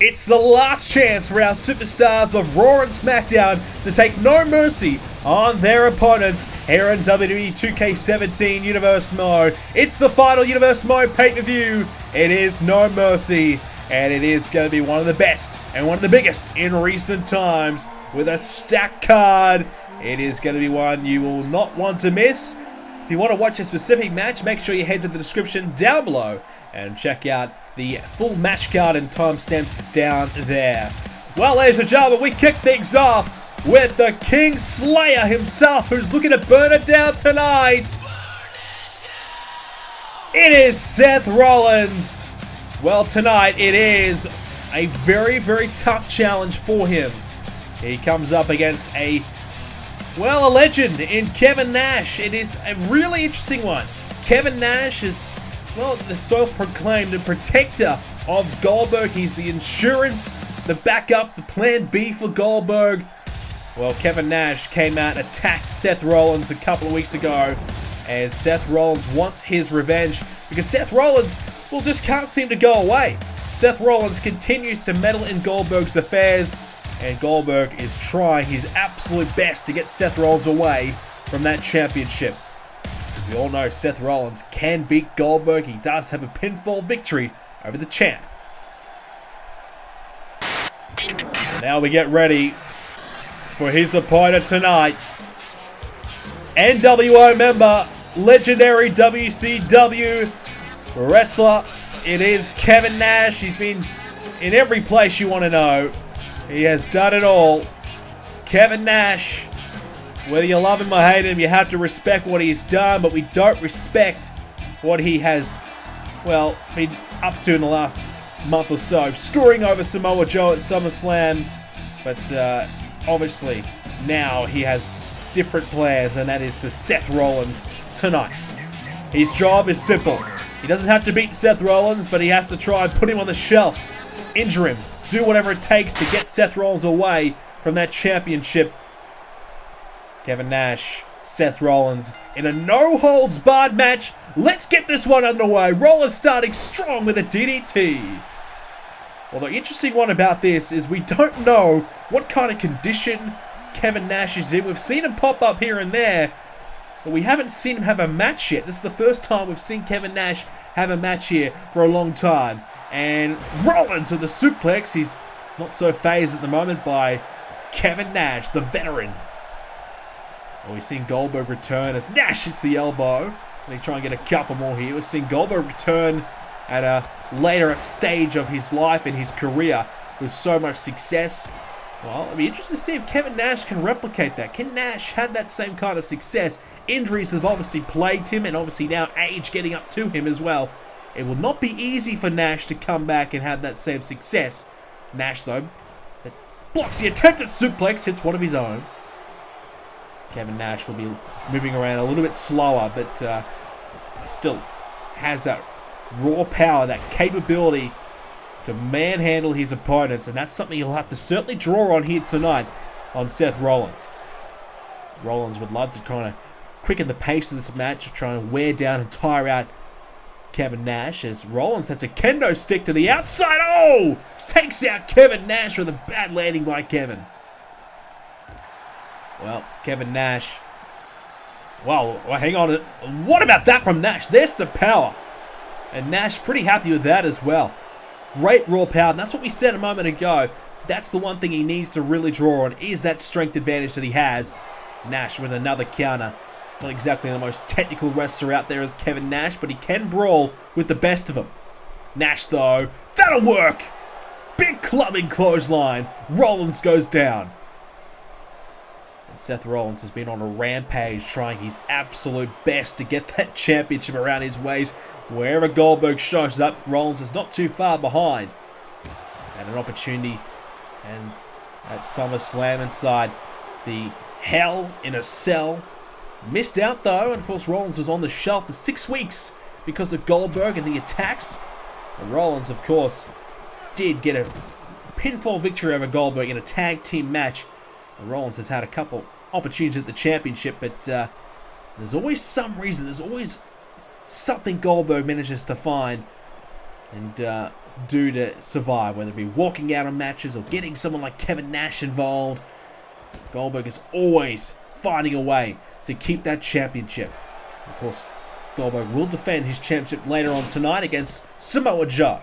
It's the last chance for our superstars of Raw and Smackdown to take no mercy on their opponents here in WWE 2k17 Universe Mode. It's the final Universe Mode pay-per-view. It is No Mercy, and it is going to be one of the best and one of the biggest in recent times with a stacked card. It is going to be one you will not want to miss. If you want to watch a specific match, make sure you head to the description down below and check out the full match card and timestamps down there. Well, ladies and gentlemen, we kick things off with the King Slayer himself, who's looking to burn it down tonight. It is Seth Rollins. Well, tonight it is a very, very tough challenge for him. He comes up against a legend in Kevin Nash. It is a really interesting one. Kevin Nash is, well, the self-proclaimed protector of Goldberg. He's the insurance, the backup, the plan B for Goldberg. Well, Kevin Nash came out and attacked Seth Rollins a couple of weeks ago, and Seth Rollins wants his revenge because Seth Rollins, well, just can't seem to go away. Seth Rollins continues to meddle in Goldberg's affairs, and Goldberg is trying his absolute best to get Seth Rollins away from that championship. As we all know, Seth Rollins can beat Goldberg. He does have a pinfall victory over the champ. So now we get ready for his opponent tonight. NWO member, legendary WCW wrestler. It is Kevin Nash. He's been in every place you want to know. He has done it all. Kevin Nash, whether you love him or hate him, you have to respect what he's done, but we don't respect what he has, well, been up to in the last month or so. Screwing over Samoa Joe at Summerslam, but obviously now he has different plans, and that is for Seth Rollins tonight. His job is simple. He doesn't have to beat Seth Rollins, but he has to try and put him on the shelf, injure him, do whatever it takes to get Seth Rollins away from that championship. Kevin Nash, Seth Rollins in a no-holds-barred match. Let's get this one underway. Rollins starting strong with a DDT. Well, the interesting one about this is we don't know what kind of condition Kevin Nash is in. We've seen him pop up here and there, but we haven't seen him have a match yet. This is the first time we've seen Kevin Nash have a match here for a long time. And Rollins with the suplex. He's not so phased at the moment by Kevin Nash, the veteran. Well, we've seen Goldberg return as Nash hits the elbow. Let me try and get a couple more here. We've seen Goldberg return at a later stage of his life and his career with so much success. Well, it'll be interesting to see if Kevin Nash can replicate that. Can Nash have that same kind of success? Injuries have obviously plagued him, and obviously now age getting up to him as well. It will not be easy for Nash to come back and have that same success. Nash, though, blocks the attempted suplex, hits one of his own. Kevin Nash will be moving around a little bit slower, but still has that raw power, that capability to manhandle his opponents, and that's something he'll have to certainly draw on here tonight on Seth Rollins. Rollins would love to kind of quicken the pace of this match, try and wear down and tire out Kevin Nash, as Rollins has a kendo stick to the outside. Oh! Takes out Kevin Nash with a bad landing by Kevin. Well, Kevin Nash. Well, hang on. What about that from Nash? There's the power. And Nash pretty happy with that as well. Great raw power. And that's what we said a moment ago. That's the one thing he needs to really draw on, is that strength advantage that he has. Nash with another counter. Not exactly the most technical wrestler out there as Kevin Nash, but he can brawl with the best of them. Nash, though, that'll work! Big clubbing clothesline. Rollins goes down. And Seth Rollins has been on a rampage, trying his absolute best to get that championship around his waist. Wherever Goldberg shows up, Rollins is not too far behind. And an opportunity, and at Summerslam inside the Hell in a Cell. Missed out though, and of course Rollins was on the shelf for 6 weeks because of Goldberg and the attacks. And Rollins, of course, did get a pinfall victory over Goldberg in a tag team match. And Rollins has had a couple opportunities at the championship, but there's always some reason, there's always something Goldberg manages to find. And do to survive, whether it be walking out on matches or getting someone like Kevin Nash involved. Goldberg is always finding a way to keep that championship. Of course, Goldberg will defend his championship later on tonight against Samoa Joe.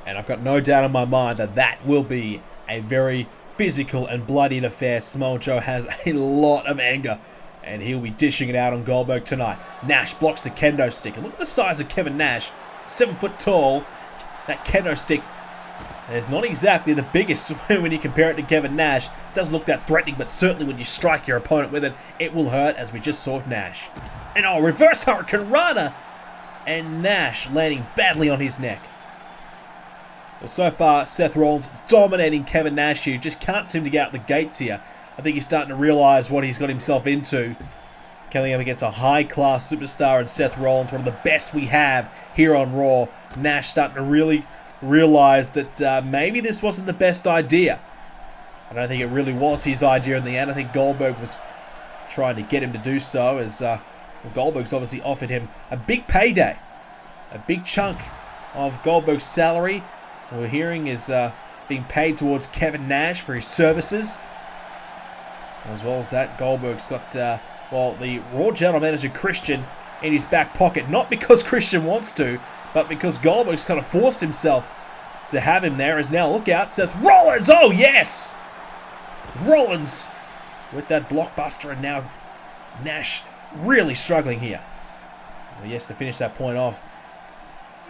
And I've got no doubt in my mind that that will be a very physical and bloodied affair. Samoa Joe has a lot of anger, and he'll be dishing it out on Goldberg tonight. Nash blocks the kendo stick. And look at the size of Kevin Nash. 7 foot tall. That kendo stick is not exactly the biggest when you compare it to Kevin Nash. It doesn't look that threatening, but certainly when you strike your opponent with it, it will hurt, as we just saw with Nash. And reverse Hurricane Rana! And Nash landing badly on his neck. Well, so far, Seth Rollins dominating Kevin Nash here. Just can't seem to get out the gates here. I think he's starting to realize what he's got himself into. Coming up against a high-class superstar in Seth Rollins, one of the best we have here on Raw. Nash starting to really realize that maybe this wasn't the best idea. I don't think it really was his idea in the end. I think Goldberg was trying to get him to do so, as Goldberg's obviously offered him a big payday. A big chunk of Goldberg's salary, we're hearing, is being paid towards Kevin Nash for his services. As well as that, Goldberg's got the Raw General Manager Christian in his back pocket. Not because Christian wants to, but because Goldberg's kind of forced himself to have him there. As now, look out, Seth Rollins! Oh, yes! Rollins with that blockbuster, and now Nash really struggling here. Well, yes, to finish that point off,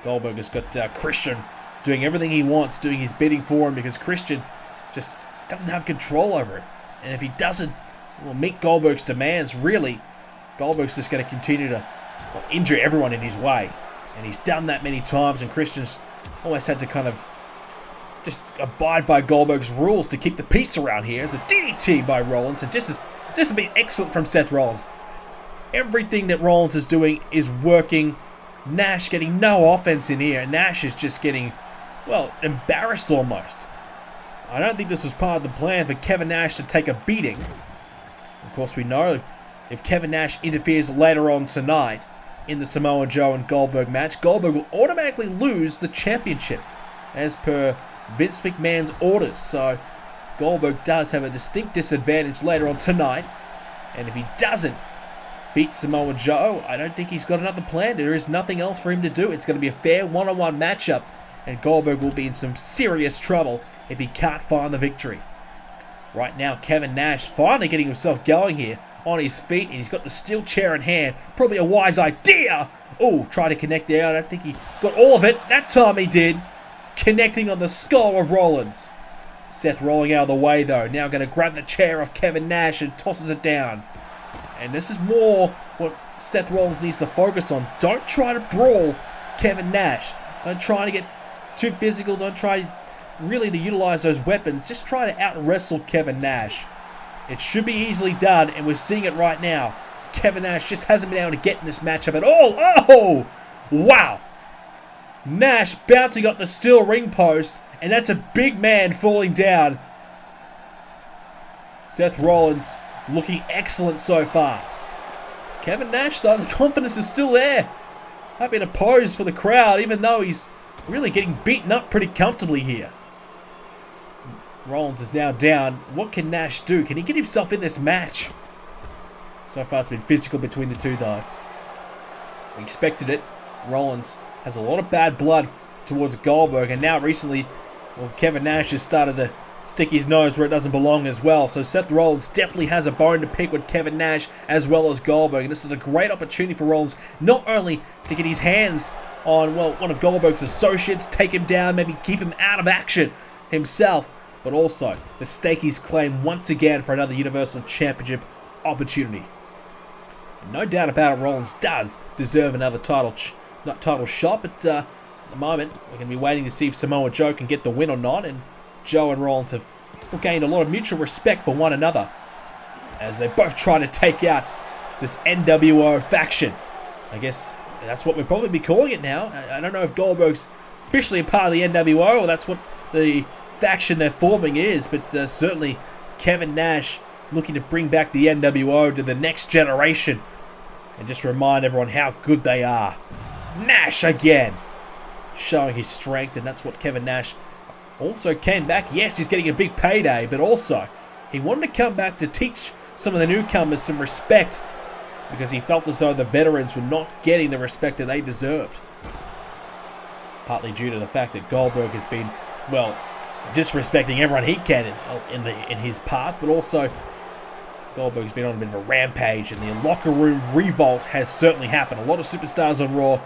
Goldberg has got Christian doing everything he wants, doing his bidding for him, because Christian just doesn't have control over it. And if he doesn't meet Goldberg's demands, really, Goldberg's just going to continue to injure everyone in his way. And he's done that many times, and Christian's almost had to kind of just abide by Goldberg's rules to keep the peace around here. As a DDT by Rollins, and this has been excellent from Seth Rollins. Everything that Rollins is doing is working. Nash getting no offense in here. Nash is just getting, embarrassed almost. I don't think this was part of the plan for Kevin Nash to take a beating. Of course, we know if Kevin Nash interferes later on tonight in the Samoa Joe and Goldberg match, Goldberg will automatically lose the championship as per Vince McMahon's orders. So Goldberg does have a distinct disadvantage later on tonight. And if he doesn't beat Samoa Joe, I don't think he's got another plan. There is nothing else for him to do. It's going to be a fair one-on-one matchup, and Goldberg will be in some serious trouble if he can't find the victory. Right now, Kevin Nash finally getting himself going here on his feet, and he's got the steel chair in hand. Probably a wise idea. Oh, try to connect there. I don't think he got all of it. That time he did. Connecting on the skull of Rollins. Seth rolling out of the way, though. Now going to grab the chair of Kevin Nash and tosses it down. And this is more what Seth Rollins needs to focus on. Don't try to brawl Kevin Nash. Don't try to get too physical. Don't try really to utilize those weapons. Just try to out-wrestle Kevin Nash. It should be easily done, and we're seeing it right now. Kevin Nash just hasn't been able to get in this matchup at all. Oh! Wow! Nash bouncing off the steel ring post, and that's a big man falling down. Seth Rollins looking excellent so far. Kevin Nash, though, the confidence is still there. Happy to pose for the crowd, even though he's really getting beaten up pretty comfortably here. Rollins is now down. What can Nash do? Can he get himself in this match? So far it's been physical between the two, though. We expected it. Rollins has a lot of bad blood towards Goldberg, and now recently, Kevin Nash has started to stick his nose where it doesn't belong as well. So Seth Rollins definitely has a bone to pick with Kevin Nash as well as Goldberg. And this is a great opportunity for Rollins not only to get his hands on, one of Goldberg's associates, take him down, maybe keep him out of action himself, but also to stake his claim once again for another Universal Championship opportunity. No doubt about it, Rollins does deserve another title shot, but at the moment, we're going to be waiting to see if Samoa Joe can get the win or not, and Joe and Rollins have gained a lot of mutual respect for one another as they both try to take out this NWO faction. I guess that's what we'll probably be calling it now. I don't know if Goldberg's officially a part of the NWO or that's what the faction they're forming is, but certainly Kevin Nash looking to bring back the NWO to the next generation and just remind everyone how good they are. Nash again. showing his strength, and that's what Kevin Nash also came back. Yes, he's getting a big payday, but also he wanted to come back to teach some of the newcomers some respect because he felt as though the veterans were not getting the respect that they deserved. Partly due to the fact that Goldberg has been, well, disrespecting everyone he can in his path, but also Goldberg's been on a bit of a rampage, and the locker room revolt has certainly happened. A lot of superstars on Raw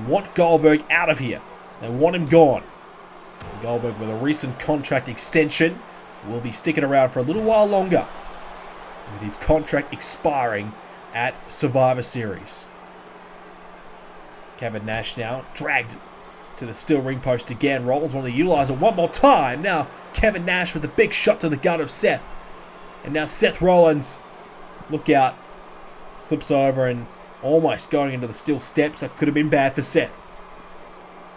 want Goldberg out of here. They want him gone. And Goldberg, with a recent contract extension, will be sticking around for a little while longer, with his contract expiring at Survivor Series. Kevin Nash now dragged to the steel ring post again. Rollins wanted to utilize it one more time. Now Kevin Nash with a big shot to the gut of Seth. And now Seth Rollins, look out, slips over and almost going into the steel steps. That could have been bad for Seth.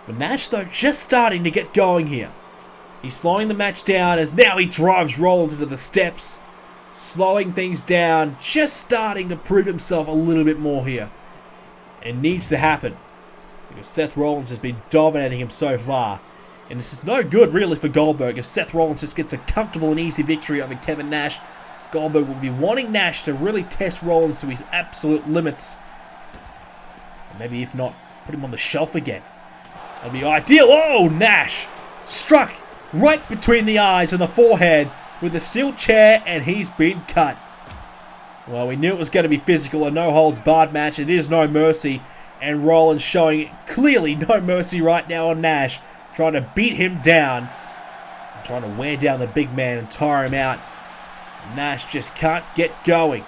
But Nash, though, just starting to get going here. He's slowing the match down as now he drives Rollins into the steps. Slowing things down, just starting to prove himself a little bit more here. It needs to happen, because Seth Rollins has been dominating him so far. And this is no good, really, for Goldberg. If Seth Rollins just gets a comfortable and easy victory over Kevin Nash, Goldberg will be wanting Nash to really test Rollins to his absolute limits. And maybe, if not, put him on the shelf again. That'd be ideal. Oh, Nash struck right between the eyes and the forehead with a steel chair, and he's been cut. Well, we knew it was going to be physical, a no-holds-barred match. It is no mercy, and Rollins showing clearly no mercy right now on Nash, trying to beat him down, trying to wear down the big man and tire him out. Nash just can't get going.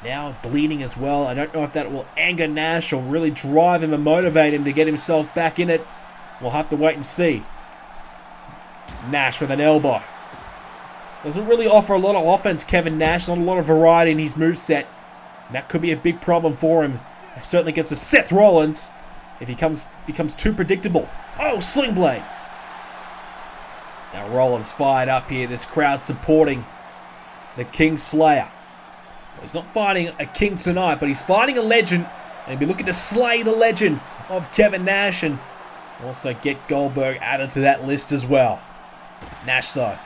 Now bleeding as well. I don't know if that will anger Nash or really drive him and motivate him to get himself back in it. We'll have to wait and see. Nash with an elbow. Doesn't really offer a lot of offense, Kevin Nash. Not a lot of variety in his moveset. And that could be a big problem for him. Certainly against a Seth Rollins if he becomes too predictable. Oh, sling blade. Now Rollins fired up here. This crowd supporting the King Slayer. Well, he's not fighting a king tonight, but he's fighting a legend. And he'll be looking to slay the legend of Kevin Nash and also get Goldberg added to that list as well. Nash, though,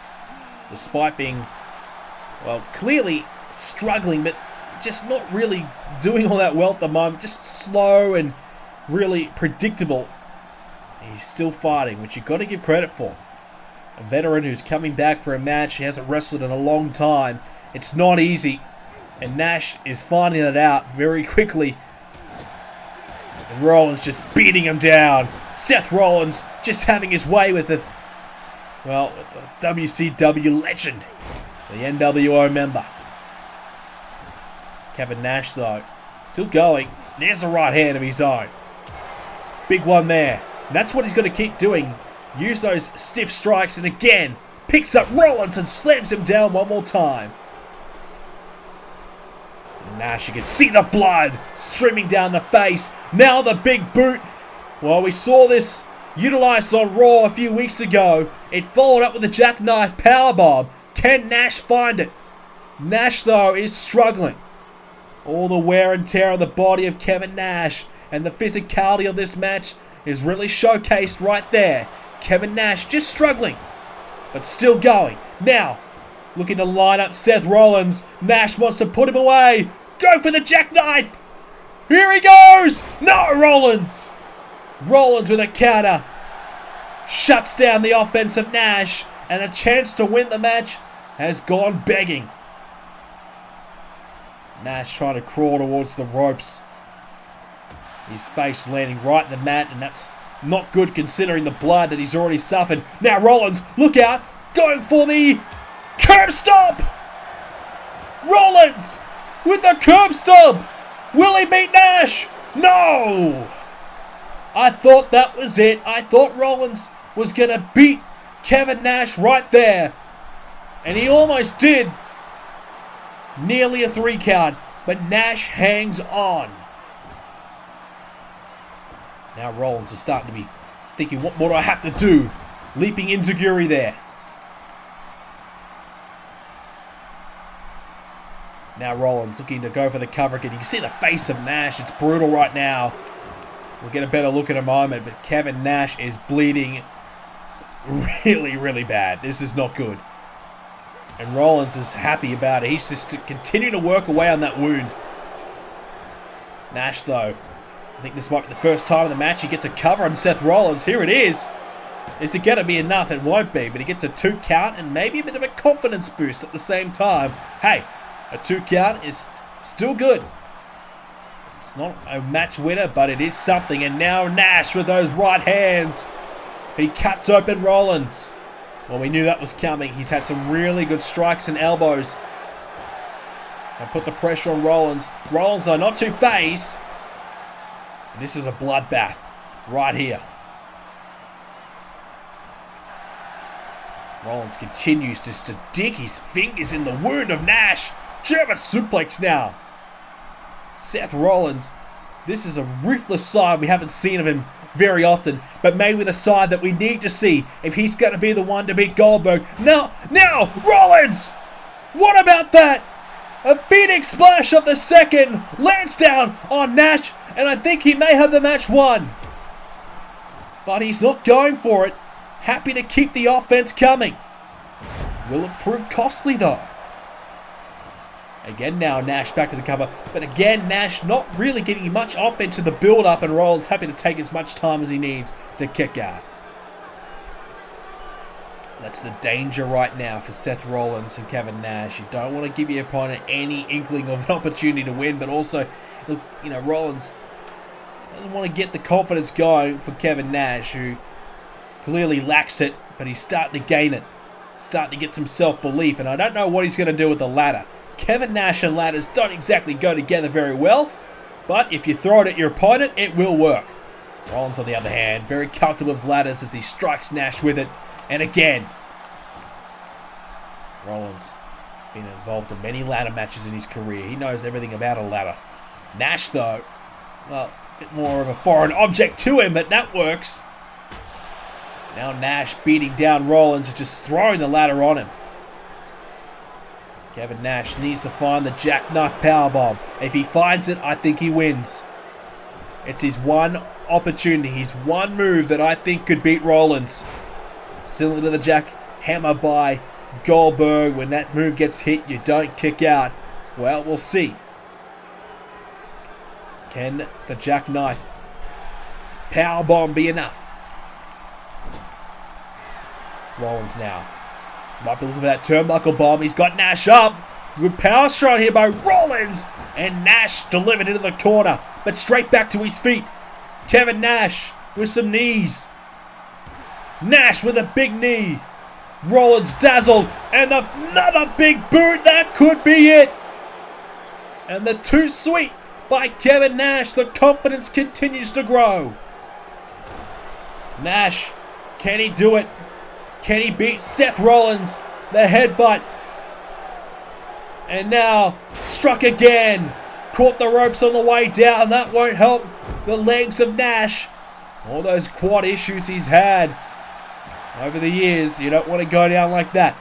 despite being, well, clearly struggling, but just not really doing all that well at the moment, just slow and really predictable, he's still fighting, which you've got to give credit for. A veteran who's coming back for a match, he hasn't wrestled in a long time. It's not easy, and Nash is finding it out very quickly. And Rollins just beating him down. Seth Rollins just having his way with it. Well, with the WCW legend, the NWO member. Kevin Nash, though, still going. There's a right hand of his own. Big one there. And that's what he's going to keep doing. Use those stiff strikes, and again, picks up Rollins and slams him down one more time. Nash, you can see the blood streaming down the face. Now the big boot. Well, we saw this utilized on Raw a few weeks ago. It followed up with a jackknife powerbomb. Can Nash find it? Nash, though, is struggling. All the wear and tear on the body of Kevin Nash and the physicality of this match is really showcased right there. Kevin Nash just struggling, but still going. Now, looking to line up Seth Rollins. Nash wants to put him away. Go for the jackknife. Here he goes. No, Rollins. Rollins with a counter. Shuts down the offense of Nash, and a chance to win the match has gone begging. Nash trying to crawl towards the ropes. His face landing right in the mat, and that's not good considering the blood that he's already suffered. Now Rollins, look out, going for the curb stomp. Rollins with the curb stomp. Will he beat Nash? No! I thought that was it. I thought Rollins was going to beat Kevin Nash right there. And he almost did. Nearly a 3 count, but Nash hangs on. Now Rollins is starting to be thinking, what more do I have to do? Leaping enziguri there. Now Rollins looking to go for the cover again. You can see the face of Nash. It's brutal right now. We'll get a better look in a moment, but Kevin Nash is bleeding really, really bad. This is not good. And Rollins is happy about it. He's just continuing to work away on that wound. Nash, though, I think this might be the first time in the match he gets a cover on Seth Rollins. Here it is. Is it going to be enough? It won't be, but he gets a 2 count and maybe a bit of a confidence boost at the same time. Hey, a 2 count is still good. It's not a match winner, but it is something. And now Nash with those right hands. He cuts open Rollins. Well, we knew that was coming. He's had some really good strikes and elbows. And put the pressure on Rollins. Rollins, though, not too phased. And this is a bloodbath right here. Rollins continues just to dig his fingers in the wound of Nash. German suplex now. Seth Rollins, this is a ruthless side we haven't seen of him very often, but maybe the side that we need to see if he's going to be the one to beat Goldberg. Now, Rollins! What about that? A Phoenix Splash of the second lands down on Nash, and I think he may have the match won. But he's not going for it. Happy to keep the offense coming. Will it prove costly, though? Again now, Nash back to the cover. But again, Nash not really getting much offense in the build-up, and Rollins happy to take as much time as he needs to kick out. That's the danger right now for Seth Rollins and Kevin Nash. You don't want to give your opponent any inkling of an opportunity to win, but also, look, you know, Rollins doesn't want to get the confidence going for Kevin Nash, who clearly lacks it, but he's starting to gain it. Starting to get some self-belief, and I don't know what he's going to do with the ladder. Kevin Nash and ladders don't exactly go together very well, but if you throw it at your opponent, it will work. Rollins, on the other hand, very comfortable with ladders as he strikes Nash with it. And again, Rollins been involved in many ladder matches in his career. He knows everything about a ladder. Nash, though, well, a bit more of a foreign object to him, but that works. Now Nash beating down Rollins and just throwing the ladder on him. Kevin Nash needs to find the jackknife powerbomb. If he finds it, I think he wins. It's his one opportunity, his one move that I think could beat Rollins. Similar to the jackhammer by Goldberg, when that move gets hit, you don't kick out. Well, we'll see. Can the jackknife powerbomb be enough? Rollins now might be looking for that turnbuckle bomb. He's got Nash up. Good power strike here by Rollins. And Nash delivered into the corner, but straight back to his feet. Kevin Nash with some knees. Nash with a big knee. Rollins dazzled. And another big boot. That could be it. And the too sweet by Kevin Nash. The confidence continues to grow. Nash, can he do it? Can he beat Seth Rollins? The headbutt. And now, struck again. Caught the ropes on the way down. That won't help the legs of Nash. All those quad issues he's had over the years. You don't want to go down like that.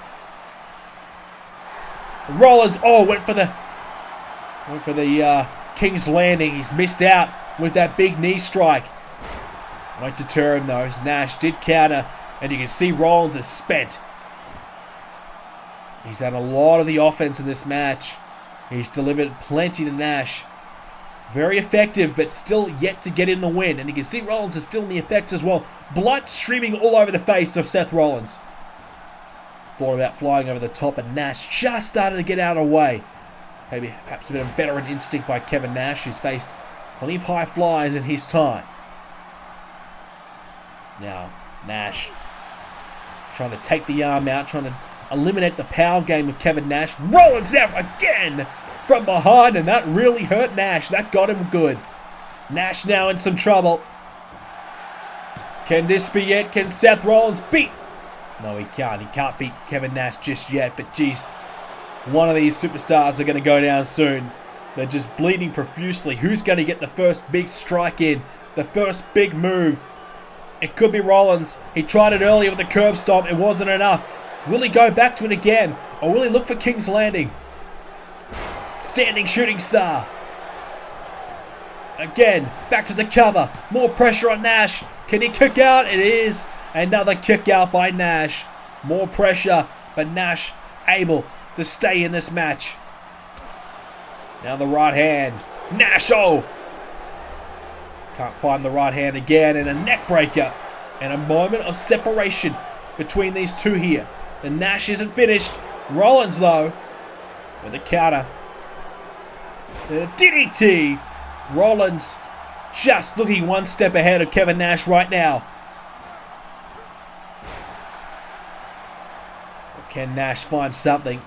Rollins, went for the King's Landing. He's missed out with that big knee strike. Won't deter him though, as Nash did counter. And you can see Rollins is spent. He's had a lot of the offense in this match. He's delivered plenty to Nash. Very effective, but still yet to get in the win. And you can see Rollins is feeling the effects as well. Blood streaming all over the face of Seth Rollins. Thought about flying over the top, and Nash just started to get out of the way. Maybe perhaps a bit of veteran instinct by Kevin Nash, who's faced plenty of high flyers in his time. So now, Nash trying to take the arm out, trying to eliminate the power game of Kevin Nash. Rollins out again from behind, and that really hurt Nash. That got him good. Nash now in some trouble. Can this be it? Can Seth Rollins beat? No, he can't. He can't beat Kevin Nash just yet, but geez, one of these superstars are going to go down soon. They're just bleeding profusely. Who's going to get the first big strike in? The first big move? It could be Rollins. He tried it earlier with the curb stomp. It wasn't enough. Will he go back to it again? Or will he look for King's Landing? Standing shooting star. Again, back to the cover. More pressure on Nash. Can he kick out? It is another kick out by Nash. More pressure, but Nash able to stay in this match. Now the right hand. Nash, oh! Can't find the right hand again, and a neck breaker. And a moment of separation between these two here. The Nash isn't finished. Rollins, though, with a counter. And a DDT. Rollins just looking one step ahead of Kevin Nash right now. Can Nash find something?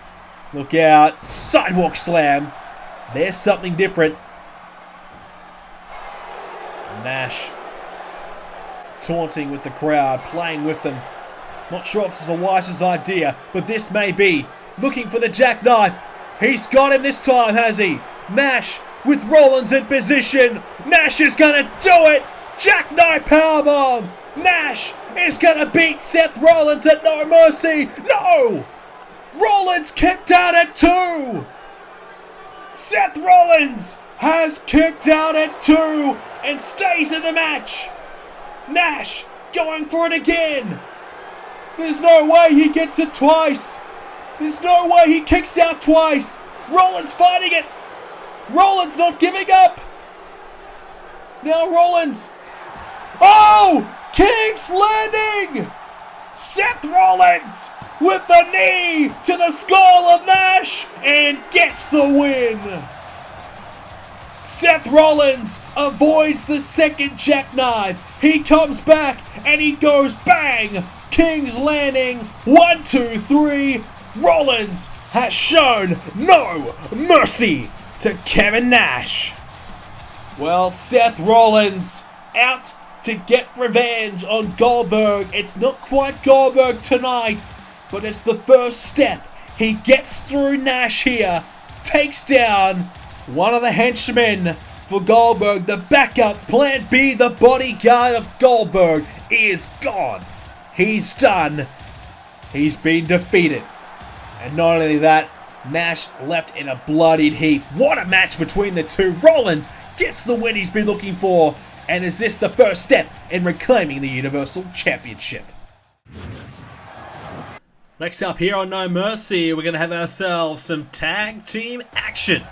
Look out. Sidewalk slam. There's something different. Nash taunting with the crowd, playing with them. Not sure if this is the wisest idea, but this may be. Looking for the jackknife. He's got him this time, has he? Nash with Rollins in position. Nash is going to do it. Jackknife powerbomb. Nash is going to beat Seth Rollins at No Mercy. No! Rollins kicked out at 2. Seth Rollins has kicked out at 2 and stays in the match. Nash going for it again. There's no way he gets it twice. There's no way he kicks out twice. Rollins fighting it. Rollins not giving up. Now Rollins. Oh! King's Landing! Seth Rollins with the knee to the skull of Nash and gets the win. Seth Rollins avoids the second jackknife. He comes back and he goes bang. King's Landing. 1, 2, 3. Rollins has shown no mercy to Kevin Nash. Well, Seth Rollins out to get revenge on Goldberg. It's not quite Goldberg tonight, but it's the first step. He gets through Nash here, takes down one of the henchmen for Goldberg. The backup, Plan B, the bodyguard of Goldberg, is gone. He's done. He's been defeated. And not only that, Nash left in a bloodied heap. What a match between the two. Rollins gets the win he's been looking for. And is this the first step in reclaiming the Universal Championship? Next up here on No Mercy, we're going to have ourselves some tag team action.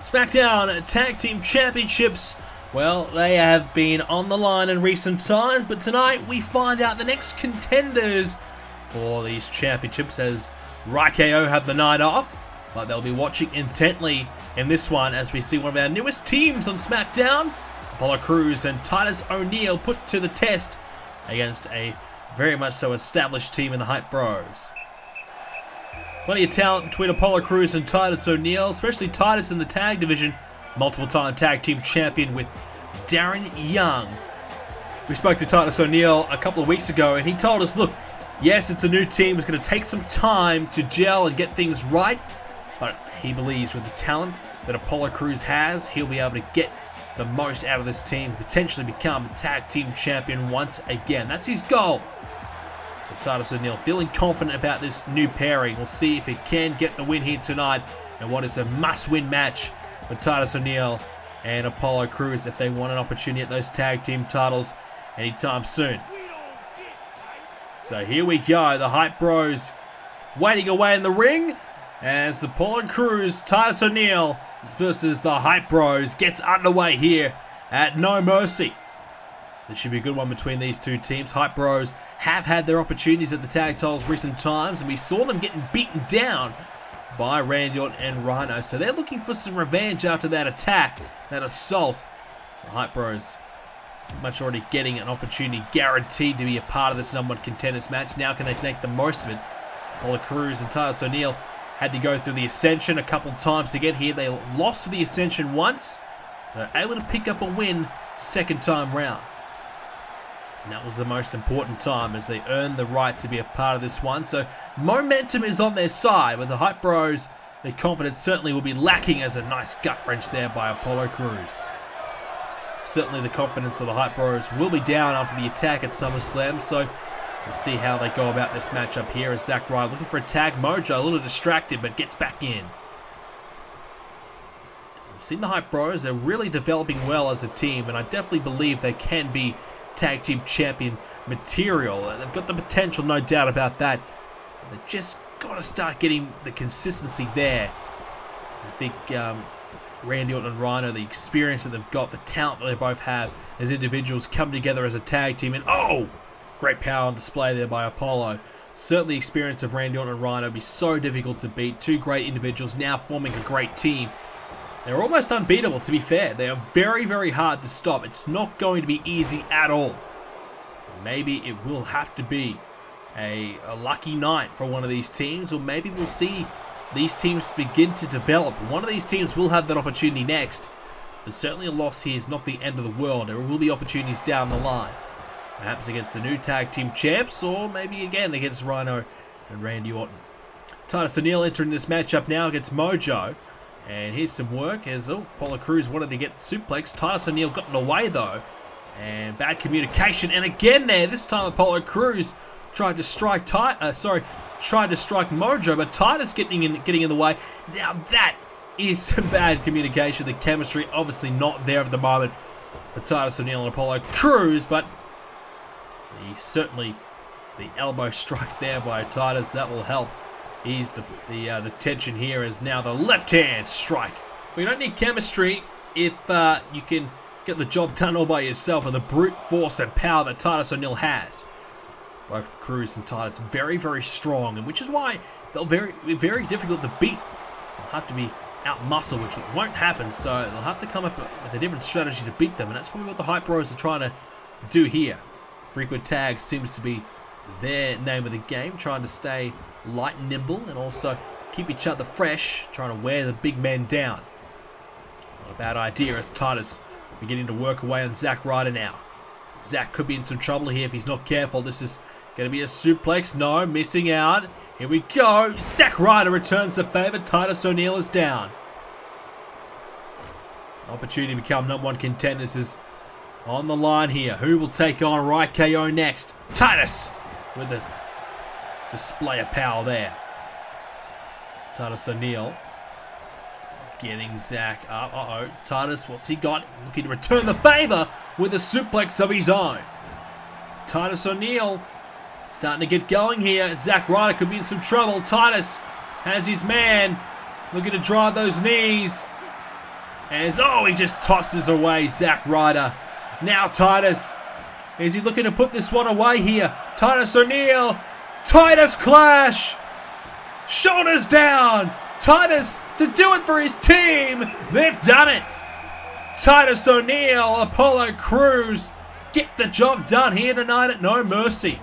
Smackdown Tag Team Championships, well, they have been on the line in recent times, but tonight we find out the next contenders for these championships as RKO have the night off, but they'll be watching intently in this one as we see one of our newest teams on Smackdown, Apollo Crews and Titus O'Neil, put to the test against a very much so established team in the Hype Bros. Plenty of talent between Apollo Crews and Titus O'Neil, especially Titus in the tag division, multiple-time tag team champion with Darren Young. We spoke to Titus O'Neil a couple of weeks ago and he told us, look, yes, it's a new team, it's going to take some time to gel and get things right, but he believes with the talent that Apollo Crews has, he'll be able to get the most out of this team, potentially become a tag team champion once again. That's his goal. So Titus O'Neil feeling confident about this new pairing. We'll see if he can get the win here tonight and what is a must-win match for Titus O'Neil and Apollo Crews if they want an opportunity at those tag team titles anytime soon. So here we go, the Hype Bros waiting away in the ring as Apollo Crews, Titus O'Neil versus the Hype Bros gets underway here at No Mercy. This should be a good one between these two teams. Hype Bros have had their opportunities at the tag titles recent times, and we saw them getting beaten down by Randy Orton and Rhino. So they're looking for some revenge after that attack, that assault. The Hype Bros much already getting an opportunity guaranteed to be a part of this number one contenders match. Now can they make the most of it? Apollo Crews and Titus O'Neil had to go through the Ascension a couple times to get here. They lost to the Ascension once. They're able to pick up a win second time round. And that was the most important time as they earned the right to be a part of this one. So momentum is on their side with the Hype Bros. Their confidence certainly will be lacking as a nice gut wrench there by Apollo Crews. Certainly the confidence of the Hype Bros will be down after the attack at Summerslam. So we'll see how they go about this matchup here as Zack Ryder looking for a tag. Mojo a little distracted but gets back in. I've seen the Hype Bros. They're really developing well as a team, and I definitely believe they can be tag team champion material. They've got the potential, no doubt about that. They've just got to start getting the consistency there. I think Randy Orton and Rhino, the experience that they've got, the talent that they both have as individuals, come together as a tag team, and oh, great power on display there by Apollo. Certainly the experience of Randy Orton and Rhino would be so difficult to beat. Two great individuals now forming a great team. They're almost unbeatable, to be fair. They are very, very hard to stop. It's not going to be easy at all. Maybe it will have to be a lucky night for one of these teams, or maybe we'll see these teams begin to develop. One of these teams will have that opportunity next, but certainly a loss here is not the end of the world. There will be opportunities down the line, perhaps against the new tag team champs, or maybe again against Rhino and Randy Orton. Titus O'Neil entering this matchup now against Mojo, and here's some work as Apollo Crews wanted to get the suplex. Titus O'Neil got in the way though, and bad communication, and again there, this time Apollo Crews tried to strike Mojo, but Titus getting in the way. Now that is some bad communication. The chemistry obviously not there at the moment for Titus O'Neil and Apollo Crews, but certainly the elbow strike there by Titus, that will help ease the tension here, as now the left hand strike. Well, you don't need chemistry if you can get the job done all by yourself with the brute force and power that Titus O'Neil has. Both Crews and Titus very, very strong, and which is why they'll be very difficult to beat. They'll have to be out-muscled, which won't happen, so they'll have to come up with a different strategy to beat them, and that's probably what the Hype Bros are trying to do here. Frequent tags seems to be their name of the game, trying to stay light and nimble, and also keep each other fresh, trying to wear the big men down. Not a bad idea, as Titus beginning to work away on Zack Ryder now. Zack could be in some trouble here if he's not careful. This is going to be a suplex. No, missing out. Here we go. Zack Ryder returns the favor. Titus O'Neil is down. Opportunity to become #1 contenders is on the line here. Who will take on RKO next? Titus with a display of power there. Titus O'Neil getting Zack up. Titus, what's he got? Looking to return the favor with a suplex of his own. Titus O'Neil starting to get going here. Zack Ryder could be in some trouble. Titus has his man. Looking to drive those knees. As, he just tosses away Zack Ryder. Now Titus. Is he looking to put this one away here? Titus O'Neil. Titus clash. Shoulders down. Titus to do it for his team. They've done it. Titus O'Neil, Apollo Crews get the job done here tonight at No Mercy.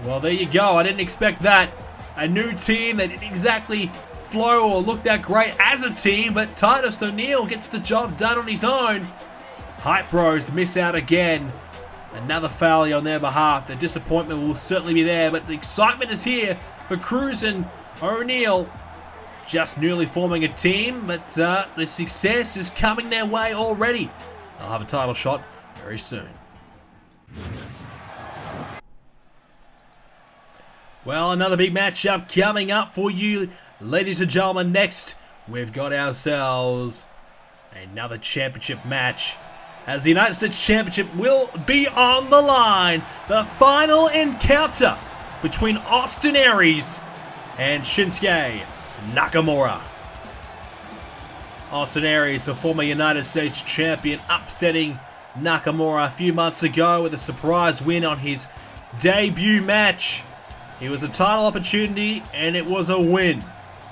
Well, there you go. I didn't expect that. A new team that didn't exactly flow or look that great as a team, but Titus O'Neil gets the job done on his own. Hype Bros miss out again. Another failure on their behalf. The disappointment will certainly be there, but the excitement is here for Crews and O'Neil. Just newly forming a team, but the success is coming their way already. They'll have a title shot very soon. Well, another big matchup coming up for you, ladies and gentlemen. Next, we've got ourselves another championship match, as the United States Championship will be on the line. The final encounter between Austin Aries and Shinsuke Nakamura. Austin Aries, the former United States Champion, upsetting Nakamura a few months ago with a surprise win on his debut match. It was a title opportunity and it was a win.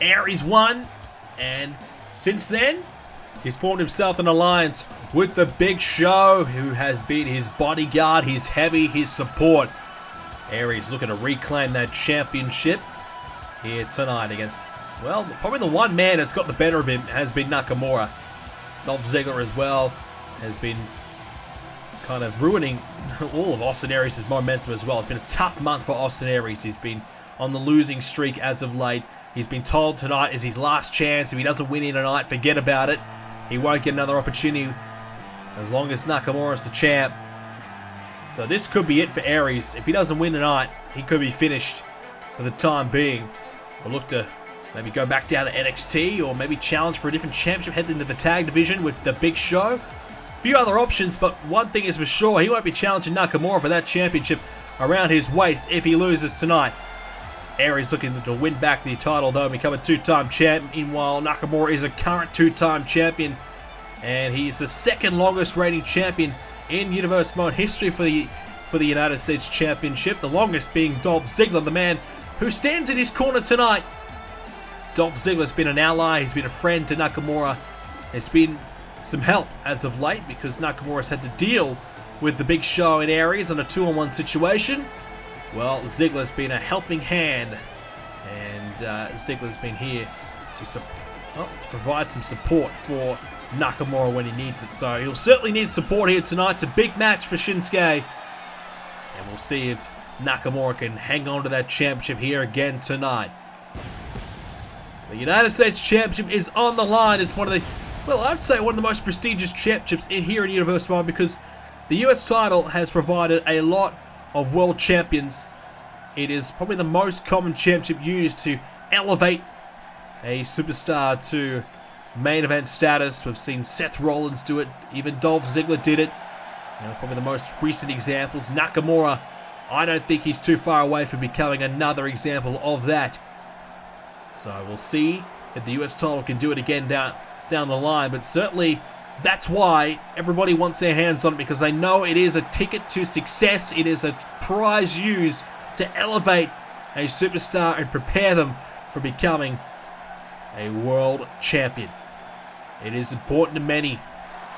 Aries won, and since then, he's formed himself an alliance with the Big Show, who has been his bodyguard, his heavy, his support. Aries looking to reclaim that championship here tonight against, well, probably the one man that's got the better of him has been Nakamura. Dolph Ziggler as well has been kind of ruining all of Austin Aries' momentum as well. It's been a tough month for Austin Aries. He's been on the losing streak as of late. He's been told tonight is his last chance. If he doesn't win here tonight, forget about it. He won't get another opportunity as long as Nakamura's the champ. So this could be it for Aries. If he doesn't win tonight, he could be finished for the time being. We'll look to Maybe go back down to NXT, or maybe challenge for a different championship, head into the tag division with the Big Show. A few other options, but one thing is for sure, he won't be challenging Nakamura for that championship around his waist if he loses tonight. Aries looking to win back the title, though, become a two-time champ. Meanwhile, Nakamura is a current two-time champion, and he is the second longest reigning champion in Universe Mode history for the United States Championship. The longest being Dolph Ziggler, the man who stands in his corner tonight. Dolph Ziggler's been an ally, he's been a friend to Nakamura. There's been some help as of late because Nakamura's had to deal with the Big Show in Aries on a 2-on-1 situation. Well, Ziggler's been a helping hand, and Ziggler's been here to provide some support for Nakamura when he needs it. So he'll certainly need support here tonight. It's a big match for Shinsuke, and we'll see if Nakamura can hang on to that championship here again tonight. The United States Championship is on the line. It's one of the, well, I'd say one of the most prestigious championships here in Universe Mode, because the US title has provided a lot of world champions. It is probably the most common championship used to elevate a superstar to main event status. We've seen Seth Rollins do it, even Dolph Ziggler did it. Probably the most recent examples. Nakamura, I don't think he's too far away from becoming another example of that. So we'll see if the US title can do it again down the line, but certainly that's why everybody wants their hands on it, because they know it is a ticket to success. It is a prize used to elevate a superstar and prepare them for becoming a world champion. It is important to many.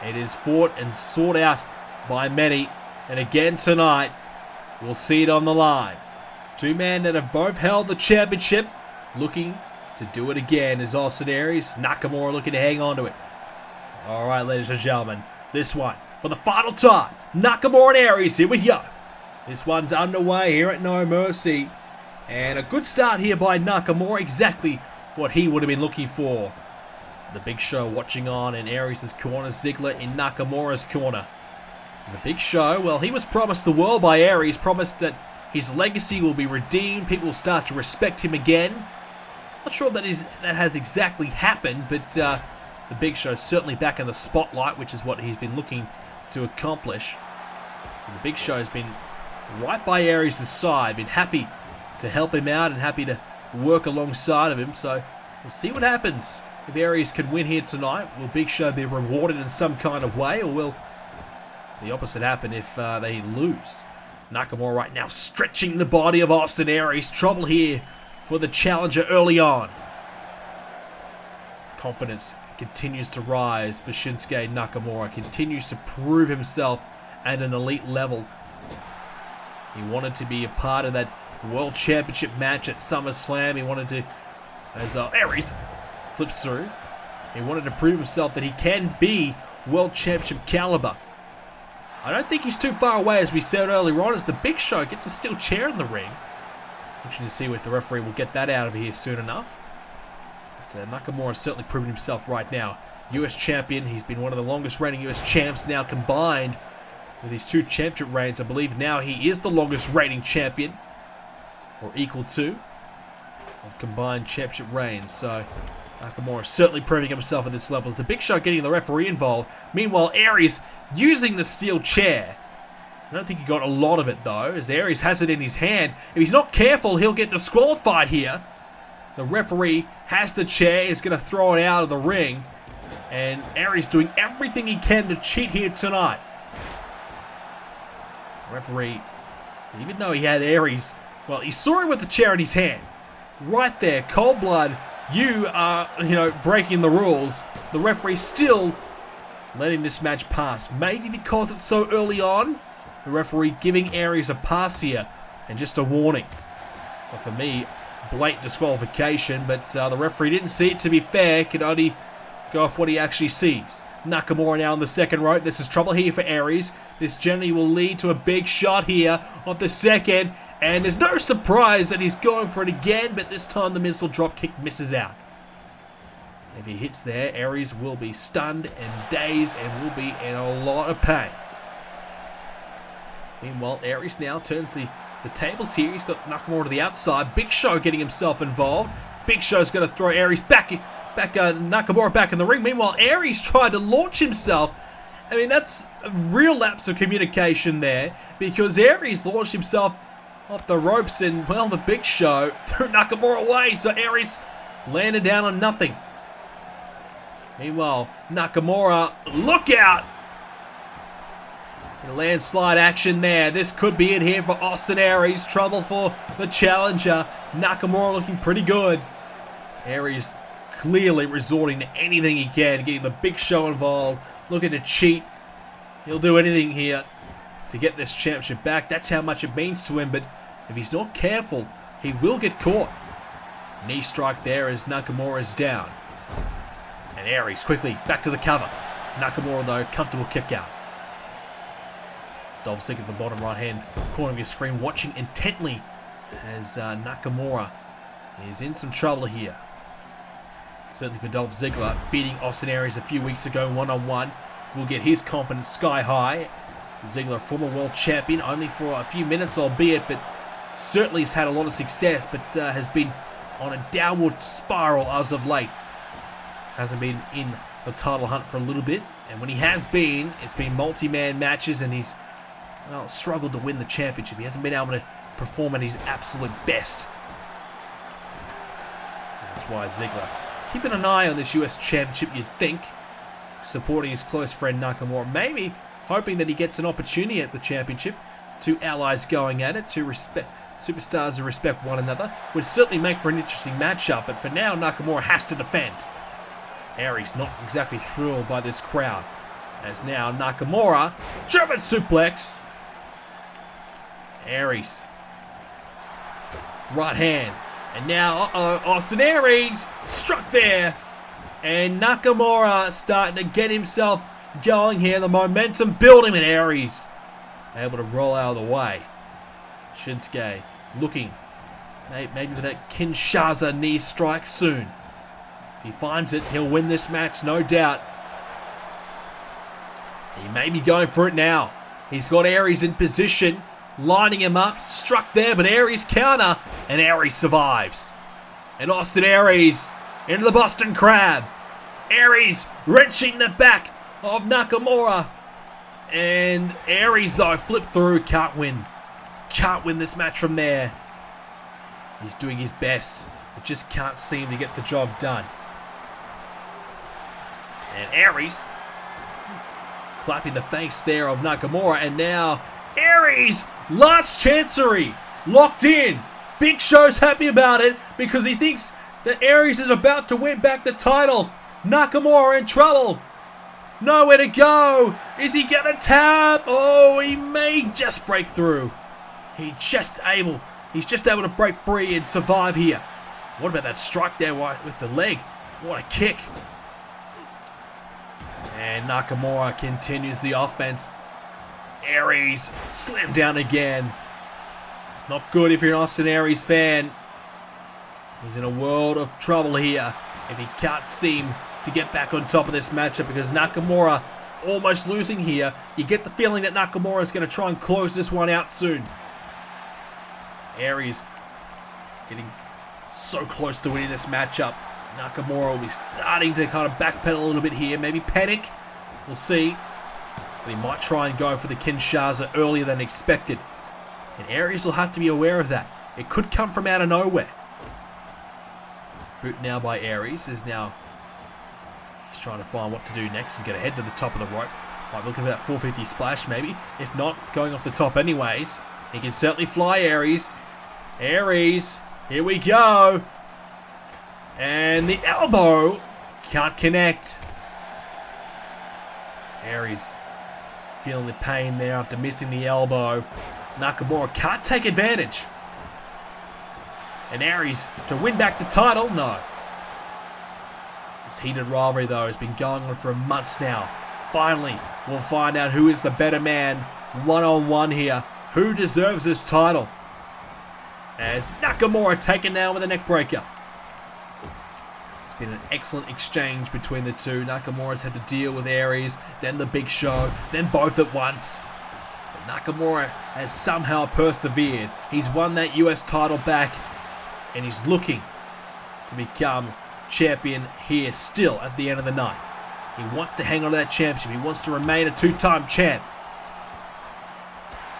It is fought and sought out by many. And again tonight, we'll see it on the line. Two men that have both held the championship looking to do it again is Austin Aries. Nakamura looking to hang on to it. Alright, ladies and gentlemen, this one for the final time. Nakamura and Aries, here we go. This one's underway here at No Mercy. And a good start here by Nakamura, exactly what he would have been looking for. The Big Show watching on in Aries' corner, Ziggler in Nakamura's corner. And the Big Show, well, he was promised the world by Aries, promised that his legacy will be redeemed, people will start to respect him again. Not sure that has exactly happened, but the Big Show is certainly back in the spotlight, which is what he's been looking to accomplish. So the Big Show has been right by Aries' side, been happy to help him out and happy to work alongside of him. So we'll see what happens. If Aries can win here tonight, will Big Show be rewarded in some kind of way, or will the opposite happen if they lose? Nakamura right now stretching the body of Austin Aries. Trouble here for the challenger early on. Confidence continues to rise for Shinsuke Nakamura. Continues to prove himself at an elite level. He wanted to be a part of that World Championship match at Summerslam. He wanted to, as Aries flips through, he wanted to prove himself that he can be World Championship caliber. I don't think he's too far away, as we said earlier on, as the Big Show gets a steel chair in the ring. Interesting to see if the referee will get that out of here soon enough. But Nakamura has certainly proven himself right now. US champion, he's been one of the longest reigning US champs now, combined with his 2 championship reigns. I believe now he is the longest reigning champion, or equal to, of combined championship reigns. So Nakamura certainly proving himself at this level. As the Big Show getting the referee involved. Meanwhile, Aries using the steel chair. I don't think he got a lot of it though, as Aries has it in his hand. If he's not careful, he'll get disqualified here. The referee has the chair, is going to throw it out of the ring. And Aries doing everything he can to cheat here tonight. The referee, even though he had Aries, well, he saw him with the chair in his hand. Right there, cold blood. You are, breaking the rules. The referee still letting this match pass. Maybe because it's so early on. The referee giving Aries a pass here, and just a warning. Well, for me, blatant disqualification, but the referee didn't see it, to be fair. Could only go off what he actually sees. Nakamura now on the second rope. This is trouble here for Aries. This generally will lead to a big shot here of the second, and there's no surprise that he's going for it again, but this time the missile drop kick misses out. If he hits there, Aries will be stunned and dazed and will be in a lot of pain. Meanwhile, Aries now turns the tables here. He's got Nakamura to the outside. Big Show getting himself involved. Big Show's going to throw Aries Nakamura back in the ring. Meanwhile, Aries tried to launch himself. I mean, that's a real lapse of communication there, because Aries launched himself off the ropes and, well, the Big Show threw Nakamura away, so Aries landed down on nothing. Meanwhile, Nakamura, look out! A landslide action there. This could be it here for Austin Aries. Trouble for the challenger. Nakamura looking pretty good. Aries clearly resorting to anything he can, getting the Big Show involved, looking to cheat. He'll do anything here to get this championship back. That's how much it means to him, but if he's not careful, he will get caught. Knee strike there as Nakamura is down. And Aries quickly back to the cover. Nakamura, though, comfortable kick out. Dolph Ziggler at the bottom right-hand corner of your screen, watching intently as Nakamura is in some trouble here. Certainly for Dolph Ziggler, beating Austin Aries a few weeks ago one-on-one, will get his confidence sky high. Ziggler, former world champion, only for a few minutes albeit, but certainly has had a lot of success, but has been on a downward spiral as of late. Hasn't been in the title hunt for a little bit, and when he has been, it's been multi-man matches, and he's, well, struggled to win the championship. He hasn't been able to perform at his absolute best. That's why Ziggler keeping an eye on this US Championship, you'd think, supporting his close friend Nakamura, maybe hoping that he gets an opportunity at the championship. Two allies going at it, two superstars who respect one another, would certainly make for an interesting matchup, but for now Nakamura has to defend. Aries not exactly thrilled by this crowd, as now Nakamura, German suplex. Aries, right hand, and now, Austin Aries struck there. And Nakamura starting to get himself going here. The momentum building with Aries. Able to roll out of the way. Shinsuke looking maybe for that Kinshasa knee strike soon. If he finds it, he'll win this match, no doubt. He may be going for it now. He's got Aries in position, lining him up, struck there, but Aries counter, and Aries survives. And Austin Aries into the Boston Crab. Aries wrenching the back of Nakamura. And Aries, though, flipped through, can't win. Can't win this match from there. He's doing his best, but just can't seem to get the job done. And Aries clapping the face there of Nakamura, and now Aries, last chancery, locked in. Big Show's happy about it because he thinks that Aries is about to win back the title. Nakamura in trouble. Nowhere to go. Is he gonna tap? Oh, he may just break through. He's just able to break free and survive here. What about that strike there with the leg? What a kick. And Nakamura continues the offense. Aries slammed down again. Not good if you're an Austin Aries fan. He's in a world of trouble here if he can't seem to get back on top of this matchup, because Nakamura almost losing here. You get the feeling that Nakamura is going to try and close this one out soon. Aries getting so close to winning this matchup. Nakamura will be starting to kind of backpedal a little bit here, maybe panic. We'll see. But he might try and go for the Kinshasa earlier than expected. And Aries will have to be aware of that. It could come from out of nowhere. Boot now by Aries is now... He's trying to find what to do next. He's going to head to the top of the rope. Might be looking for that 450 splash maybe. If not, going off the top anyways. He can certainly fly Aries. Aries, here we go. And the elbow can't connect. Aries feeling the pain there after missing the elbow. Nakamura can't take advantage. And Aries to win back the title? No. This heated rivalry, though, has been going on for months now. Finally, we'll find out who is the better man one-on-one here. Who deserves this title? As Nakamura taken down with a neck breaker. It's been an excellent exchange between the two. Nakamura's had to deal with Aries, then the Big Show, then both at once. But Nakamura has somehow persevered. He's won that US title back, and he's looking to become champion here still at the end of the night. He wants to hang on to that championship. He wants to remain a two-time champ.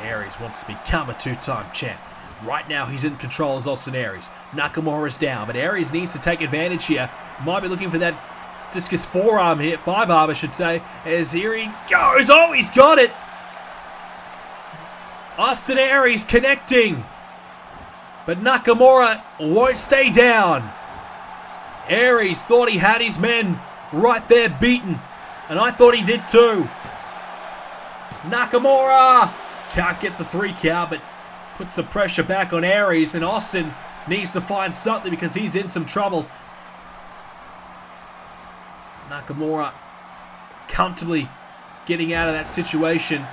Aries wants to become a two-time champ. Right now, he's in control as Austin Aries. Nakamura is down, but Aries needs to take advantage here. Might be looking for that discus forearm here, five-arm I should say, as here he goes. Oh, he's got it. Austin Aries connecting, but Nakamura won't stay down. Aries thought he had his men right there beaten, and I thought he did too. Nakamura can't get the 3 count, but puts the pressure back on Aries, and Austin needs to find something because he's in some trouble. Nakamura comfortably getting out of that situation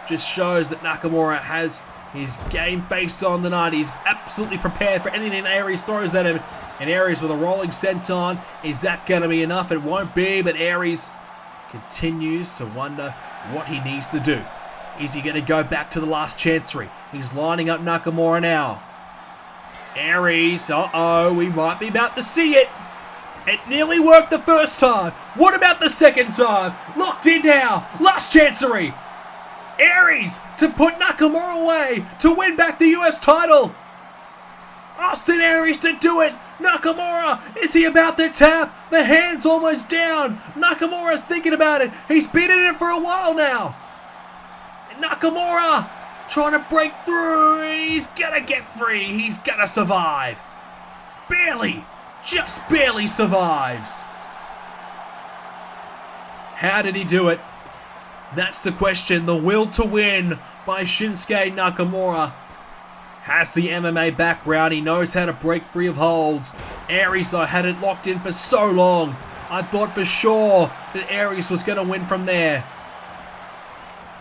just shows that Nakamura has his game face on tonight. He's absolutely prepared for anything Aries throws at him. And Aries with a rolling senton. Is that going to be enough? It won't be, but Aries continues to wonder what he needs to do. Is he going to go back to the last chancery? He's lining up Nakamura now. Aries, we might be about to see it. It nearly worked the first time. What about the second time? Locked in now. Last chancery. Aries to put Nakamura away to win back the US title. Austin Aries to do it. Nakamura, is he about to tap? The hand's almost down. Nakamura's thinking about it. He's been in it for a while now. Nakamura trying to break through. He's gonna get free. He's gonna survive. Barely, just barely survives. How did he do it? That's the question. The will to win by Shinsuke Nakamura. Has the MMA background. He knows how to break free of holds. Aries, though, had it locked in for so long. I thought for sure that Aries was going to win from there.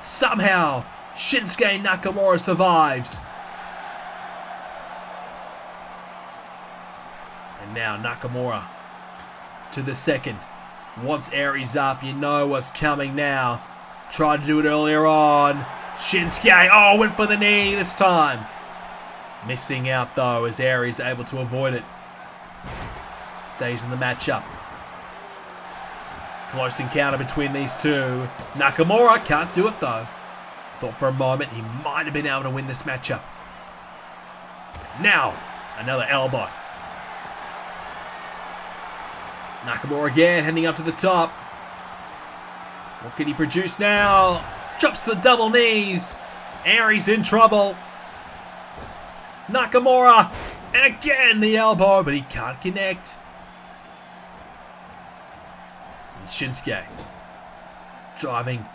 Somehow, Shinsuke Nakamura survives. And now Nakamura to the second. Wants Aries up. You know what's coming now. Tried to do it earlier on. Shinsuke, went for the knee this time. Missing out though as Aries able to avoid it. Stays in the matchup. Close encounter between these two. Nakamura can't do it though. Thought for a moment he might have been able to win this matchup. Now, another elbow. Nakamura again heading up to the top. What can he produce now? Drops the double knees. Aries in trouble. Nakamura, and again the elbow, but he can't connect. And Shinsuke driving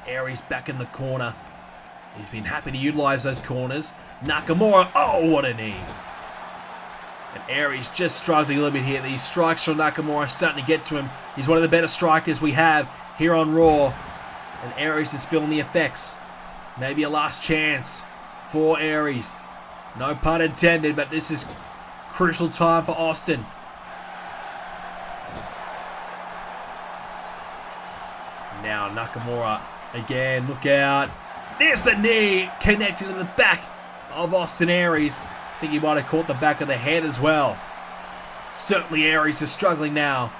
Aries back in the corner. He's been happy to utilize those corners. Nakamura, what a knee. And Aries just struggling a little bit here. These strikes from Nakamura are starting to get to him. He's one of the better strikers we have here on Raw. And Aries is feeling the effects. Maybe a last chance for Aries. No pun intended, but this is crucial time for Austin. Now Nakamura again, look out. There's the knee connected to the back of Austin Aries. I think he might have caught the back of the head as well. Certainly Aries is struggling now.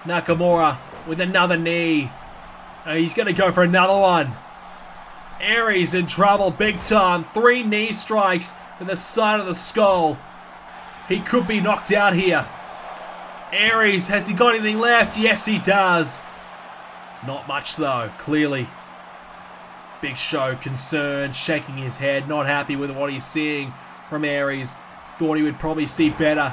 Nakamura with another knee. He's going to go for another one. Aries in trouble big time. 3 knee strikes to the side of the skull. He could be knocked out here. Aries, has he got anything left? Yes, he does. Not much though, clearly. Big Show concerned, shaking his head, not happy with what he's seeing from Aries. Thought he would probably see better.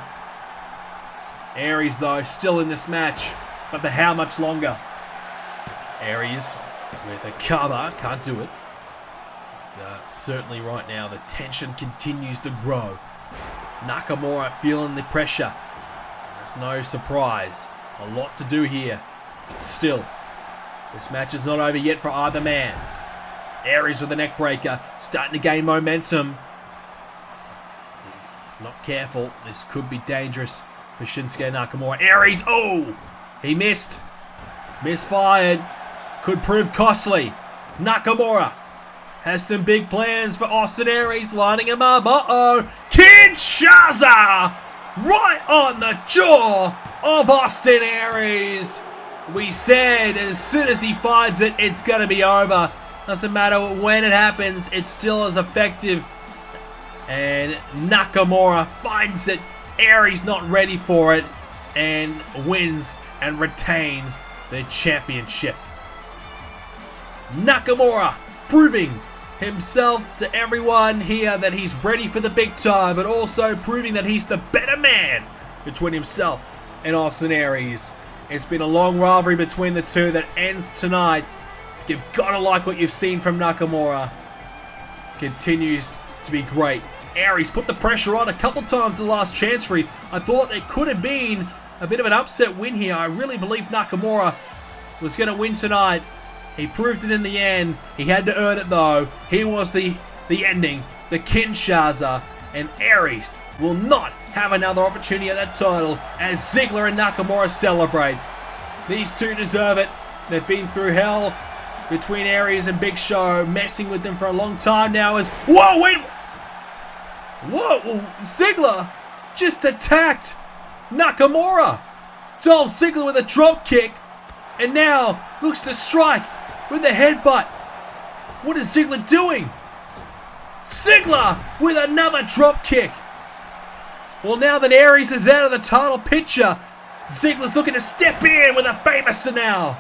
Aries though, still in this match, but for how much longer? Aries with a cover, can't do it. Certainly right now the tension continues to grow. Nakamura feeling the pressure. It's no surprise. A lot to do here. Still, this match is not over yet for either man. Aries with a neck breaker, starting to gain momentum. He's not careful. This could be dangerous for Shinsuke Nakamura. Aries, he missed. Misfired. Could prove costly. Nakamura has some big plans for Austin Aries, lining him up. Kinshasa! right on the jaw of Austin Aries. We said as soon as he finds it, it's going to be over. Doesn't matter when it happens, it's still as effective. And Nakamura finds it. Aries not ready for it. And wins and retains the championship. Nakamura proving himself to everyone here that he's ready for the big time, but also proving that he's the better man between himself and Austin Aries. It's been a long rivalry between the two that ends tonight. You've got to like what you've seen from Nakamura. Continues to be great. Aries put the pressure on a couple times in the last Chancery. I thought it could have been a bit of an upset win here. I really believed Nakamura was going to win tonight. He proved it in the end. He had to earn it though. He was the ending, the Kinshasa, and Aries will not have another opportunity at that title as Ziggler and Nakamura celebrate. These two deserve it. They've been through hell between Aries and Big Show, messing with them for a long time now as... Whoa, wait! Whoa, Ziggler just attacked Nakamura. Dolph Ziggler with a drop kick, and now looks to strike with a headbutt. What is Ziggler doing? Ziggler with another drop kick. Well, now that Aries is out of the title picture, Ziggler's looking to step in with a famous now.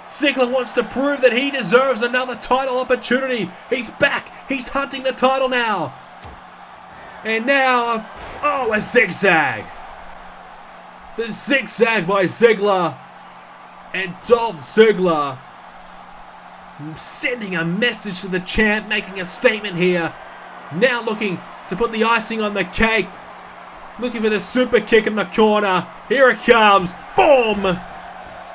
Ziggler wants to prove that he deserves another title opportunity. He's back. He's hunting the title now. And now, oh, a zigzag. The zigzag by Ziggler. And Dolph Ziggler sending a message to the champ, making a statement here. Now looking to put the icing on the cake. Looking for the super kick in the corner. Here it comes. Boom!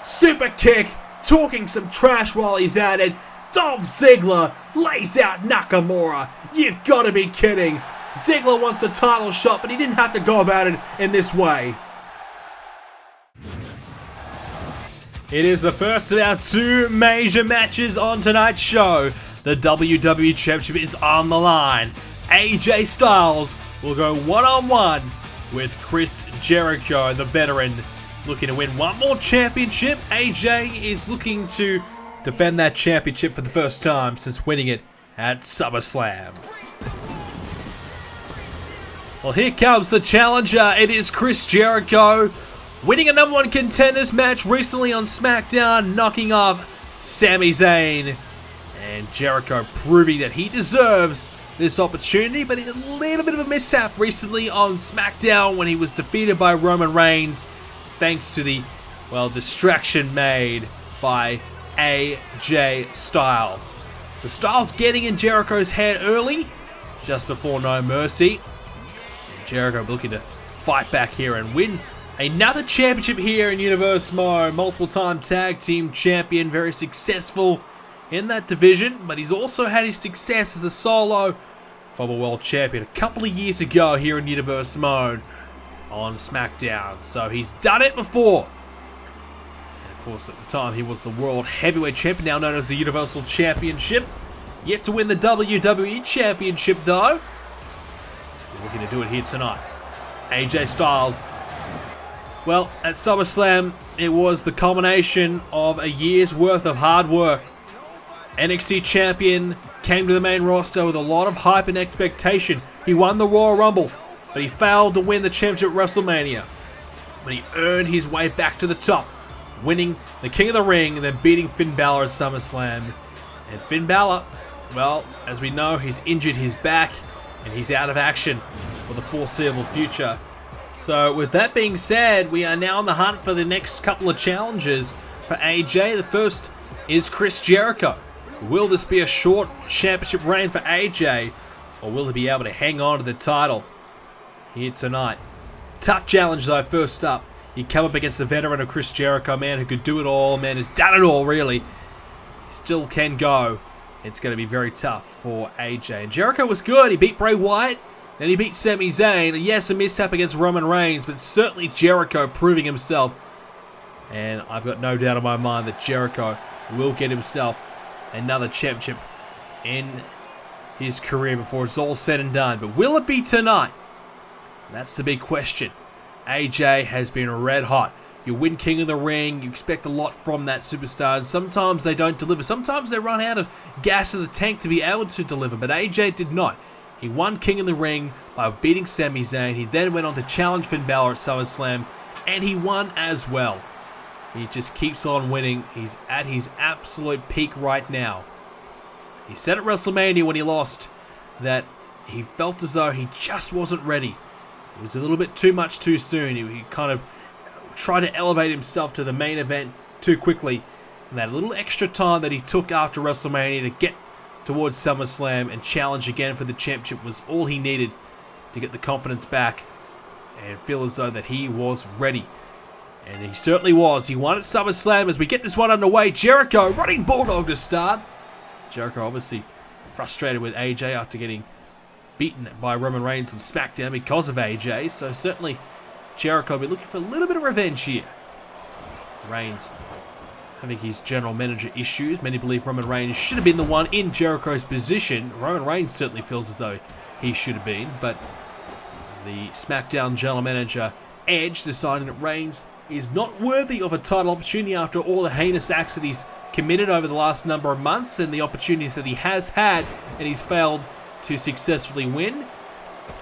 Super kick. Talking some trash while he's at it. Dolph Ziggler lays out Nakamura. You've got to be kidding. Ziggler wants a title shot, but he didn't have to go about it in this way. It is the first of our two major matches on tonight's show. The WWE Championship is on the line. AJ Styles will go one-on-one with Chris Jericho, the veteran, looking to win one more championship. AJ is looking to defend that championship for the first time since winning it at SummerSlam. Well, here comes the challenger. It is Chris Jericho, winning a #1 Contenders match recently on Smackdown, knocking off Sami Zayn. And Jericho proving that he deserves this opportunity, but a little bit of a mishap recently on Smackdown when he was defeated by Roman Reigns, thanks to the, well, distraction made by AJ Styles. So Styles getting in Jericho's head early, just before No Mercy. Jericho looking to fight back here and win another championship here in Universe Mo. Multiple-time tag team champion, very successful in that division, but he's also had his success as a solo former world champion a couple of years ago here in Universe Mode on SmackDown. So he's done it before. And of course, at the time, he was the World Heavyweight Champion, now known as the Universal Championship. Yet to win the WWE Championship, though. We're looking to do it here tonight. AJ Styles. Well, at SummerSlam, it was the culmination of a year's worth of hard work. NXT champion came to the main roster with a lot of hype and expectation. He won the Royal Rumble, but he failed to win the championship at WrestleMania. But he earned his way back to the top, winning the King of the Ring and then beating Finn Balor at SummerSlam. And Finn Balor, well, as we know, he's injured his back and he's out of action for the foreseeable future. So with that being said, we are now on the hunt for the next couple of challenges for AJ. The first is Chris Jericho. Will this be a short championship reign for AJ, or will he be able to hang on to the title here tonight? Tough challenge though. First up, you come up against the veteran of Chris Jericho, a man who could do it all, a man who's done it all really. He still can go. It's going to be very tough for AJ. And Jericho was good. He beat Bray Wyatt, then he beat Sami Zayn. Yes, a mishap against Roman Reigns, but certainly Jericho proving himself. And I've got no doubt in my mind that Jericho will get himself another championship in his career before it's all said and done. But will it be tonight? That's the big question. AJ has been red hot. You win King of the Ring, you expect a lot from that superstar, and sometimes they don't deliver. Sometimes they run out of gas in the tank to be able to deliver, but AJ did not. He won King of the Ring by beating Sami Zayn. He then went on to challenge Finn Balor at SummerSlam, and he won as well. He just keeps on winning. He's at his absolute peak right now. He said at WrestleMania when he lost that he felt as though he just wasn't ready. It was a little bit too much too soon. He kind of tried to elevate himself to the main event too quickly. And that little extra time that he took after WrestleMania to get towards SummerSlam and challenge again for the championship was all he needed to get the confidence back and feel as though that he was ready. And he certainly was. He won at SummerSlam. As we get this one underway, Jericho running Bulldog to start. Jericho obviously frustrated with AJ after getting beaten by Roman Reigns on Smackdown because of AJ. So certainly Jericho will be looking for a little bit of revenge here. Reigns having his general manager issues. Many believe Roman Reigns should have been the one in Jericho's position. Roman Reigns certainly feels as though he should have been. But the Smackdown general manager Edge deciding that Reigns is not worthy of a title opportunity after all the heinous acts that he's committed over the last number of months and the opportunities that he has had and he's failed to successfully win.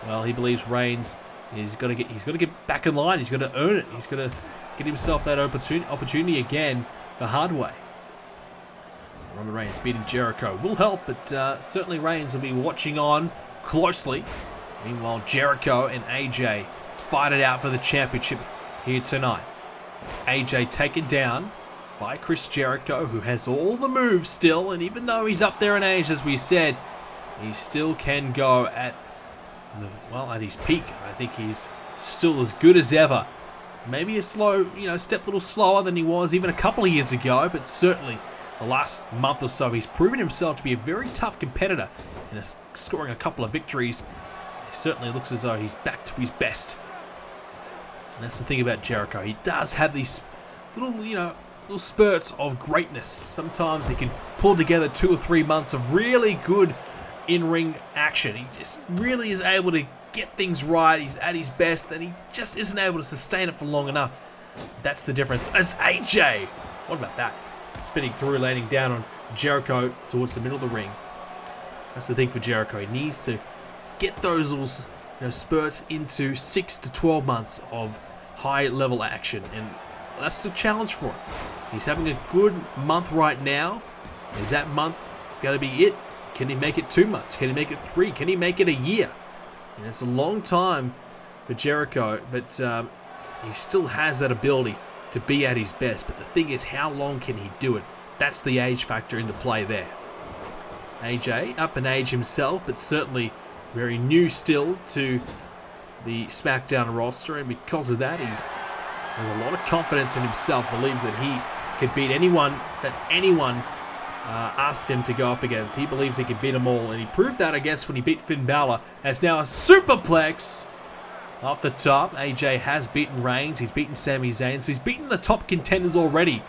Well, he believes Reigns is got to get back in line. He's got to earn it. He's got to get himself that opportunity again the hard way. Roman Reigns beating Jericho will help, but certainly Reigns will be watching on closely. Meanwhile, Jericho and AJ fight it out for the championship here tonight. AJ taken down by Chris Jericho, who has all the moves still, and even though he's up there in age, as we said, he still can go at his peak. I think he's still as good as ever. Maybe a slow, step a little slower than he was even a couple of years ago, but certainly the last month or so, he's proven himself to be a very tough competitor and is scoring a couple of victories. He certainly looks as though he's back to his best. And that's the thing about Jericho. He does have these little spurts of greatness. Sometimes he can pull together 2 or 3 months of really good in-ring action. He just really is able to get things right. He's at his best, and he just isn't able to sustain it for long enough. That's the difference. As AJ, what about that? Spinning through, landing down on Jericho towards the middle of the ring. That's the thing for Jericho. He needs to get those little spurts into 6 to 12 months of high-level action, and that's the challenge for him. He's having a good month right now. Is that month going to be it? Can he make it 2 months? Can he make it 3? Can he make it a year? And it's a long time for Jericho, but he still has that ability to be at his best. But the thing is, how long can he do it? That's the age factor into play there. AJ, up in age himself, but certainly very new still to the SmackDown roster, and because of that, he has a lot of confidence in himself, believes that he can beat anyone asks him to go up against. He believes he can beat them all, and he proved that, I guess, when he beat Finn Balor. As now a superplex off the top. AJ has beaten Reigns, he's beaten Sami Zayn, so he's beaten the top contenders already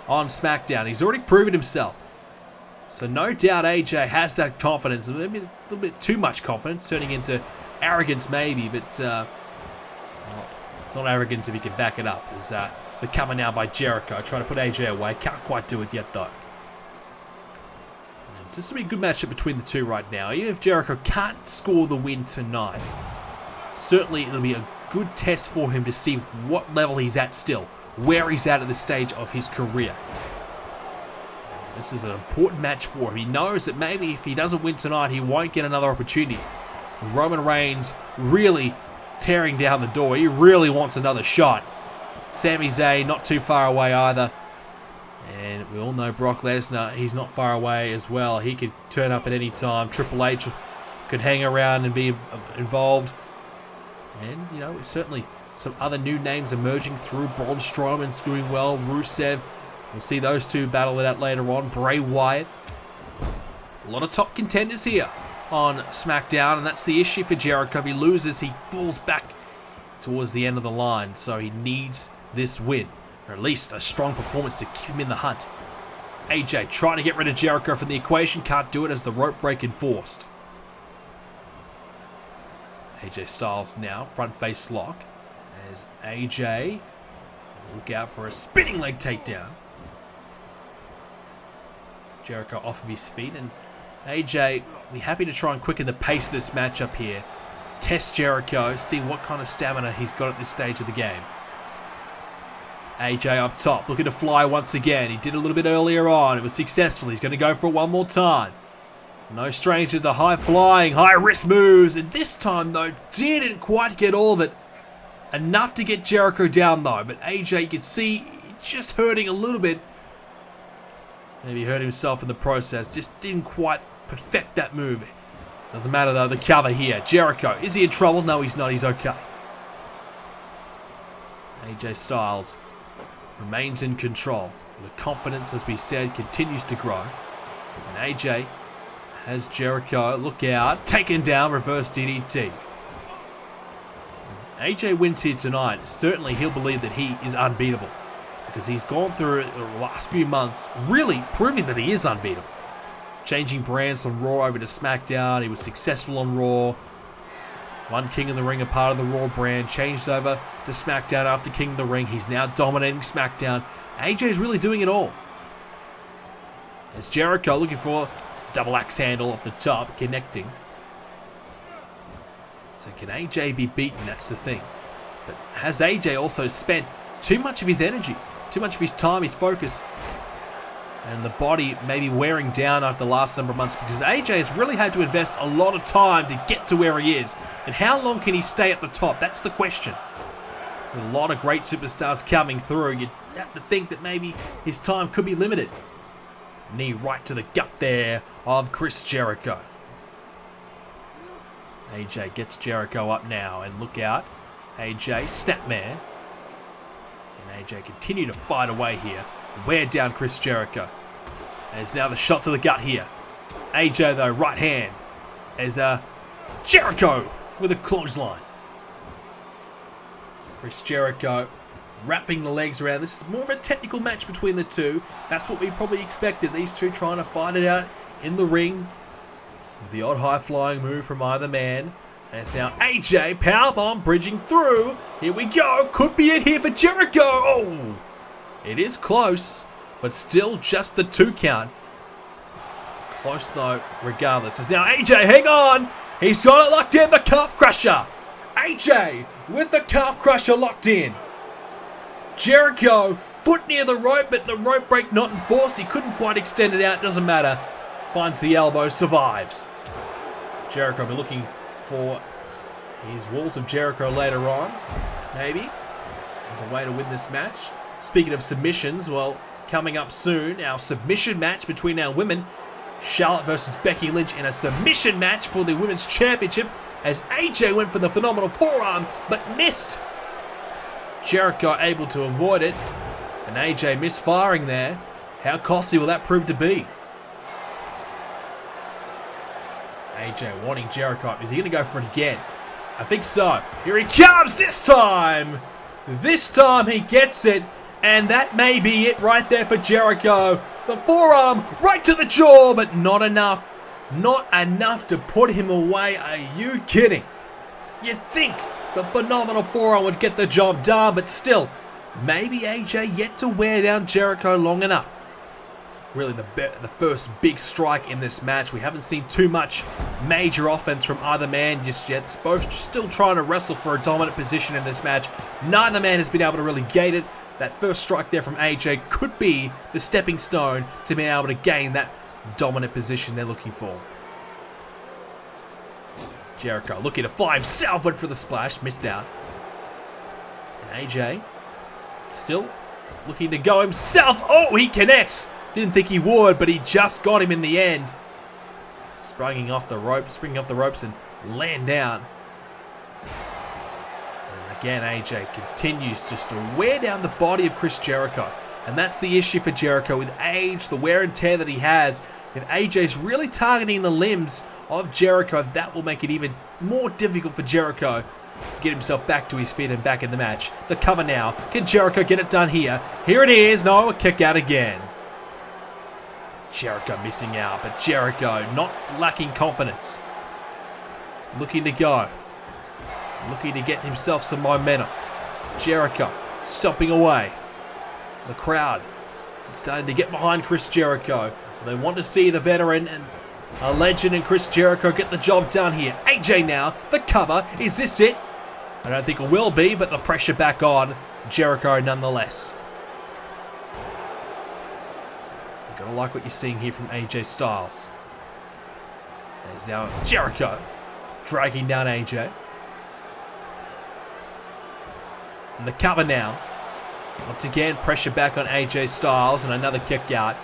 on SmackDown. He's already proven himself. So no doubt AJ has that confidence, maybe a little bit too much confidence, turning into arrogance maybe, but it's not arrogance if he can back it up. As they're coming now by Jericho, trying to put AJ away. Can't quite do it yet though. And this will be a good matchup between the two right now. Even if Jericho can't score the win tonight, certainly it'll be a good test for him to see what level he's at still, where he's at this stage of his career. This is an important match for him. He knows that maybe if he doesn't win tonight, he won't get another opportunity. Roman Reigns really tearing down the door. He really wants another shot. Sami Zayn not too far away either. And we all know Brock Lesnar, he's not far away as well. He could turn up at any time. Triple H could hang around and be involved. And, certainly some other new names emerging through. Braun Strowman's doing well. Rusev. We'll see those two battle it out later on. Bray Wyatt. A lot of top contenders here on SmackDown, and that's the issue for Jericho. If he loses, he falls back towards the end of the line, so he needs this win, or at least a strong performance to keep him in the hunt. AJ trying to get rid of Jericho from the equation, can't do it as the rope break enforced. AJ Styles now, front face lock. As AJ, look out for a spinning leg takedown. Jericho off of his feet, and AJ, we're happy to try and quicken the pace of this matchup here. Test Jericho, see what kind of stamina he's got at this stage of the game. AJ up top, looking to fly once again. He did a little bit earlier on. It was successful. He's going to go for it one more time. No stranger to the high-flying, high-risk moves. And this time, though, didn't quite get all of it. Enough to get Jericho down, though. But AJ, you can see, just hurting a little bit. Maybe hurt himself in the process. Just didn't quite perfect that move. Doesn't matter, though. The cover here. Jericho. Is he in trouble? No, he's not. He's okay. AJ Styles remains in control. The confidence, as we said, continues to grow. And AJ has Jericho. Look out. Taken down. Reverse DDT. AJ wins here tonight. Certainly, he'll believe that he is unbeatable, because he's gone through the last few months really proving that he is unbeatable. Changing brands from Raw over to Smackdown. He was successful on Raw. Won King of the Ring, a part of the Raw brand. Changed over to Smackdown after King of the Ring. He's now dominating Smackdown. AJ's really doing it all. As Jericho looking for double axe handle off the top, connecting. So can AJ be beaten? That's the thing. But has AJ also spent too much of his energy, too much of his time, his focus, and the body maybe wearing down after the last number of months, because AJ has really had to invest a lot of time to get to where he is. And how long can he stay at the top? That's the question. With a lot of great superstars coming through, you'd have to think that maybe his time could be limited. Knee right to the gut there of Chris Jericho. AJ gets Jericho up now, and look out. AJ, snapmare. And AJ continue to fight away here. Wear down Chris Jericho. And it's now the shot to the gut here. AJ, though, right hand. As Jericho with a clothesline. Chris Jericho wrapping the legs around. This is more of a technical match between the two. That's what we probably expected. These two trying to fight it out in the ring. With the odd high-flying move from either man. And it's now AJ, powerbomb, bridging through. Here we go. Could be it here for Jericho. Oh! It is close, but still just the 2 count. Close though, regardless. It's now AJ, hang on! He's got it locked in, the calf crusher! AJ with the calf crusher locked in. Jericho, foot near the rope, but the rope break not enforced. He couldn't quite extend it out, doesn't matter. Finds the elbow, survives. Jericho will be looking for his Walls of Jericho later on, maybe, as a way to win this match. Speaking of submissions, well, coming up soon, our submission match between our women, Charlotte versus Becky Lynch, in a submission match for the Women's Championship, as AJ went for the phenomenal forearm, but missed. Jericho able to avoid it, and AJ misfiring there. How costly will that prove to be? AJ wanting Jericho up. Is he going to go for it again? I think so. Here he comes this time! This time he gets it. And that may be it right there for Jericho. The forearm right to the jaw, but not enough. Not enough to put him away. Are you kidding? You think the phenomenal forearm would get the job done, but still, maybe AJ yet to wear down Jericho long enough. Really the first big strike in this match. We haven't seen too much major offense from either man just yet. It's both still trying to wrestle for a dominant position in this match. Neither man has been able to really gate it. That first strike there from AJ could be the stepping stone to being able to gain that dominant position they're looking for. Jericho looking to fly himself, went for the splash, missed out. And AJ still looking to go himself. Oh, he connects. Didn't think he would, but he just got him in the end. Springing off the ropes and land down. Again, AJ continues just to wear down the body of Chris Jericho. And that's the issue for Jericho. With age, the wear and tear that he has, if AJ's really targeting the limbs of Jericho, that will make it even more difficult for Jericho to get himself back to his feet and back in the match. The cover now. Can Jericho get it done here? Here it is. No, a kick out again. Jericho missing out, but Jericho not lacking confidence. Looking to go. looking to get himself some momentum. Jericho stopping away. The crowd starting to get behind Chris Jericho. They want to see the veteran and a legend in Chris Jericho get the job done here. AJ now, the cover. Is this it? I don't think it will be, but the pressure back on Jericho nonetheless. You've got to like what you're seeing here from AJ Styles. There's now Jericho dragging down AJ. And the cover now. Once again, pressure back on AJ Styles and another kick out.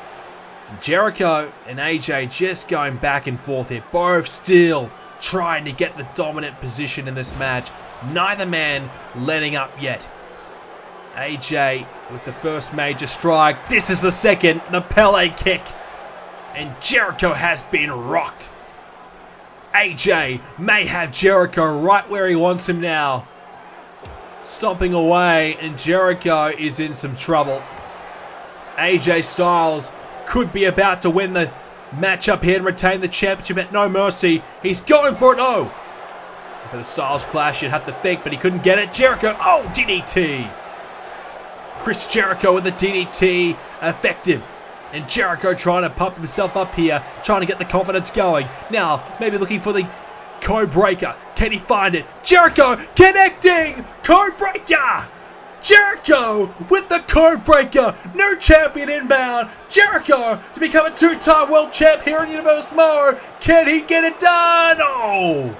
And Jericho and AJ just going back and forth here. Both still trying to get the dominant position in this match. Neither man letting up yet. AJ with the first major strike. This is the second, the Pele kick. And Jericho has been rocked. AJ may have Jericho right where he wants him now. Stomping away, and Jericho is in some trouble. AJ Styles could be about to win the matchup here and retain the championship at no mercy. He's going for it. Oh! For the Styles clash, you'd have to think, but he couldn't get it. Jericho, oh, DDT! Chris Jericho with the DDT, effective. And Jericho trying to pump himself up here, trying to get the confidence going. Now, maybe looking for the code breaker. Can he find it? Jericho connecting! Code breaker! Jericho with the code breaker. New champion inbound. Jericho to become a two-time world champ here in Universe Mode. Can he get it done? Oh!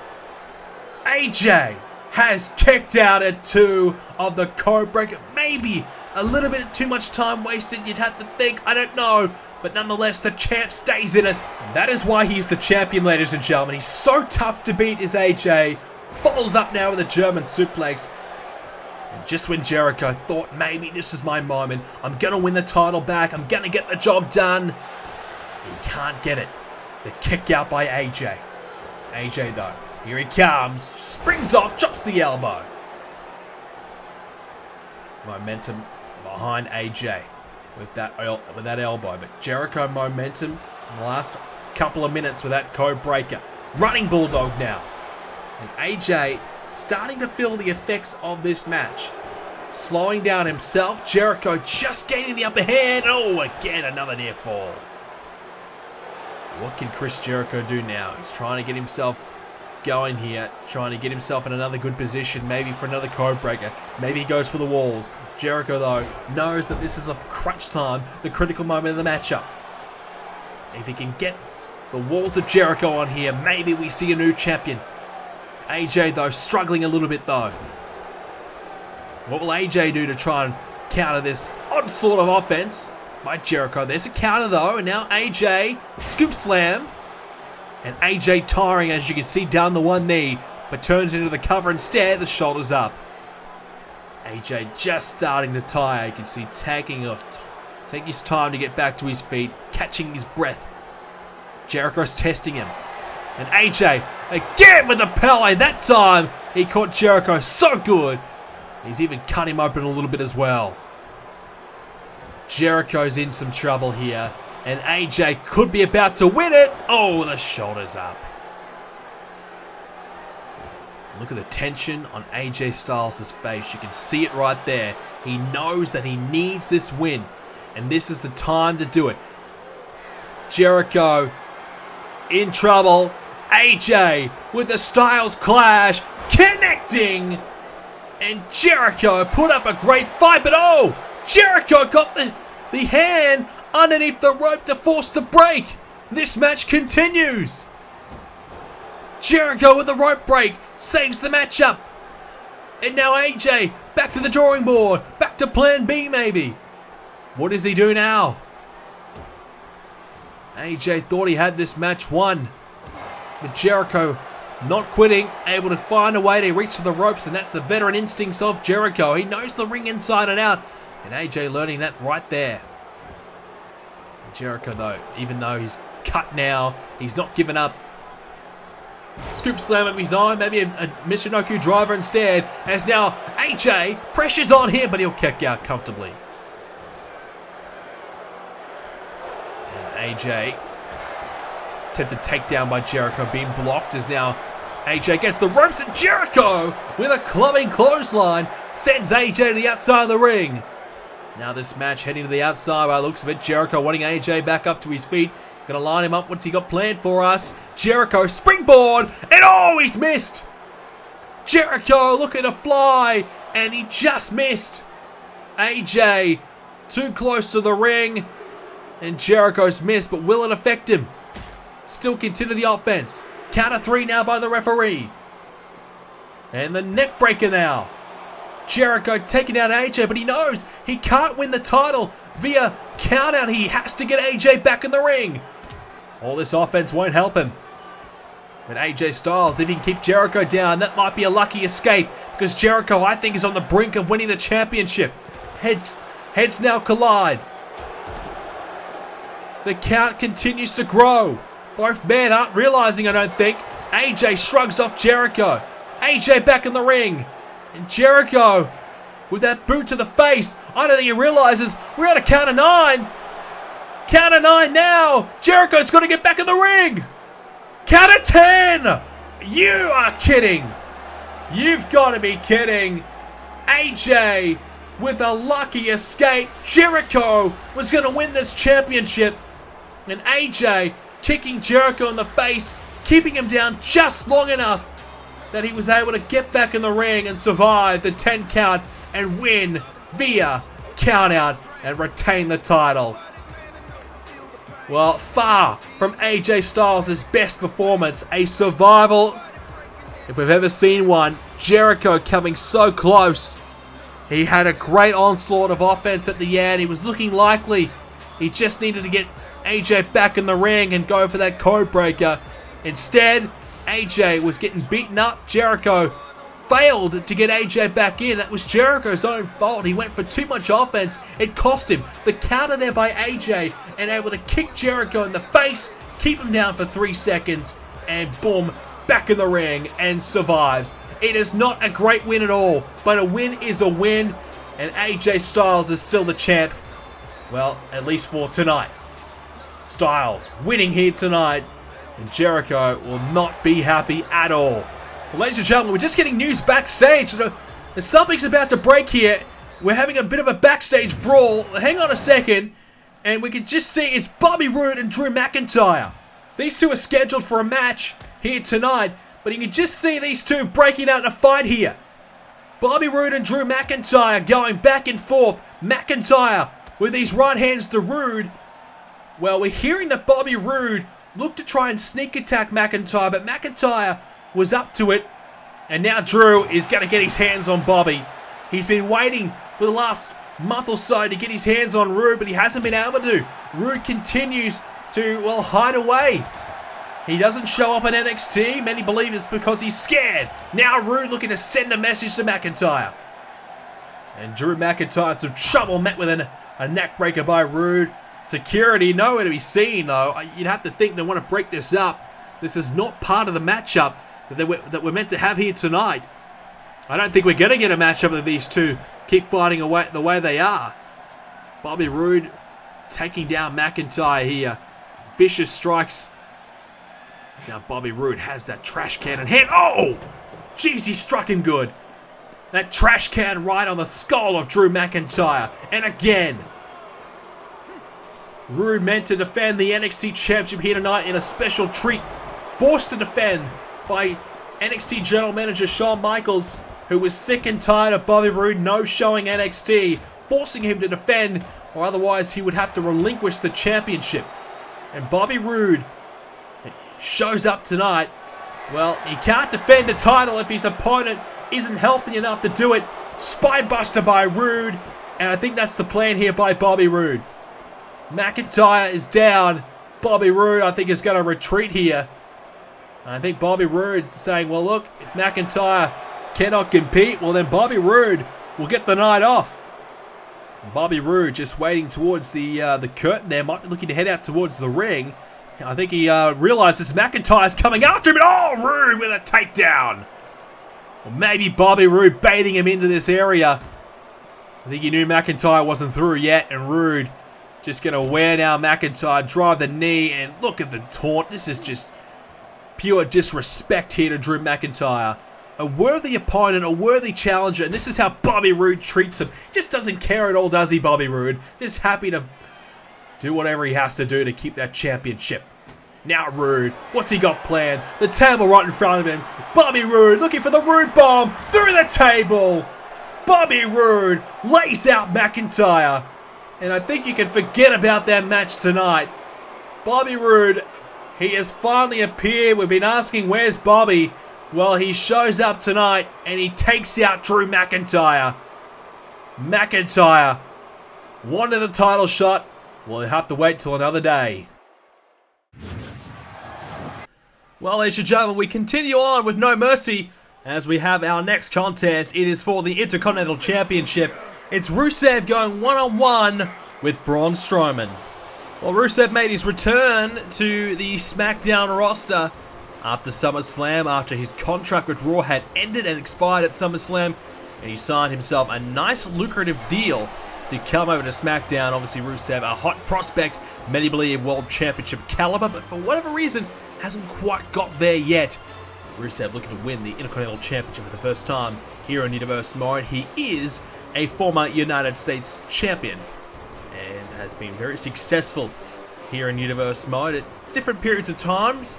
AJ has kicked out at 2 of the code breaker. Maybe a little bit too much time wasted, you'd have to think. I don't know. But nonetheless, the champ stays in it. And that is why he's the champion, ladies and gentlemen. He's so tough to beat, is AJ. Follows up now with a German suplex. And just when Jericho thought, maybe this is my moment, I'm going to win the title back, I'm going to get the job done, he can't get it. The kick out by AJ. AJ, though, here he comes. Springs off, chops the elbow. Momentum behind AJ. With that elbow, but Jericho momentum in the last couple of minutes with that code breaker. Running Bulldog now. And AJ starting to feel the effects of this match. Slowing down himself. Jericho just gaining the upper hand. Oh, again, another near fall. What can Chris Jericho do now? He's trying to get himself going here. Trying to get himself in another good position. Maybe for another code breaker. Maybe he goes for the walls. Jericho, though, knows that this is a crunch time, the critical moment of the matchup. If he can get the walls of Jericho on here, maybe we see a new champion. AJ, though, struggling a little bit, though. What will AJ do to try and counter this odd sort of offense by Jericho? There's a counter, though, and now AJ, scoop slam. And AJ tiring, as you can see, down the one knee, but turns into the cover instead, the shoulders up. AJ just starting to tire. You can see taking his time to get back to his feet, catching his breath. Jericho's testing him. And AJ again with the Pele. That time he caught Jericho so good. He's even cut him open a little bit as well. Jericho's in some trouble here. And AJ could be about to win it. Oh, the shoulders up. Look at the tension on AJ Styles' face. You can see it right there. He knows that he needs this win. And this is the time to do it. Jericho in trouble. AJ with the Styles clash. Connecting. And Jericho put up a great fight. But oh, Jericho got the hand underneath the rope to force the break. This match continues. Jericho with the rope break saves the matchup. And now AJ back to the drawing board. Back to plan B maybe. What does he do now? AJ thought he had this match won. But Jericho not quitting. Able to find a way to reach to the ropes. And that's the veteran instincts of Jericho. He knows the ring inside and out. And AJ learning that right there. And Jericho though, even though he's cut now, he's not given up. Scoop slam of his own, maybe a Michinoku driver instead, as now AJ pressures on here, but he'll kick out comfortably. And AJ attempted takedown by Jericho, being blocked, as now AJ gets the ropes and Jericho with a clubbing clothesline sends AJ to the outside of the ring. Now this match heading to the outside by the looks of it. Jericho wanting AJ back up to his feet. Gonna line him up. What's he got planned for us? Jericho springboard and oh, he's missed. Jericho looking to fly and he just missed. AJ too close to the ring and Jericho's missed, but will it affect him? Still continue the offense. Count of 3 now by the referee. And the neck breaker now. Jericho taking out AJ, but he knows he can't win the title via count out. He has to get AJ back in the ring. All this offense won't help him. But AJ Styles, if he can keep Jericho down, that might be a lucky escape because Jericho, I think, is on the brink of winning the championship. Heads now collide. The count continues to grow. Both men aren't realizing, I don't think. AJ shrugs off Jericho. AJ back in the ring. And Jericho, with that boot to the face, I don't think he realizes we're at a count of 9. Count of 9 now. Jericho's got to get back in the ring. Count of 10. You are kidding. You've got to be kidding. AJ with a lucky escape. Jericho was going to win this championship. And AJ kicking Jericho in the face, keeping him down just long enough that he was able to get back in the ring and survive the 10 count and win via countout and retain the title. Well, far from AJ Styles' best performance, a survival if we've ever seen one. Jericho coming so close. He had a great onslaught of offense at the end. He was looking likely. He just needed to get AJ back in the ring and go for that code breaker. Instead, AJ was getting beaten up. Jericho failed to get AJ back in. That was Jericho's own fault. He went for too much offense. It cost him. The counter there by AJ and able to kick Jericho in the face, keep him down for 3 seconds, and boom, back in the ring and survives. It is not a great win at all, but a win is a win, and AJ Styles is still the champ. Well, at least for tonight. Styles winning here tonight, and Jericho will not be happy at all. Well, ladies and gentlemen, we're just getting news backstage. Something's about to break here. We're having a bit of a backstage brawl. Hang on a second, and we can just see it's Bobby Roode and Drew McIntyre. These two are scheduled for a match here tonight, but you can just see these two breaking out in a fight here. Bobby Roode and Drew McIntyre going back and forth. McIntyre with these right hands to Roode. Well, we're hearing that Bobby Roode looked to try and sneak attack McIntyre, but McIntyre was up to it. And now Drew is going to get his hands on Bobby. He's been waiting for the last month or so to get his hands on Roode, but he hasn't been able to. Roode continues to, well, hide away. He doesn't show up at NXT. Many believe it's because he's scared. Now Roode looking to send a message to McIntyre. And Drew McIntyre in some trouble, met with a neck breaker by Roode. Security nowhere to be seen, though. You'd have to think they want to break this up. This is not part of the matchup that we're meant to have here tonight. I don't think we're going to get a matchup of these two keep fighting away the way they are. Bobby Roode taking down McIntyre here. Vicious strikes. Now Bobby Roode has that trash can in hand. Oh! Jeez, he struck him good. That trash can right on the skull of Drew McIntyre. And again. Roode meant to defend the NXT Championship here tonight in a special treat. Forced to defend by NXT General Manager Shawn Michaels, who was sick and tired of Bobby Roode no-showing NXT, forcing him to defend, or otherwise he would have to relinquish the championship. And Bobby Roode shows up tonight. Well, he can't defend a title if his opponent isn't healthy enough to do it. Spinebuster by Roode, and I think that's the plan here by Bobby Roode. McIntyre is down. Bobby Roode, I think, is going to retreat here. I think Bobby Roode's saying, well, look, if McIntyre cannot compete, well, then Bobby Roode will get the night off. And Bobby Roode just waiting towards the curtain there, might be looking to head out towards the ring. I think he realizes McIntyre's coming after him, and oh, Roode with a takedown. Or maybe Bobby Roode baiting him into this area. I think he knew McIntyre wasn't through yet, and Roode just going to wear down McIntyre, drive the knee, and look at the taunt. This is just pure disrespect here to Drew McIntyre. A worthy opponent, a worthy challenger, and this is how Bobby Roode treats him. Just doesn't care at all, does he, Bobby Roode? Just happy to do whatever he has to do to keep that championship. Now Roode, what's he got planned? The table right in front of him. Bobby Roode looking for the Roode bomb through the table. Bobby Roode lays out McIntyre. And I think you can forget about that match tonight. Bobby Roode, he has finally appeared. We've been asking, where's Bobby? Well, he shows up tonight and he takes out Drew McIntyre. McIntyre wanted the title shot. We'll have to wait till another day. Well, ladies and gentlemen, we continue on with No Mercy as we have our next contest. It is for the Intercontinental Championship. It's Rusev going one-on-one with Braun Strowman. Well, Rusev made his return to the Smackdown roster after SummerSlam, after his contract with Raw had ended and expired at SummerSlam, and he signed himself a nice lucrative deal to come over to Smackdown. Obviously, Rusev, a hot prospect, many believe World Championship caliber, but for whatever reason, hasn't quite got there yet. Rusev looking to win the Intercontinental Championship for the first time here in Universe Mode. He is a former United States champion and has been very successful here in Universe Mode at different periods of times.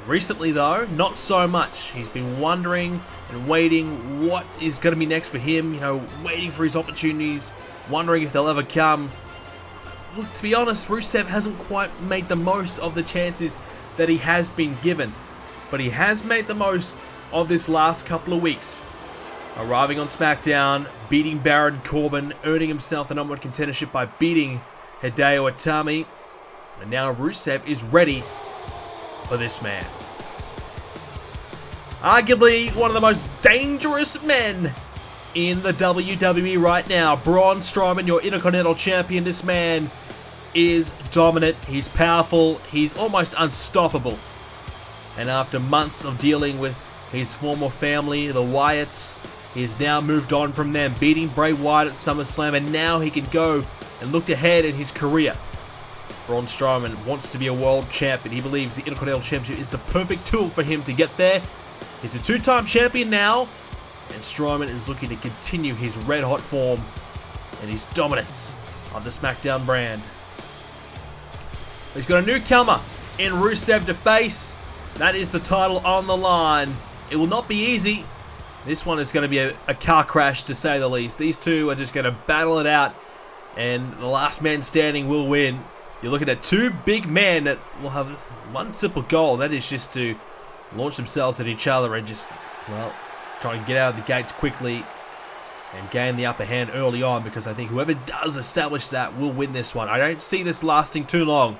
Recently though, not so much. He's been wondering and waiting what is going to be next for him, you know, waiting for his opportunities, wondering if they'll ever come. Look, to be honest, Rusev hasn't quite made the most of the chances that he has been given, but he has made the most of this last couple of weeks. Arriving on SmackDown, beating Baron Corbin, earning himself the #1 contendership by beating Hideo Itami, and now Rusev is ready for this man. Arguably one of the most dangerous men in the WWE right now. Braun Strowman, your Intercontinental Champion. This man is dominant, he's powerful, he's almost unstoppable. And after months of dealing with his former family, the Wyatts, he's now moved on from them, beating Bray Wyatt at SummerSlam, and now he can go and look ahead in his career. Braun Strowman wants to be a world champion. He believes the Intercontinental Championship is the perfect tool for him to get there. He's a two-time champion now, and Strowman is looking to continue his red-hot form and his dominance of the SmackDown brand. He's got a newcomer in Rusev to face. That is the title on the line. It will not be easy. This one is going to be a car crash, to say the least. These two are just going to battle it out, and the last man standing will win. You're looking at two big men that will have one simple goal, and that is just to launch themselves at each other and just, well, try and get out of the gates quickly and gain the upper hand early on, because I think whoever does establish that will win this one. I don't see this lasting too long.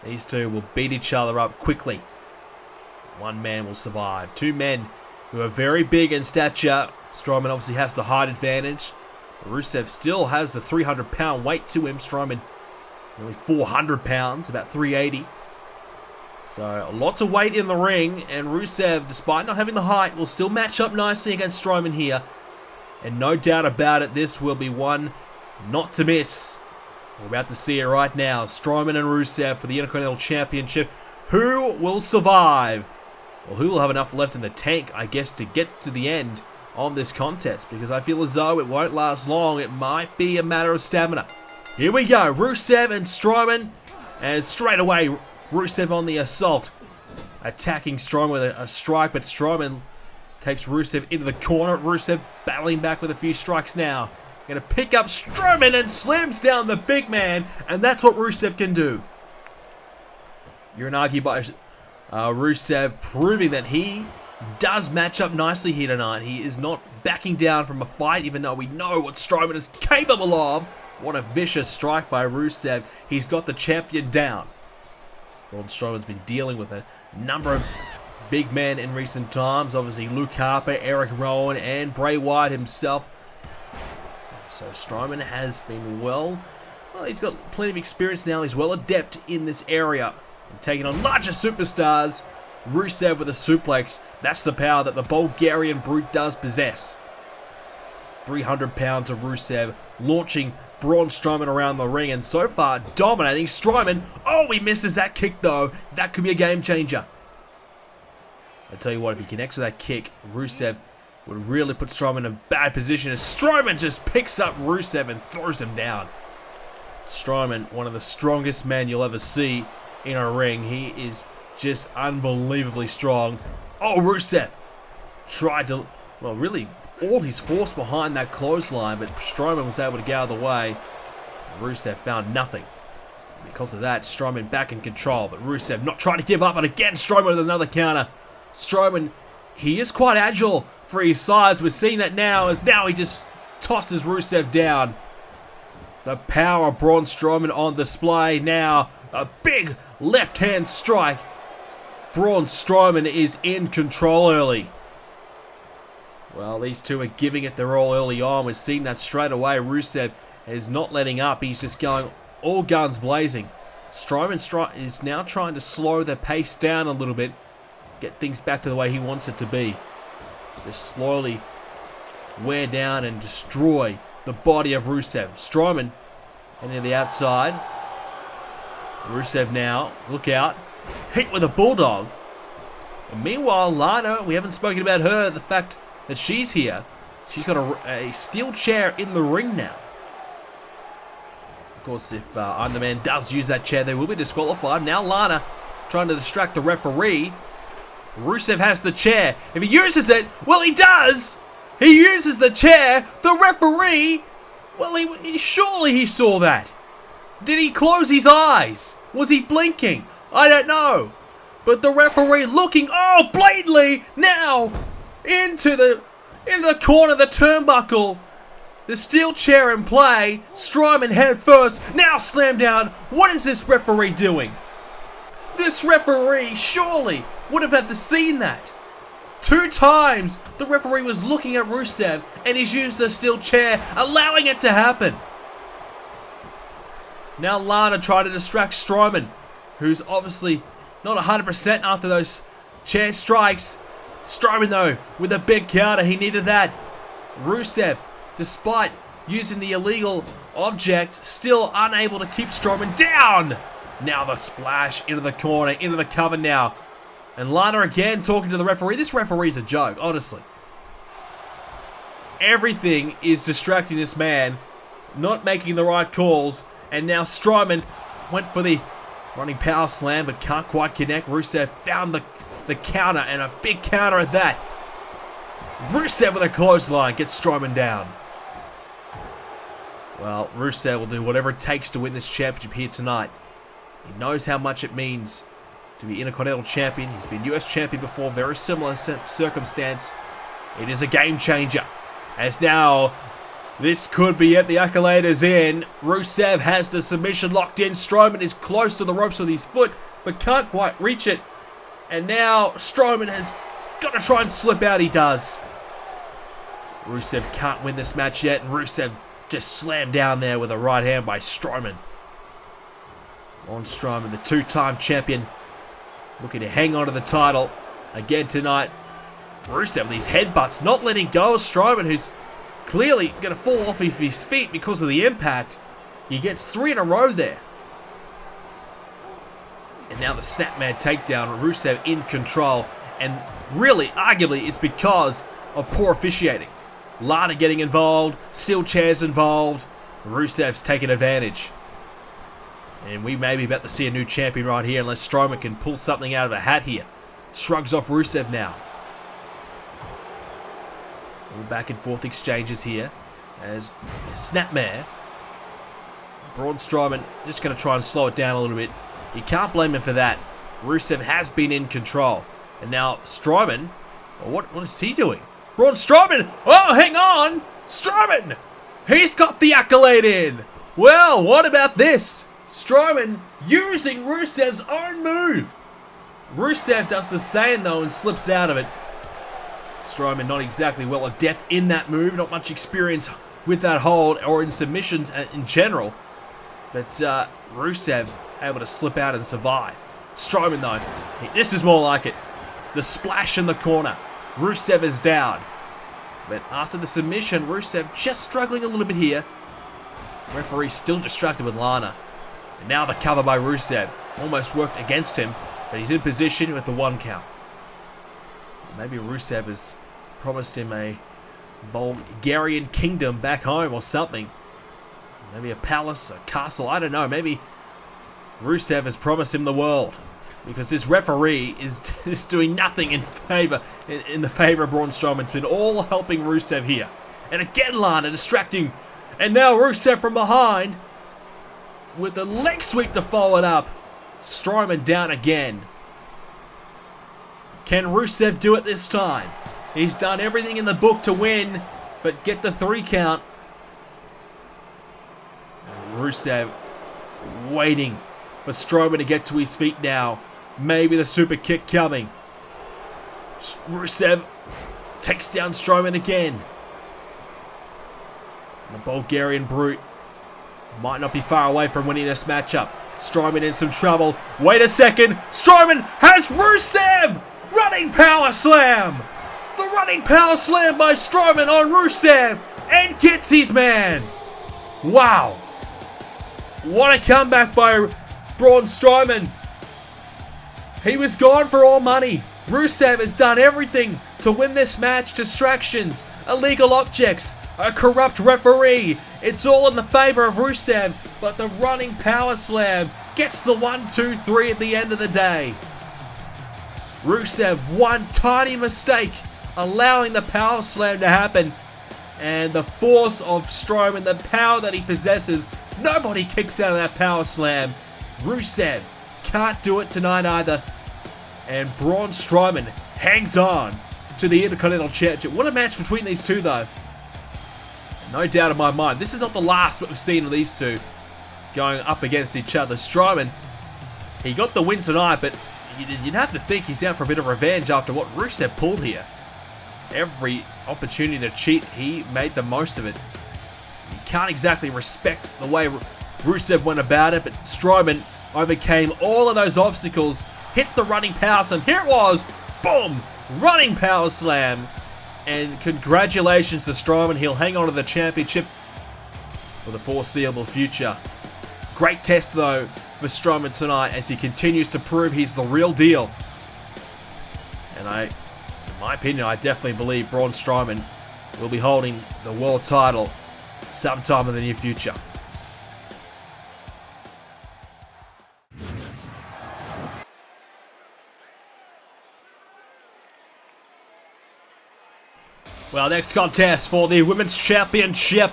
These two will beat each other up quickly. One man will survive. Two men who are very big in stature. Strowman obviously has the height advantage. Rusev still has the 300-pound weight to him. Strowman nearly 400 pounds, about 380. So lots of weight in the ring, and Rusev, despite not having the height, will still match up nicely against Strowman here. And no doubt about it, this will be one not to miss. We're about to see it right now. Strowman and Rusev for the Intercontinental Championship. Who will survive? Well, who will have enough left in the tank, I guess, to get to the end of this contest? Because I feel as though it won't last long. It might be a matter of stamina. Here we go. Rusev and Strowman. And straight away, Rusev on the assault. Attacking Strowman with a strike, but Strowman takes Rusev into the corner. Rusev battling back with a few strikes now. Going to pick up Strowman and slams down the big man, and that's what Rusev can do. Uranagi by Rusev, proving that he does match up nicely here tonight. He is not backing down from a fight, even though we know what Strowman is capable of. What a vicious strike by Rusev. He's got the champion down. Braun Strowman's been dealing with a number of big men in recent times. Obviously, Luke Harper, Eric Rowan, and Bray Wyatt himself. So Strowman has been well, he's got plenty of experience now. He's well adept in this area and taking on larger superstars. Rusev with a suplex. That's the power that the Bulgarian brute does possess. 300 pounds of Rusev launching Braun Strowman around the ring, and so far dominating Strowman. Oh, he misses that kick though. That could be a game changer. I tell you what, if he connects with that kick, Rusev would really put Strowman in a bad position as Strowman just picks up Rusev and throws him down. Strowman, one of the strongest men you'll ever see in a ring. He is just unbelievably strong. Oh, Rusev tried to, well, really all his force behind that clothesline, but Strowman was able to get out of the way. Rusev found nothing. Because of that, Strowman back in control, but Rusev not trying to give up, and again Strowman with another counter. Strowman, he is quite agile for his size. We're seeing that now, as now he just tosses Rusev down. The power of Braun Strowman on display now. A big left-hand strike. Braun Strowman is in control early. Well, these two are giving it their all early on. We're seeing that straight away. Rusev is not letting up. He's just going all guns blazing. Strowman is now trying to slow the pace down a little bit. Get things back to the way he wants it to be. Just slowly wear down and destroy the body of Rusev. Strowman heading to the outside. Rusev now, look out. Hit with a bulldog. And meanwhile, Lana, we haven't spoken about her, the fact that she's here. She's got a steel chair in the ring now. Of course, if I'm the Man does use that chair, they will be disqualified. Now Lana trying to distract the referee. Rusev has the chair. If he uses it, well, he does. He uses the chair. The referee, well, surely he saw that. Did he close his eyes? Was he blinking? I don't know. But the referee looking, oh, blatantly now into the corner of the turnbuckle. The steel chair in play. Strowman head first. Now slam down. What is this referee doing? This referee surely would have had to seen that. 2 times the referee was looking at Rusev and he's used the steel chair, allowing it to happen. Now Lana trying to distract Strowman, who's obviously not 100% after those chair strikes. Strowman though, with a big counter, he needed that. Rusev, despite using the illegal object, still unable to keep Strowman down. Now the splash into the corner, into the cover now. And Lana again talking to the referee. This referee's a joke, honestly. Everything is distracting this man, not making the right calls. And now Strowman went for the running power slam, but can't quite connect. Rusev found the counter, and a big counter at that. Rusev with a clothesline gets Strowman down. Well, Rusev will do whatever it takes to win this championship here tonight. He knows how much it means to be Intercontinental Champion. He's been US Champion before, very similar circumstance. It is a game changer. As now, this could be it. The accolade is in. Rusev has the submission locked in. Strowman is close to the ropes with his foot, but can't quite reach it. And now Strowman has got to try and slip out. He does. Rusev can't win this match yet, and Rusev just slammed down there with a right hand by Strowman. On Strowman, the 2-time champion, looking to hang on to the title again tonight. Rusev with these headbutts, not letting go of Strowman, who's clearly going to fall off of his feet because of the impact. He gets 3 in a row there. And now the Snapman takedown, Rusev in control. And really, arguably, it's because of poor officiating. Lana getting involved, steel chairs involved. Rusev's taking advantage. And we may be about to see a new champion right here unless Strowman can pull something out of a hat here. Shrugs off Rusev now. Little back and forth exchanges here as Snapmare. Braun Strowman just going to try and slow it down a little bit. You can't blame him for that. Rusev has been in control. And now Strowman, what is he doing? Braun Strowman, oh, hang on. Strowman, he's got the accolade in. Well, what about this? Strowman using Rusev's own move. Rusev does the same though and slips out of it. Strowman not exactly well adept in that move, not much experience with that hold or in submissions in general. But Rusev able to slip out and survive. Strowman though, this is more like it. The splash in the corner. Rusev is down. But after the submission, Rusev just struggling a little bit here. Referee still distracted with Lana. And now the cover by Rusev. Almost worked against him, but he's in position with the 1 count. Maybe Rusev has promised him a Bulgarian kingdom back home or something. Maybe a palace, a castle, I don't know. Maybe Rusev has promised him the world. Because this referee is doing nothing in the favor of Braun Strowman. It's been all helping Rusev here. And again, Lana distracting. And now Rusev from behind with the leg sweep to follow it up. Strowman down again. Can Rusev do it this time? He's done everything in the book to win, but get the 3 count. And Rusev waiting for Strowman to get to his feet now. Maybe the super kick coming. Rusev takes down Strowman again. The Bulgarian Brute might not be far away from winning this matchup. Strowman in some trouble. Wait a second. Strowman has Rusev! Running power slam! The running power slam by Strowman on Rusev and gets his man. Wow. What a comeback by Braun Strowman. He was gone for all money. Rusev has done everything to win this match. Distractions, illegal objects, a corrupt referee. It's all in the favor of Rusev, but the running power slam gets the 1, 2, 3 at the end of the day. Rusev, one tiny mistake, allowing the power slam to happen. And the force of Strowman, the power that he possesses, nobody kicks out of that power slam. Rusev can't do it tonight either. And Braun Strowman hangs on to the Intercontinental Championship. What a match between these two, though. No doubt in my mind. This is not the last we've seen of these two going up against each other. Strowman, he got the win tonight, but you'd have to think he's out for a bit of revenge after what Rusev pulled here. Every opportunity to cheat, he made the most of it. You can't exactly respect the way Rusev went about it, but Strowman overcame all of those obstacles, hit the running power slam. Here it was, boom, running power slam. And congratulations to Strowman. He'll hang on to the championship for the foreseeable future. Great test, though, for Strowman tonight as he continues to prove he's the real deal. And in my opinion, I definitely believe Braun Strowman will be holding the world title sometime in the near future. Well, next contest for the Women's Championship.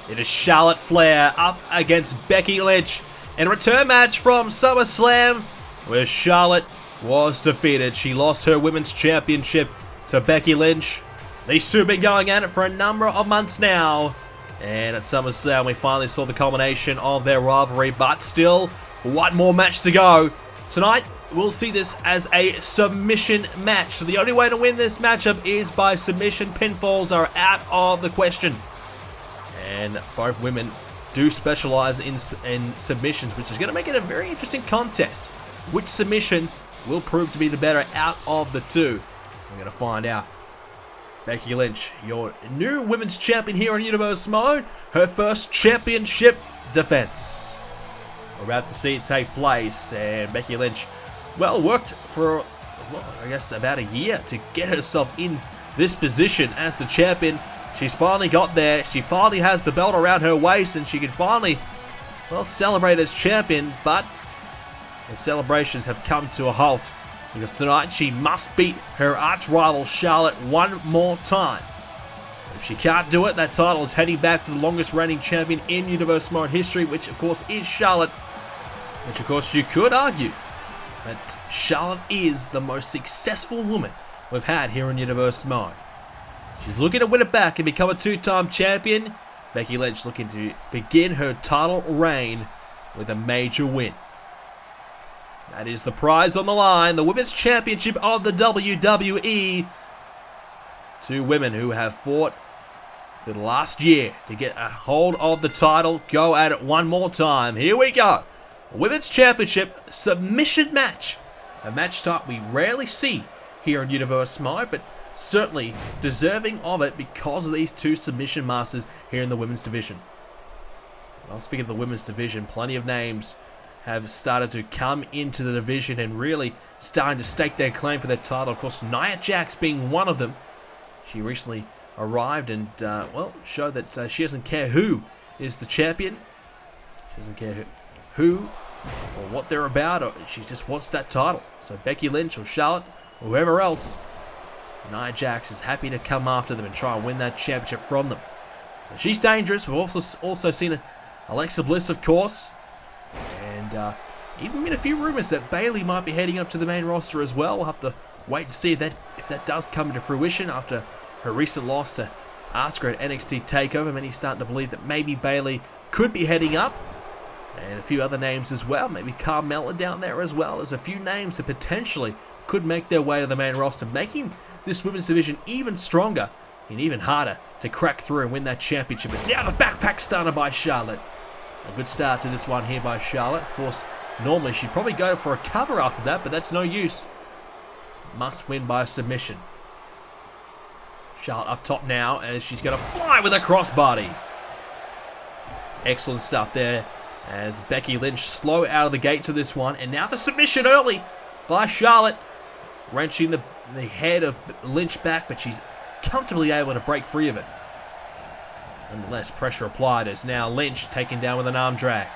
It is Charlotte Flair up against Becky Lynch in a return match from Summerslam, where Charlotte was defeated. She lost her Women's Championship to Becky Lynch. These two have been going at it for a number of months now. And at SummerSlam, we finally saw the culmination of their rivalry, but still, one more match to go. Tonight, we'll see this as a submission match. So the only way to win this matchup is by submission. Pinfalls are out of the question. And both women do specialize in submissions, which is going to make it a very interesting contest. Which submission will prove to be the better out of the two? We're going to find out. Becky Lynch, your new women's champion here in Universe Mode. Her first championship defense. We're about to see it take place. And Becky Lynch, well, worked for, well, I guess about a year to get herself in this position as the champion. She's finally got there. She finally has the belt around her waist, and she can finally, well, celebrate as champion. But the celebrations have come to a halt, because tonight she must beat her arch rival Charlotte one more time. If she can't do it, that title is heading back to the longest reigning champion in Universe Mode history, which of course is Charlotte. Which of course you could argue that Charlotte is the most successful woman we've had here in Universe Mode. She's looking to win it back and become a two-time champion. Becky Lynch looking to begin her title reign with a major win. That is the prize on the line, the Women's Championship of the WWE. Two women who have fought for the last year to get a hold of the title. Go at it one more time. Here we go. Women's Championship submission match. A match type we rarely see here in Universe Mode, but certainly deserving of it because of these two submission masters here in the women's division. Well, speaking of the women's division, plenty of names have started to come into the division and really starting to stake their claim for their title. Of course, Nia Jax being one of them. She recently arrived and, well, showed that she doesn't care who is the champion. She doesn't care who or what they're about. Or she just wants that title. So Becky Lynch or Charlotte or whoever else, Nia Jax is happy to come after them and try and win that championship from them. So she's dangerous. We've also seen Alexa Bliss, of course. And even been a few rumors that Bayley might be heading up to the main roster as well. We'll have to wait and see if that does come into fruition after her recent loss to Asuka at NXT TakeOver. Many starting to believe that maybe Bayley could be heading up. And a few other names as well. Maybe Carmella down there as well. There's a few names that potentially could make their way to the main roster, making this women's division even stronger and even harder to crack through and win that championship. It's now the backpack stunner by Charlotte. A good start to this one here by Charlotte. Of course, normally she'd probably go for a cover after that, but that's no use. Must win by submission. Charlotte up top now as she's going to fly with a crossbody. Excellent stuff there as Becky Lynch slow out of the gates of this one. And now the submission early by Charlotte. Wrenching the head of Lynch back, but she's comfortably able to break free of it. Nonetheless, pressure applied as now Lynch taken down with an arm drag.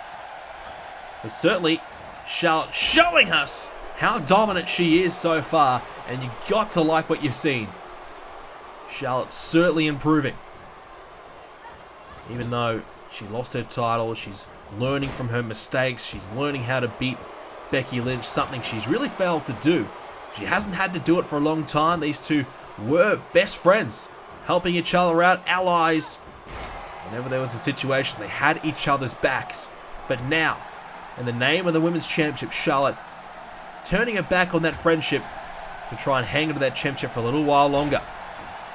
But certainly, Charlotte showing us how dominant she is so far, and you got to like what you've seen. Charlotte certainly improving. Even though she lost her title, she's learning from her mistakes. She's learning how to beat Becky Lynch, something she's really failed to do. She hasn't had to do it for a long time. These two were best friends, helping each other out, allies. Whenever there was a situation, they had each other's backs. But now, in the name of the Women's Championship, Charlotte turning her back on that friendship to try and hang into that championship for a little while longer.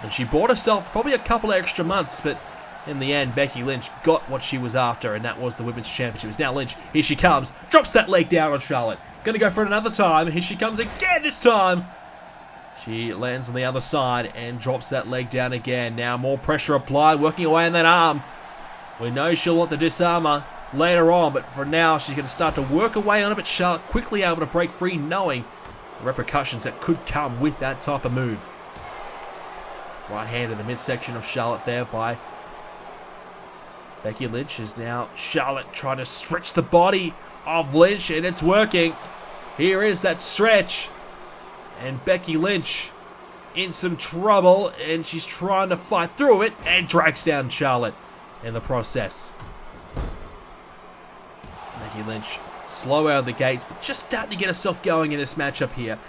And she bought herself probably a couple of extra months, but in the end, Becky Lynch got what she was after, and that was the Women's Championship. It's now Lynch. Here she comes. Drops that leg down on Charlotte. Going to go for it another time. Here she comes again this time. She lands on the other side and drops that leg down again. Now more pressure applied, working away on that arm. We know she'll want the disarmer later on, but for now, she's going to start to work away on it, but Charlotte quickly able to break free, knowing the repercussions that could come with that type of move. Right hand in the midsection of Charlotte there by Becky Lynch. Is now Charlotte trying to stretch the body of Lynch, and it's working. Here is that stretch. And Becky Lynch in some trouble, and she's trying to fight through it and drags down Charlotte in the process. Becky Lynch slow out of the gates, but just starting to get herself going in this matchup here.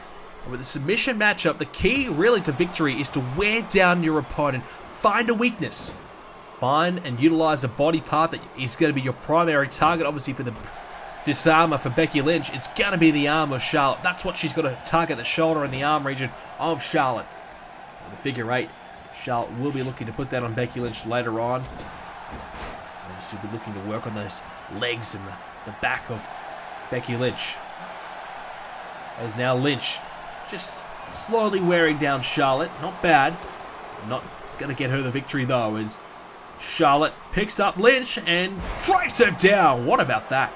And with the submission matchup, the key really to victory is to wear down your opponent. Find a weakness. Find and utilize a body part that is going to be your primary target. Obviously for the disarmer for Becky Lynch, it's going to be the arm of Charlotte. That's what she's got to target, the shoulder and the arm region of Charlotte. With the figure eight, Charlotte will be looking to put that on Becky Lynch later on. And she'll be looking to work on those legs and the back of Becky Lynch. As now Lynch just slowly wearing down Charlotte. Not bad. Not going to get her the victory though, as Charlotte picks up Lynch and drives her down. What about that?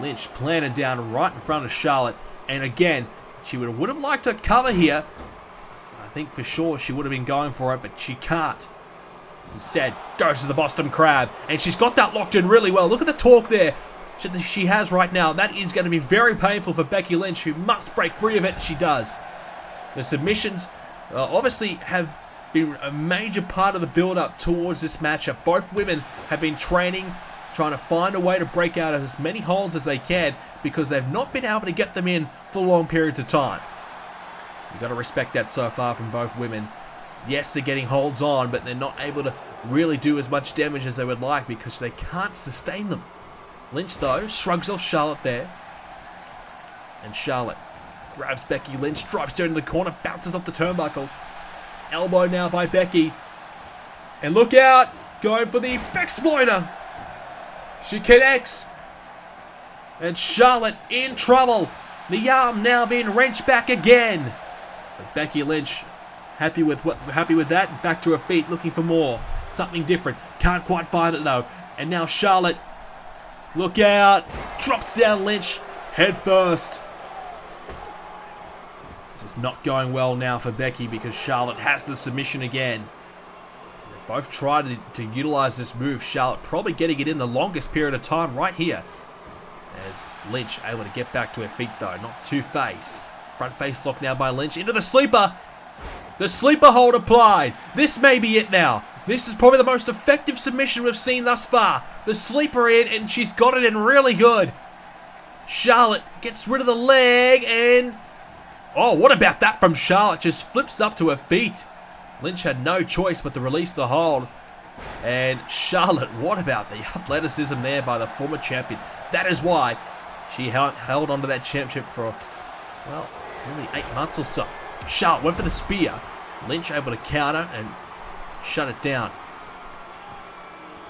Lynch planted down right in front of Charlotte, and again, she would have liked to cover here. I think for sure she would have been going for it, but she can't. Instead, goes to the Boston Crab, and she's got that locked in really well. Look at the torque there she has right now. That is going to be very painful for Becky Lynch, who must break free of it. She does. The submissions obviously have been a major part of the build-up towards this matchup. Both women have been training, trying to find a way to break out of as many holds as they can, because they've not been able to get them in for long periods of time. You've got to respect that so far from both women. Yes, they're getting holds on, but they're not able to really do as much damage as they would like because they can't sustain them. Lynch, though, shrugs off Charlotte there. And Charlotte grabs Becky Lynch, drives her into the corner, bounces off the turnbuckle. Elbow now by Becky. And look out! Going for the exploiter. She connects. And Charlotte in trouble. The arm now being wrenched back again. But Becky Lynch happy with that. Back to her feet, looking for more. Something different. Can't quite find it though. And now Charlotte Look out. Drops down Lynch head first. This is not going well now for Becky because Charlotte has the submission again. They both tried to utilize this move. Charlotte probably getting it in the longest period of time right here. As Lynch able to get back to her feet though, not too phased. Front face lock now by Lynch into the sleeper. The sleeper hold applied. This may be it now. This is probably the most effective submission we've seen thus far. The sleeper in, and she's got it in really good. Charlotte gets rid of the leg, and... oh, what about that from Charlotte? Just flips up to her feet. Lynch had no choice but to release the hold. And Charlotte, what about the athleticism there by the former champion? That is why she held onto that championship for, well, nearly 8 months or so. Charlotte went for the spear. Lynch able to counter and shut it down.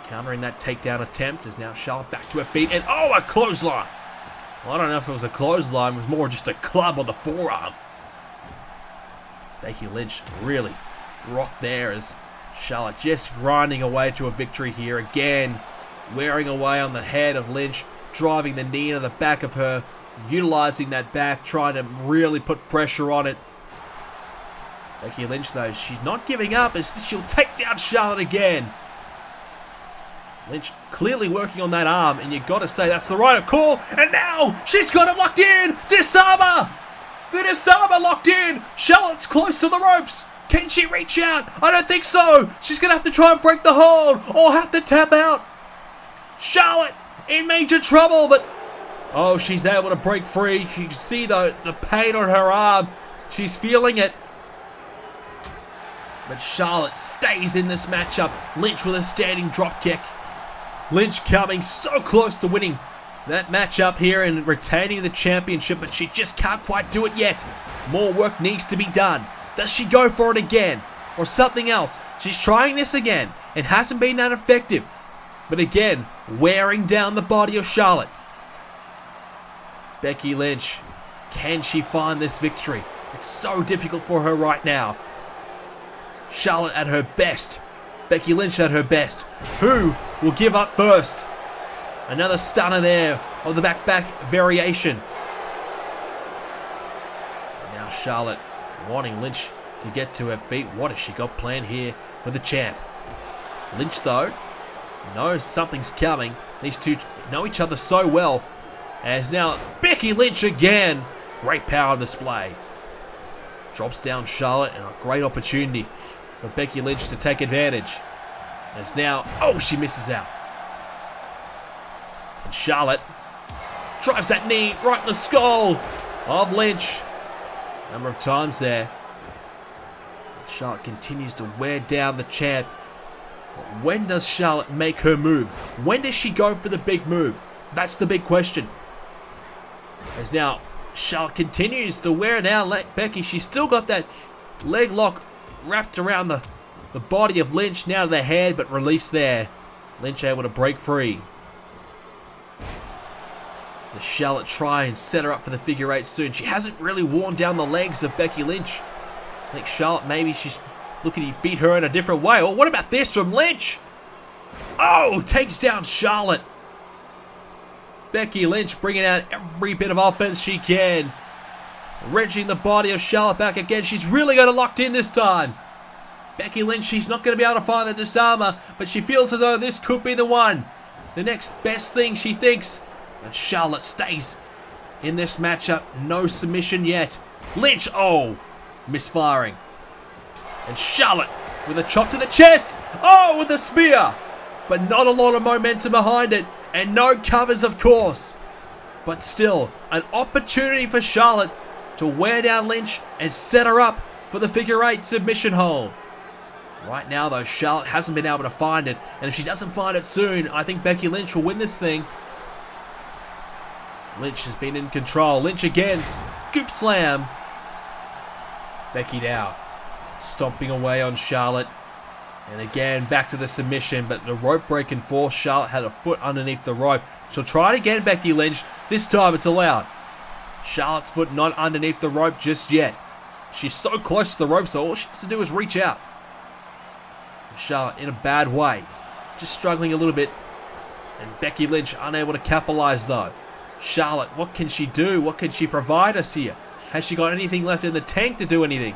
Countering that takedown attempt is now Charlotte back to her feet. And oh, a clothesline. Well, I don't know if it was a clothesline. It was more just a club on the forearm. Becky Lynch really rocked there as Charlotte just grinding away to a victory here. Again, wearing away on the head of Lynch. Driving the knee into the back of her. Utilizing that back. Trying to really put pressure on it. Becky Lynch, though, she's not giving up as she'll take down Charlotte again. Lynch clearly working on that arm, and you've got to say that's the right call. And now she's got him locked in. Disarmer. The disarmer locked in. Charlotte's close to the ropes. Can she reach out? I don't think so. She's going to have to try and break the hold or have to tap out. Charlotte in major trouble, but oh, she's able to break free. You can see the pain on her arm. She's feeling it. But Charlotte stays in this matchup. Lynch with a standing drop kick. Lynch coming so close to winning that matchup here and retaining the championship, but she just can't quite do it yet. More work needs to be done. Does she go for it again? Or something else? She's trying this again. It hasn't been that effective. But again, wearing down the body of Charlotte. Becky Lynch, can she find this victory? It's so difficult for her right now. Charlotte at her best. Becky Lynch at her best. Who will give up first? Another stunner there of the back variation. And now Charlotte wanting Lynch to get to her feet. What has she got planned here for the champ? Lynch, though, knows something's coming. These two know each other so well. As now Becky Lynch again. Great power display. Drops down Charlotte and a great opportunity for Becky Lynch to take advantage. As now, oh, she misses out. And Charlotte drives that knee right in the skull of Lynch. Number of times there. Charlotte continues to wear down the champ. But when does Charlotte make her move? When does she go for the big move? That's the big question. As now Charlotte continues to wear down Becky. She's still got that leg lock wrapped around the body of Lynch, now to the head, but released there. Lynch able to break free. The Charlotte try and set her up for the figure eight soon. She hasn't really worn down the legs of Becky Lynch. I think Charlotte, maybe she's looking to beat her in a different way. Or what about this from Lynch? Oh, takes down Charlotte. Becky Lynch bringing out every bit of offense she can. Wrenching the body of Charlotte back again. She's really got it locked in this time. Becky Lynch, she's not going to be able to find the disarmer, but she feels as though this could be the one. The next best thing, she thinks. But Charlotte stays in this matchup. No submission yet. Lynch, oh, misfiring. And Charlotte with a chop to the chest. Oh, with a spear. But not a lot of momentum behind it. And no covers, of course. But still, an opportunity for Charlotte to wear down Lynch and set her up for the figure eight submission hold. Right now, though, Charlotte hasn't been able to find it. And if she doesn't find it soon, I think Becky Lynch will win this thing. Lynch has been in control. Lynch again, scoop slam. Becky now stomping away on Charlotte. And again, back to the submission, but the rope break and force. Charlotte had a foot underneath the rope. She'll try it again, Becky Lynch. This time it's allowed. Charlotte's foot not underneath the rope just yet. She's so close to the rope, so all she has to do is reach out. Charlotte in a bad way. Just struggling a little bit And Becky Lynch unable to capitalize though. Charlotte, what can she do? What can she provide us here? Has she got anything left in the tank to do anything?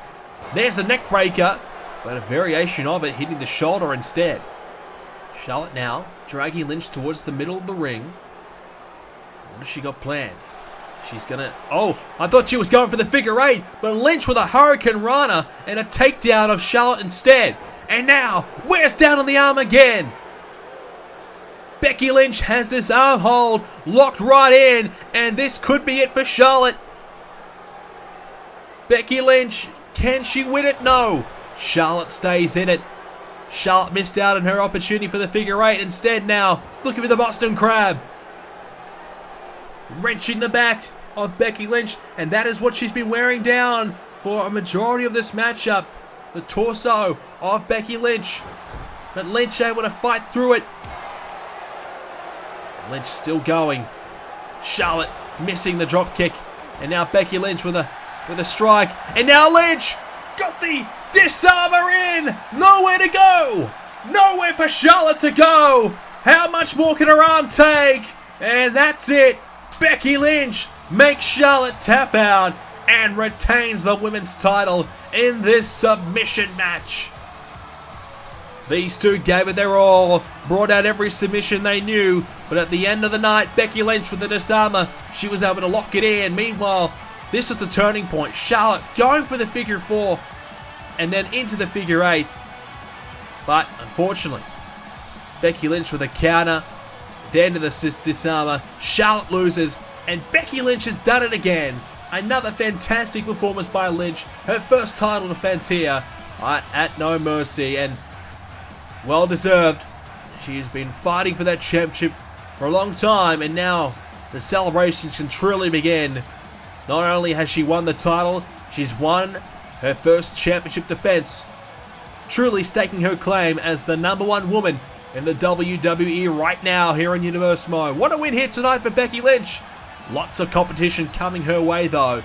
There's a neck breaker, but a variation of it hitting the shoulder instead. Charlotte now dragging Lynch towards the middle of the ring. What has she got planned? She's gonna... Oh, I thought she was going for the figure eight, but Lynch with a Hurricane Rana and a takedown of Charlotte instead. And now, wears down on the arm again. Becky Lynch has this arm hold locked right in, and this could be it for Charlotte. Becky Lynch, can she win it? No. Charlotte stays in it. Charlotte missed out on her opportunity for the figure eight. Instead now, looking for the Boston Crab. Wrenching the back of Becky Lynch, and that is what she's been wearing down for a majority of this matchup. The torso of Becky Lynch, but Lynch able to fight through it. Lynch still going. Charlotte missing the drop kick, and now Becky Lynch with a strike, and now Lynch got the disarmer in. Nowhere to go. Nowhere for Charlotte to go. How much more can her arm take? And that's it. Becky Lynch makes Charlotte tap out and retains the women's title in this submission match. These two gave it their all, brought out every submission they knew, but at the end of the night, Becky Lynch with the disarmer, she was able to lock it in. Meanwhile, this is the turning point. Charlotte going for the figure four and then into the figure eight. But unfortunately, Becky Lynch with a counter. At the end of the disarmer, Charlotte loses, and Becky Lynch has done it again. Another fantastic performance by Lynch. Her first title defense here at No Mercy, and well deserved. She has been fighting for that championship for a long time, and now the celebrations can truly begin. Not only has she won the title, she's won her first championship defense, truly staking her claim as the #1 woman in the WWE right now here in Universe Mode. What a win here tonight for Becky Lynch. Lots of competition coming her way though.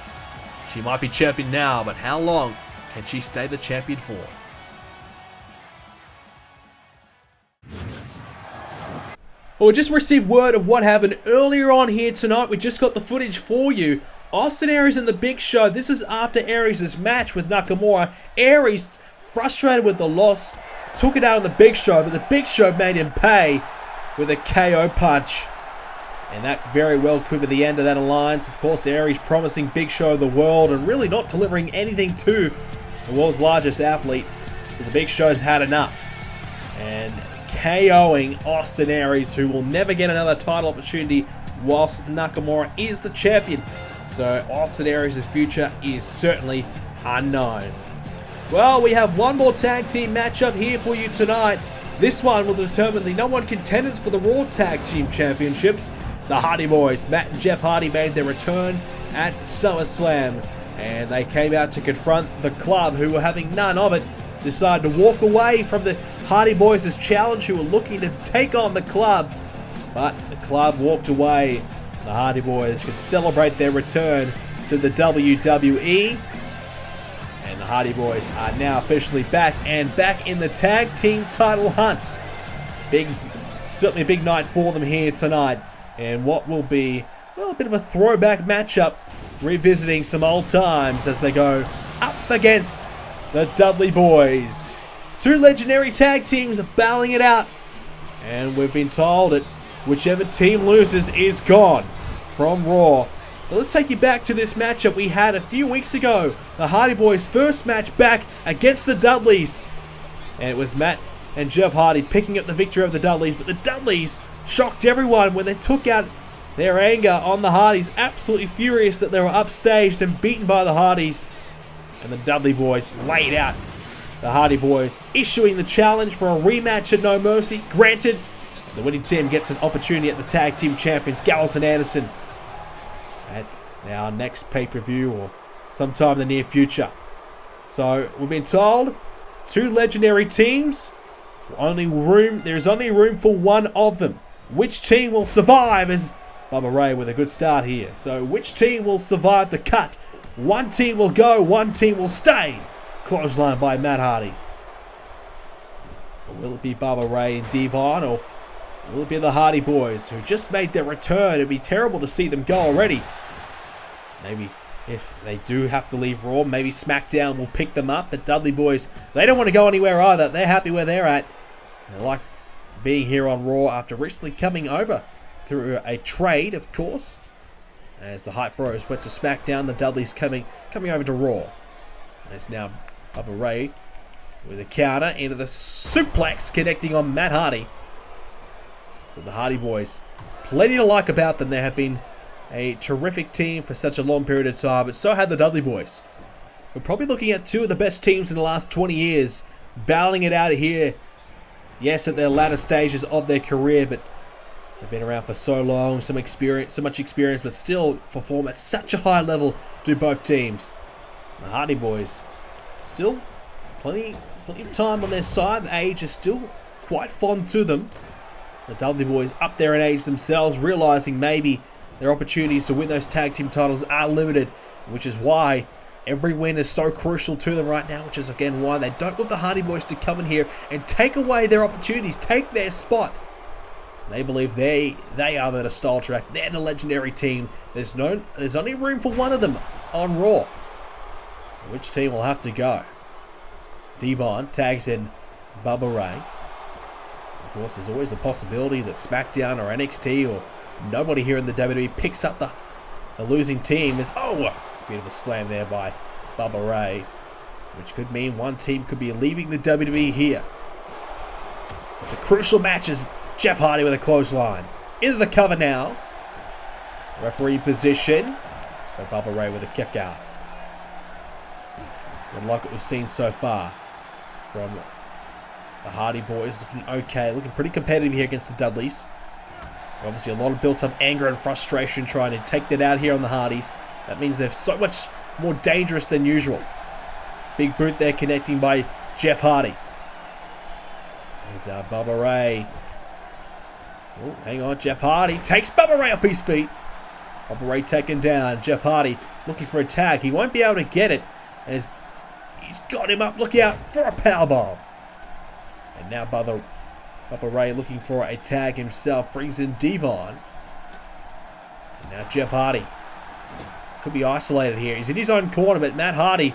She might be champion now, but how long can she stay the champion for? Well, we just received word of what happened earlier on here tonight. We just got the footage for you. Austin Aries and the Big Show. This is after Aries' match with Nakamura. Aries, frustrated with the loss, took it out on the Big Show, but the Big Show made him pay with a KO punch. And that very well could be the end of that alliance. Of course, Aries promising Big Show the world and really not delivering anything to the world's largest athlete. So the Big Show's had enough. And KOing Austin Aries, who will never get another title opportunity whilst Nakamura is the champion. So Austin Aries' future is certainly unknown. Well, we have one more tag team matchup here for you tonight. This one will determine the #1 contenders for the Raw Tag Team Championships. The Hardy Boys, Matt and Jeff Hardy, made their return at SummerSlam, and they came out to confront the Club, who were having none of it. Decided to walk away from the Hardy Boys' challenge, who were looking to take on the Club, but the Club walked away. The Hardy Boys could celebrate their return to the WWE. And the Hardy Boys are now officially back in the tag team title hunt. Certainly a big night for them here tonight. And what will be, well, a bit of a throwback matchup, revisiting some old times as they go up against the Dudley Boys. Two legendary tag teams are battling it out. And we've been told that whichever team loses is gone from Raw. But let's take you back to this matchup we had a few weeks ago. The Hardy Boys' first match back against the Dudleys. And it was Matt and Jeff Hardy picking up the victory over the Dudleys. But the Dudleys shocked everyone when they took out their anger on the Hardys. Absolutely furious that they were upstaged and beaten by the Hardys. And the Dudley Boys laid out the Hardy Boys, issuing the challenge for a rematch at No Mercy. Granted, the winning team gets an opportunity at the Tag Team Champions, Gallows and Anderson, at our next pay-per-view or sometime in the near future. So we've been told two legendary teams. There's only room for one of them. Which team will survive? Is Bubba Ray with a good start here. So which team will survive the cut? One team will go, one team will stay. Clothesline by Matt Hardy. Or will it be Bubba Ray and Devon, or Will it be the Hardy Boys, who just made their return? It'd be terrible to see them go already. Maybe if they do have to leave Raw, maybe SmackDown will pick them up. But Dudley Boys, they don't want to go anywhere either. They're happy where they're at. They like being here on Raw after recently coming over through a trade, of course. As the Hype Bros went to SmackDown, the Dudleys coming over to Raw. It's now Bubba Ray with a counter into the suplex, connecting on Matt Hardy. So the Hardy Boys, plenty to like about them. They have been a terrific team for such a long period of time, but so have the Dudley Boys. We're probably looking at two of the best teams in the last 20 years, battling it out here. Yes, at their latter stages of their career, but they've been around for so long, so much experience, but still perform at such a high level, do both teams. The Hardy Boys, still plenty of time on their side. The age is still quite fond to them. The Dudley Boys up there in age themselves, realizing maybe their opportunities to win those tag team titles are limited, which is why every win is so crucial to them right now, which is again why they don't want the Hardy Boys to come in here and take away their opportunities, take their spot. They believe they are the nostalgia act. They're the legendary team. There's only room for one of them on Raw. Which team will have to go? Devon tags in Bubba Ray. Of course, there's always a possibility that SmackDown or NXT or nobody here in the WWE picks up the losing team. Beautiful slam there by Bubba Ray, which could mean one team could be leaving the WWE here. So it's a crucial match as Jeff Hardy with a clothesline. Into the cover now. Referee position. But Bubba Ray with a kick out. And like what we've seen so far from the Hardy Boys, looking okay, looking pretty competitive here against the Dudleys. Obviously a lot of built-up anger and frustration trying to take that out here on the Hardys. That means they're so much more dangerous than usual. Big boot there connecting by Jeff Hardy. There's Bubba Ray. Oh, hang on, Jeff Hardy takes Bubba Ray off his feet. Bubba Ray taken down. Jeff Hardy looking for a tag. He won't be able to get it as he's got him up. Look out for a powerbomb. And now Bubba Ray looking for a tag himself. Brings in Devon. And now Jeff Hardy. Could be isolated here. He's in his own corner, but Matt Hardy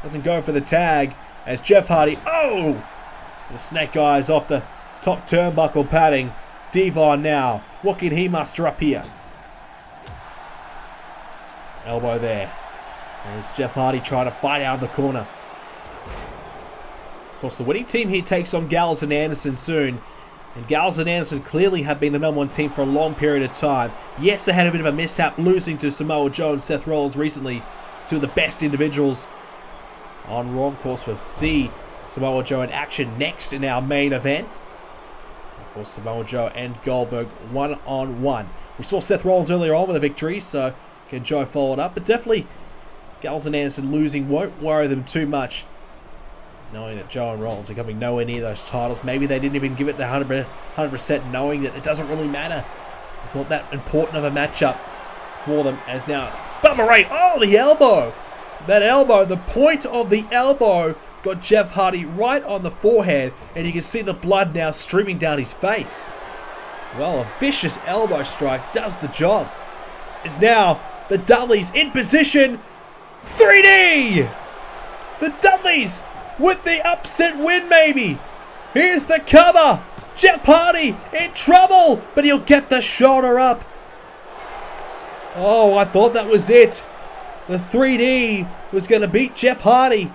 doesn't go for the tag. As Jeff Hardy, the snake eyes off the top turnbuckle padding. Devon now. What can he muster up here? Elbow there. As Jeff Hardy trying to fight out of the corner. Of course, the winning team here takes on Gallows and Anderson soon. And Gallows and Anderson clearly have been the #1 team for a long period of time. Yes, they had a bit of a mishap losing to Samoa Joe and Seth Rollins recently. Two of the best individuals on Raw. Of course, we'll see Samoa Joe in action next in our main event. Of course, Samoa Joe and Goldberg one-on-one. We saw Seth Rollins earlier on with a victory, so can Joe follow it up? But definitely, Gallows and Anderson losing won't worry them too much, knowing that Joe and Rollins are coming nowhere near those titles. Maybe they didn't even give it the 100%, knowing that it doesn't really matter. It's not that important of a matchup for them. As now, Bubba Ray, the elbow! That elbow, the point of the elbow got Jeff Hardy right on the forehead, and you can see the blood now streaming down his face. Well, a vicious elbow strike does the job. It's now the Dudleys in position. 3D! The Dudleys with the upset win, maybe. Here's the cover. Jeff Hardy in trouble, but he'll get the shoulder up. I thought that was it. The 3D was going to beat Jeff Hardy.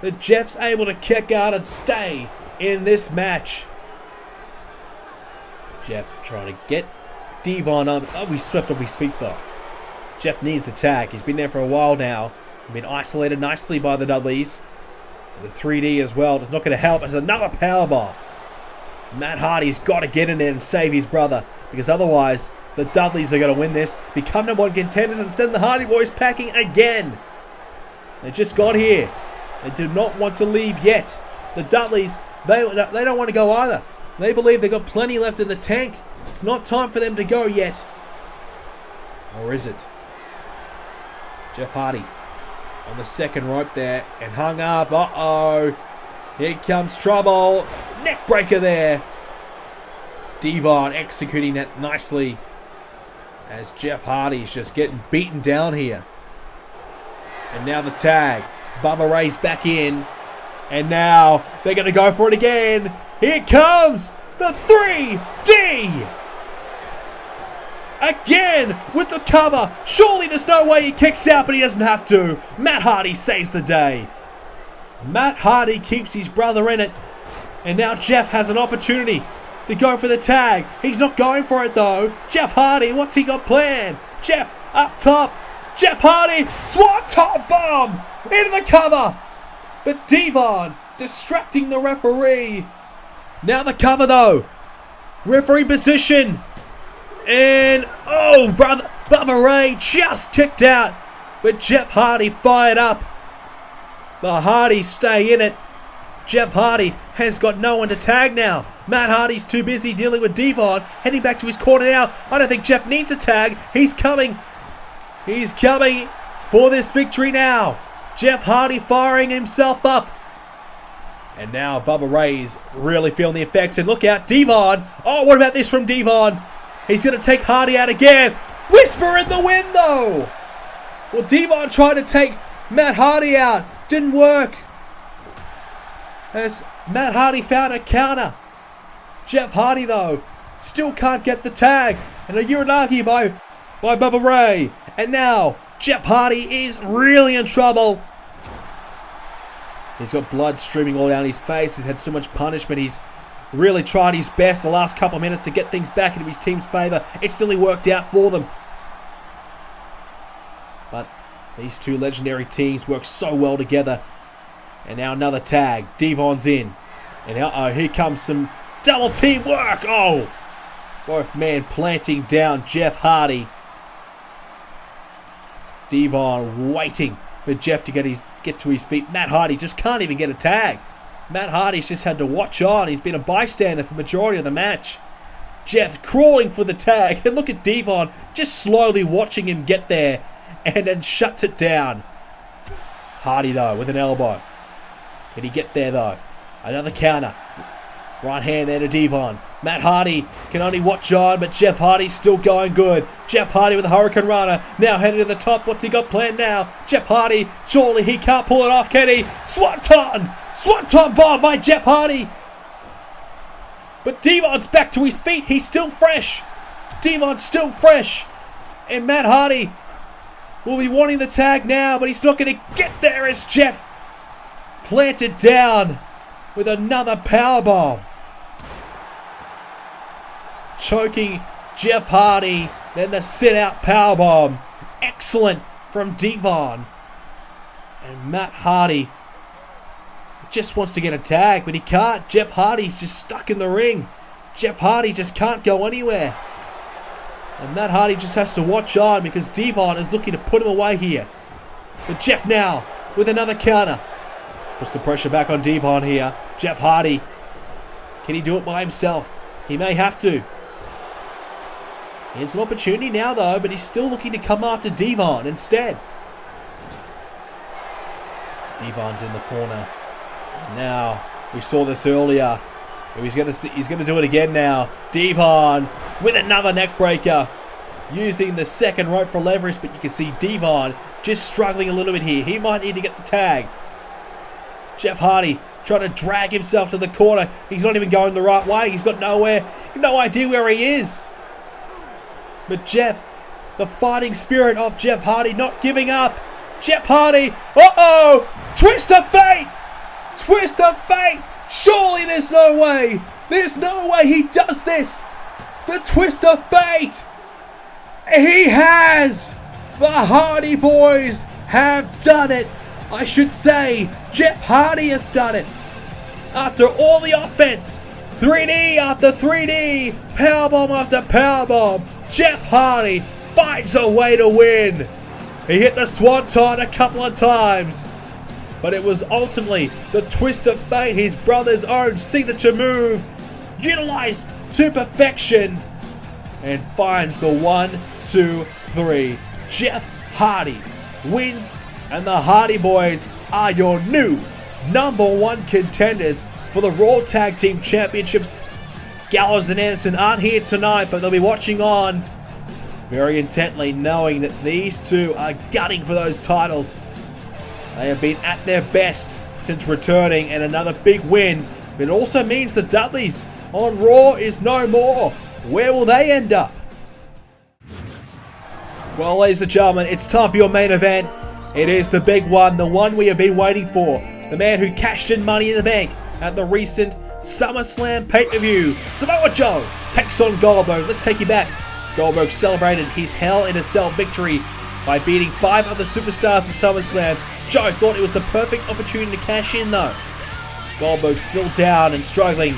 But Jeff's able to kick out and stay in this match. Jeff trying to get Devon up. He swept off his feet though. Jeff needs the tag. He's been there for a while now. Been isolated nicely by the Dudleys. The 3D as well. It's not going to help. There's another powerbomb. Matt Hardy's got to get in there and save his brother, because otherwise the Dudleys are going to win this, become #1 contenders, and send the Hardy Boys packing again. They just got here. They do not want to leave yet. The Dudleys, they don't want to go either. They believe they've got plenty left in the tank. It's not time for them to go yet. Or is it? Jeff Hardy on the second rope there and hung up. Here comes trouble. Neck breaker there. Devon executing that nicely as Jeff Hardy's just getting beaten down here. And now the tag. Bubba Ray's back in. And now they're going to go for it again. Here comes the 3D. Again with the cover. Surely there's no way he kicks out, but he doesn't have to. Matt Hardy saves the day. Matt Hardy keeps his brother in it. And now Jeff has an opportunity to go for the tag. He's not going for it though. Jeff Hardy, what's he got planned? Jeff up top. Jeff Hardy, swanton bomb into the cover. But Devon distracting the referee. Now the cover though. Referee position. And, oh, brother, Bubba Ray just kicked out. But Jeff Hardy fired up. The Hardys stay in it. Jeff Hardy has got no one to tag now. Matt Hardy's too busy dealing with Devon. Heading back to his corner now. I don't think Jeff needs a tag. He's coming. He's coming for this victory now. Jeff Hardy firing himself up. And now Bubba Ray's really feeling the effects. And look out, Devon. Oh, what about this from Devon? He's going to take Hardy out again. Whisper in the wind, though. Well, Devon tried to take Matt Hardy out. Didn't work. As Matt Hardy found a counter. Jeff Hardy, though, still can't get the tag. And a Uranagi by Bubba Ray. And now, Jeff Hardy is really in trouble. He's got blood streaming all down his face. He's had so much punishment. He's really tried his best the last couple of minutes to get things back into his team's favour. It's nearly worked out for them. But these two legendary teams work so well together. And now another tag. Devon's in. And uh-oh, here comes some double team work. Oh! Both men planting down Jeff Hardy. Devon waiting for Jeff to get to his feet. Matt Hardy just can't even get a tag. Matt Hardy's just had to watch on. He's been a bystander for the majority of the match. Jeff crawling for the tag. And look at Devon just slowly watching him get there. And then shuts it down. Hardy, though, with an elbow. Can he get there, though? Another counter. Right hand there to Devon. Matt Hardy can only watch on, but Jeff Hardy's still going good. Jeff Hardy with a Hurricane Runner. Now headed to the top. What's he got planned now? Jeff Hardy, surely he can't pull it off, can he? Swanton! Swanton bomb by Jeff Hardy! But Devon's back to his feet. He's still fresh. Devon's still fresh. And Matt Hardy will be wanting the tag now, but he's not going to get there as Jeff planted down with another powerbomb. Choking Jeff Hardy. Then the sit-out powerbomb. Excellent from Devon. And Matt Hardy just wants to get a tag, but he can't. Jeff Hardy's just stuck in the ring. Jeff Hardy just can't go anywhere. And Matt Hardy just has to watch on because Devon is looking to put him away here. But Jeff now with another counter. Puts the pressure back on Devon here. Jeff Hardy. Can he do it by himself? He may have to. Here's an opportunity now, though, but he's still looking to come after Devon instead. Devon's in the corner. Now, we saw this earlier. He's going to do it again now. Devon with another neck breaker. Using the second rope for leverage, but you can see Devon just struggling a little bit here. He might need to get the tag. Jeff Hardy trying to drag himself to the corner. He's not even going the right way. He's got no idea where he is. But Jeff, the fighting spirit of Jeff Hardy, not giving up. Jeff Hardy, uh-oh! Twist of fate! Twist of fate! Surely there's no way! There's no way he does this! The twist of fate! He has! The Hardy Boys have done it! I should say, Jeff Hardy has done it! After all the offense, 3D after 3D, powerbomb after powerbomb, Jeff Hardy finds a way to win. He hit the swanton a couple of times, but it was ultimately the twist of fate, his brother's own signature move, utilized to perfection, and finds the 1, 2, 3. Jeff Hardy wins, and the Hardy Boys are your new #1 contenders for the Raw Tag Team Championships Gallows and Anderson aren't here tonight, but they'll be watching on very intently, knowing that these two are gunning for those titles. They have been at their best since returning, and another big win. But it also means the Dudleys on Raw is no more. Where will they end up? Well, ladies and gentlemen, it's time for your main event. It is the big one, the one we have been waiting for. The man who cashed in Money in the Bank at the recent Summerslam pay-per-view. Samoa Joe takes on Goldberg. Let's take you back. Goldberg celebrated his Hell in a Cell victory by beating 5 other superstars at SummerSlam. Joe thought it was the perfect opportunity to cash in though. Goldberg's still down and struggling.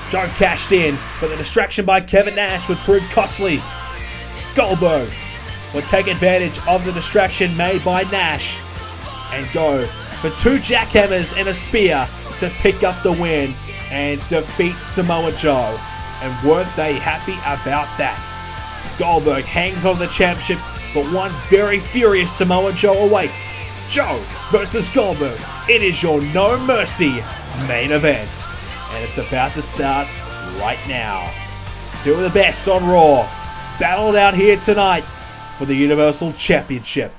Joe cashed in, but the distraction by Kevin Nash would prove costly. Goldberg would take advantage of the distraction made by Nash and go for 2 jackhammers and a spear to pick up the win and defeat Samoa Joe. And weren't they happy about that? Goldberg hangs on the championship, but one very furious Samoa Joe awaits. Joe versus Goldberg. It is your No Mercy main event. And it's about to start right now. 2 of the best on Raw battled out here tonight for the Universal Championship.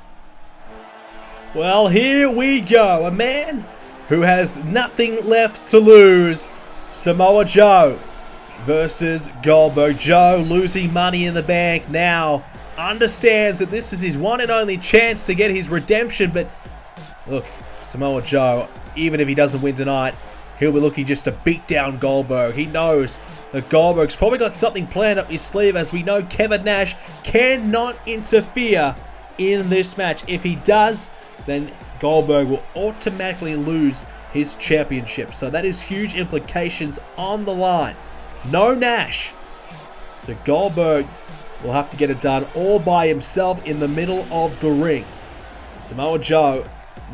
Well, here we go. A man who has nothing left to lose. Samoa Joe versus Goldberg. Joe, losing Money in the Bank now, understands that this is his one and only chance to get his redemption. But look, Samoa Joe, even if he doesn't win tonight, he'll be looking just to beat down Goldberg. He knows that Goldberg's probably got something planned up his sleeve, as we know Kevin Nash cannot interfere in this match. If he does, then Goldberg will automatically lose his championship. So that is huge implications on the line. No Nash. So Goldberg will have to get it done all by himself in the middle of the ring. Samoa Joe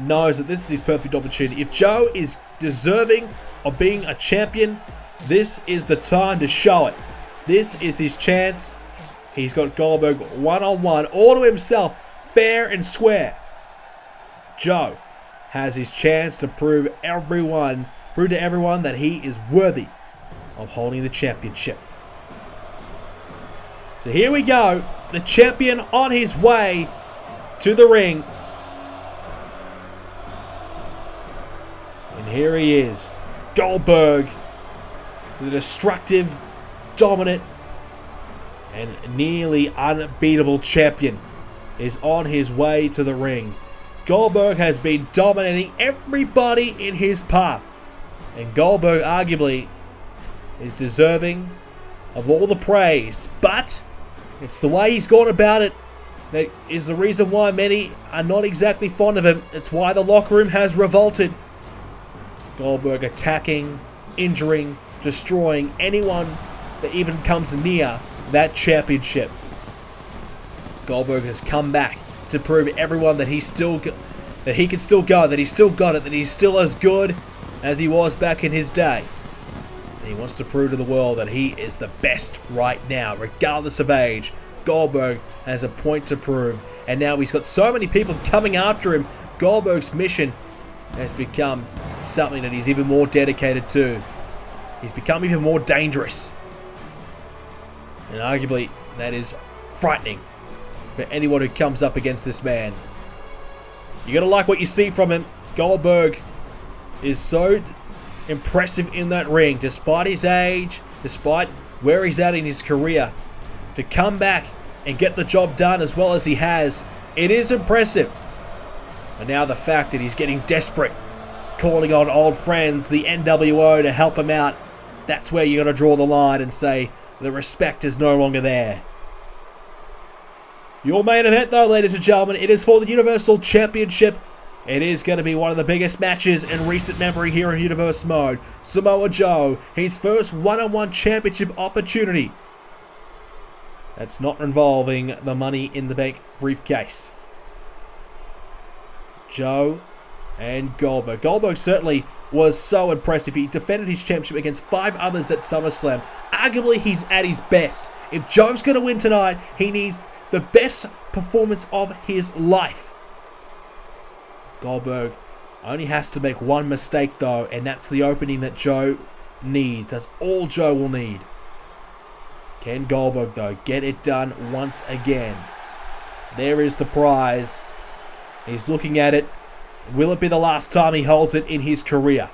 knows that this is his perfect opportunity. If Joe is deserving of being a champion, this is the time to show it. This is his chance. He's got Goldberg one-on-one, all to himself, fair and square. Joe has his chance to prove to everyone that he is worthy of holding the championship. So here we go. The champion on his way to the ring. And here he is. Goldberg, the destructive, dominant, and nearly unbeatable champion, is on his way to the ring. Goldberg has been dominating everybody in his path, and Goldberg arguably is deserving of all the praise, but it's the way he's gone about it that is the reason why many are not exactly fond of him. It's why the locker room has revolted. Goldberg attacking, injuring, destroying anyone that even comes near that championship. Goldberg has come back to prove to everyone that he can still go, that he's still got it, that he's still as good as he was back in his day. And he wants to prove to the world that he is the best right now, regardless of age. Goldberg has a point to prove, and now he's got so many people coming after him. Goldberg's mission has become something that he's even more dedicated to. He's become even more dangerous. And arguably, that is frightening for anyone who comes up against this man. You gotta like what you see from him. Goldberg is so impressive in that ring, despite his age, despite where he's at in his career. To come back and get the job done as well as he has, it is impressive. And now the fact that he's getting desperate, calling on old friends, the NWO, to help him out, that's where you gotta draw the line and say the respect is no longer there. Your main event, though, ladies and gentlemen, it is for the Universal Championship. It is going to be one of the biggest matches in recent memory here in Universe Mode. Samoa Joe, his first one-on-one championship opportunity. That's not involving the Money in the Bank briefcase. Joe and Goldberg. Goldberg certainly was so impressive. He defended his championship against 5 others at SummerSlam. Arguably, he's at his best. If Joe's going to win tonight, he needs the best performance of his life. Goldberg only has to make one mistake though, and that's the opening that Joe needs. That's all Joe will need. Can Goldberg, though, get it done once again? There is the prize. He's looking at it. Will it be the last time he holds it in his career?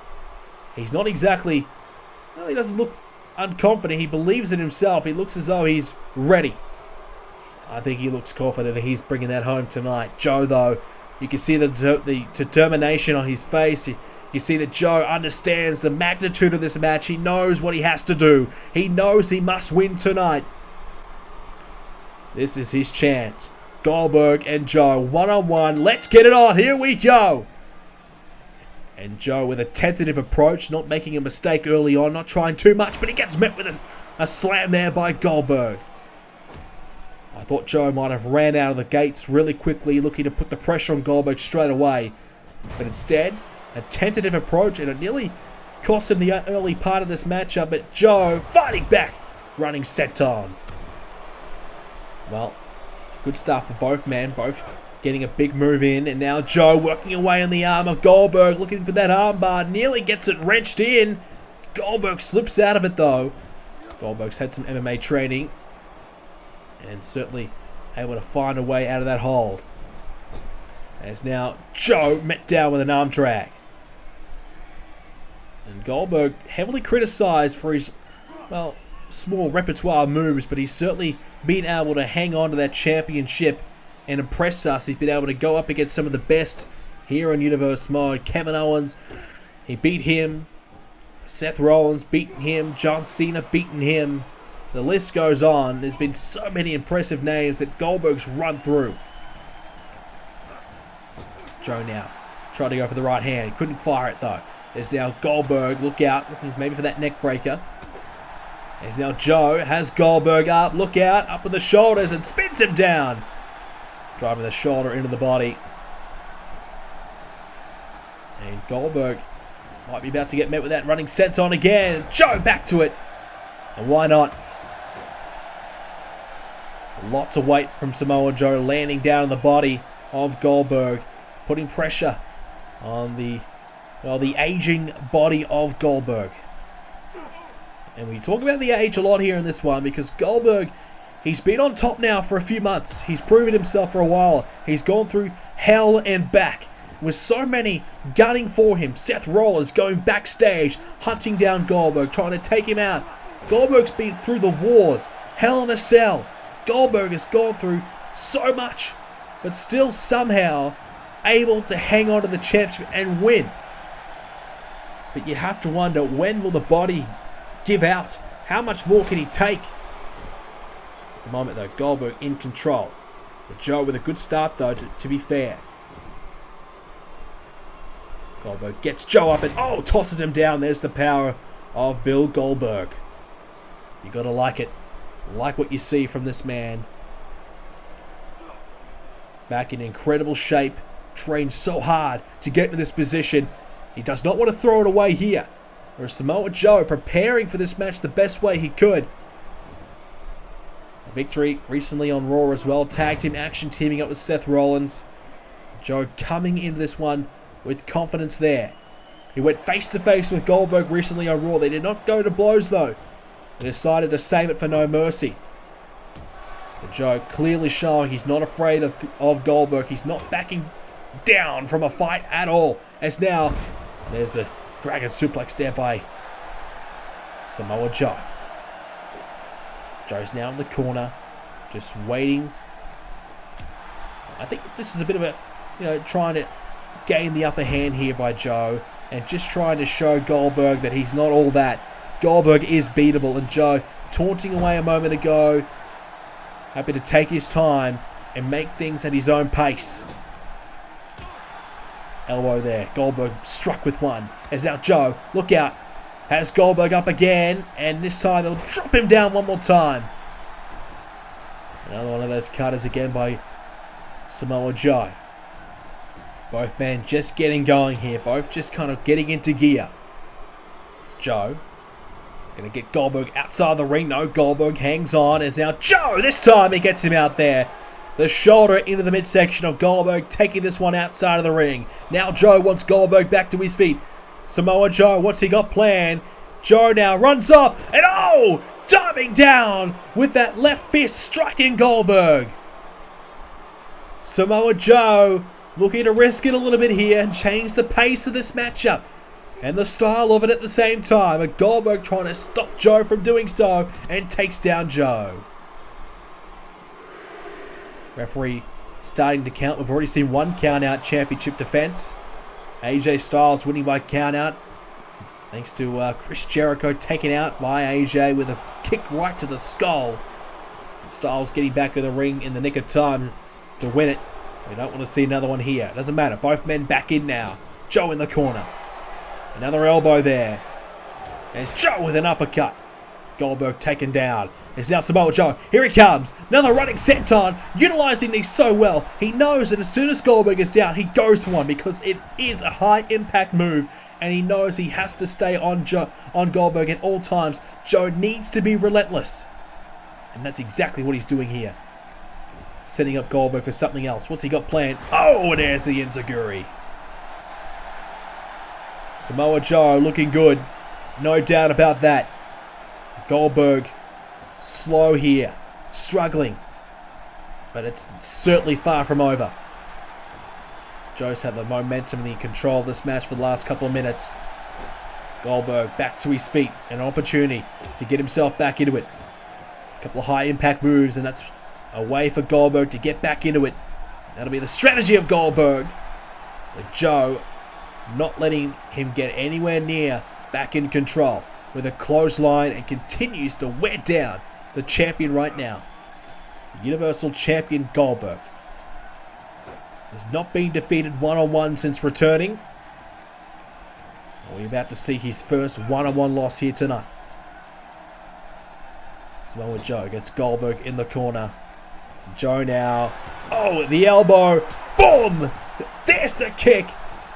He's not exactly... Well, he doesn't look unconfident. He believes in himself. He looks as though he's ready. I think he looks confident he's bringing that home tonight. Joe, though, you can see the determination on his face. You see that Joe understands the magnitude of this match. He knows what he has to do. He knows he must win tonight. This is his chance. Goldberg and Joe, one-on-one. Let's get it on. Here we go. And Joe with a tentative approach, not making a mistake early on, not trying too much, but he gets met with a slam there by Goldberg. I thought Joe might have ran out of the gates really quickly, looking to put the pressure on Goldberg straight away. But instead, a tentative approach, and it nearly cost him the early part of this matchup, but Joe fighting back, running senton. Well, good stuff for both men, both getting a big move in, and now Joe working away on the arm of Goldberg, looking for that armbar, nearly gets it wrenched in. Goldberg slips out of it though. Goldberg's had some MMA training, and certainly able to find a way out of that hold. As now Joe met down with an arm drag. And Goldberg heavily criticised for his, well, small repertoire moves, but he's certainly been able to hang on to that championship and impress us. He's been able to go up against some of the best here on Universe Mode. Kevin Owens, he beat him. Seth Rollins beaten him. John Cena beaten him. The list goes on. There's been so many impressive names that Goldberg's run through. Joe now trying to go for the right hand. Couldn't fire it though. There's now Goldberg. Look out. Looking maybe for that neck breaker. There's now Joe. Has Goldberg up. Look out. Up with the shoulders and spins him down. Driving the shoulder into the body. And Goldberg might be about to get met with that running senton again. Joe back to it. And why not? Lots of weight from Samoa Joe landing down on the body of Goldberg. Putting pressure on the aging body of Goldberg. And we talk about the age a lot here in this one because Goldberg, he's been on top now for a few months. He's proven himself for a while. He's gone through hell and back with so many gunning for him. Seth Rollins going backstage, hunting down Goldberg, trying to take him out. Goldberg's been through the wars, Hell in a Cell. Goldberg has gone through so much, but still somehow able to hang on to the championship and win. But you have to wonder, when will the body give out? How much more can he take? At the moment though, Goldberg in control. But Joe with a good start though, to be fair. Goldberg gets Joe up and tosses him down. There's the power of Bill Goldberg. You gotta like it. Like what you see from this man. Back in incredible shape. Trained so hard to get to this position. He does not want to throw it away here. Whereas Samoa Joe preparing for this match the best way he could. A victory recently on Raw as well. Tag team action teaming up with Seth Rollins. Joe coming into this one with confidence there. He went face to face with Goldberg recently on Raw. They did not go to blows though. They decided to save it for No Mercy. But Joe clearly showing he's not afraid of Goldberg. He's not backing down from a fight at all. As now there's a dragon suplex there by Samoa Joe. Joe's now in the corner, just waiting. I think this is a bit of a, trying to gain the upper hand here by Joe, and just trying to show Goldberg that he's not all that. Goldberg is beatable, and Joe taunting away a moment ago, happy to take his time and make things at his own pace. Elbow there. Goldberg struck with one. As now Joe, look out, has Goldberg up again, and this time he'll drop him down one more time. Another one of those cutters again by Samoa Joe. Both men just getting going here. Both just kind of getting into gear. It's Joe. Going to get Goldberg outside the ring. No, Goldberg hangs on. As now Joe, this time he gets him out there. The shoulder into the midsection of Goldberg, taking this one outside of the ring. Now Joe wants Goldberg back to his feet. Samoa Joe, what's he got planned? Joe now runs off, and diving down with that left fist striking Goldberg. Samoa Joe looking to risk it a little bit here and change the pace of this matchup and the style of it at the same time. But Goldberg trying to stop Joe from doing so and takes down Joe. Referee starting to count. We've already seen one count out championship defense. AJ Styles winning by count out. Thanks to Chris Jericho taken out by AJ with a kick right to the skull. Styles getting back in the ring in the nick of time to win it. We don't want to see another one here. Doesn't matter. Both men back in now. Joe in the corner. Another elbow there. There's Joe with an uppercut. Goldberg taken down. It's now Samoa Joe. Here he comes. Another running senton. Utilizing these so well. He knows that as soon as Goldberg is down, he goes for one because it is a high impact move. And he knows he has to stay on Goldberg at all times. Joe needs to be relentless. And that's exactly what he's doing here. Setting up Goldberg for something else. What's he got planned? Oh, and there's the enziguri. Samoa Joe looking good. No doubt about that. Goldberg slow here. Struggling. But it's certainly far from over. Joe's had the momentum and the control of this match for the last couple of minutes. Goldberg back to his feet. An opportunity to get himself back into it. A couple of high impact moves, and that's a way for Goldberg to get back into it. That'll be the strategy of Goldberg. But Joe not letting him get anywhere near back in control with a clothesline, and continues to wear down the champion right now. The Universal Champion Goldberg has not been defeated one-on-one since returning. We're about to see his first one-on-one loss here tonight. Samoa Joe gets Goldberg in the corner. Joe now. Oh, the elbow. Boom! There's the kick.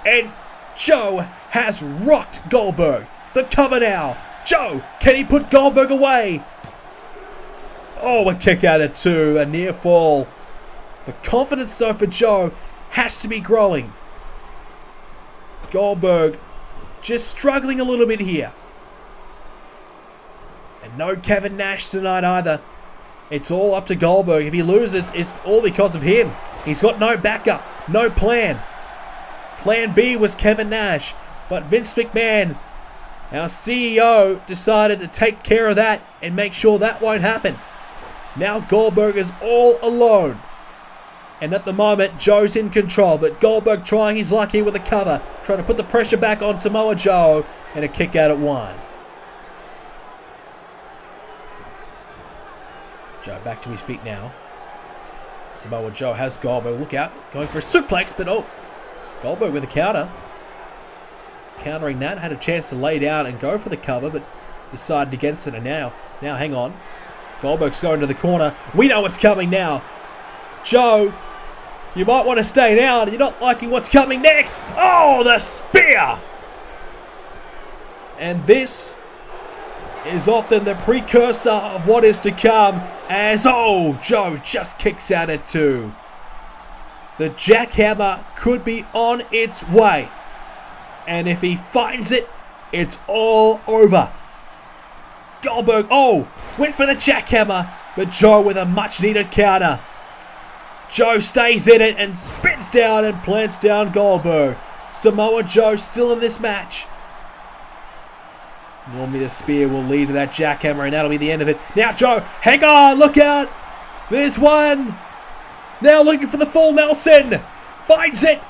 And Joe has rocked Goldberg. The cover now. Joe, can he put Goldberg away? Oh, a kick out of two. A near fall. The confidence, though, for Joe has to be growing. Goldberg just struggling a little bit here. And no Kevin Nash tonight either. It's all up to Goldberg. If he loses, it's all because of him. He's got no backup, no plan. Plan B was Kevin Nash, but Vince McMahon, our CEO, decided to take care of that and make sure that won't happen. Now Goldberg is all alone. And at the moment, Joe's in control, but Goldberg trying his luck here with a cover, trying to put the pressure back on Samoa Joe, and a kick out at one. Joe back to his feet now. Samoa Joe has Goldberg. Look out. Going for a suplex, but oh. Goldberg with a counter. Countering that. Had a chance to lay down and go for the cover, but decided against it. And now hang on. Goldberg's going to the corner. We know what's coming now. Joe, you might want to stay down. You're not liking what's coming next. Oh, the spear. And this is often the precursor of what is to come, as Joe just kicks out at two. The jackhammer could be on its way, and if he finds it, it's all over. Goldberg, went for the jackhammer, but Joe with a much needed counter. Joe stays in it and spins down and plants down Goldberg. Samoa Joe still in this match. Normally the spear will lead to that jackhammer, and that'll be the end of it. Now Joe, hang on, look out. There's one. Now looking for the full Nelson. Finds it.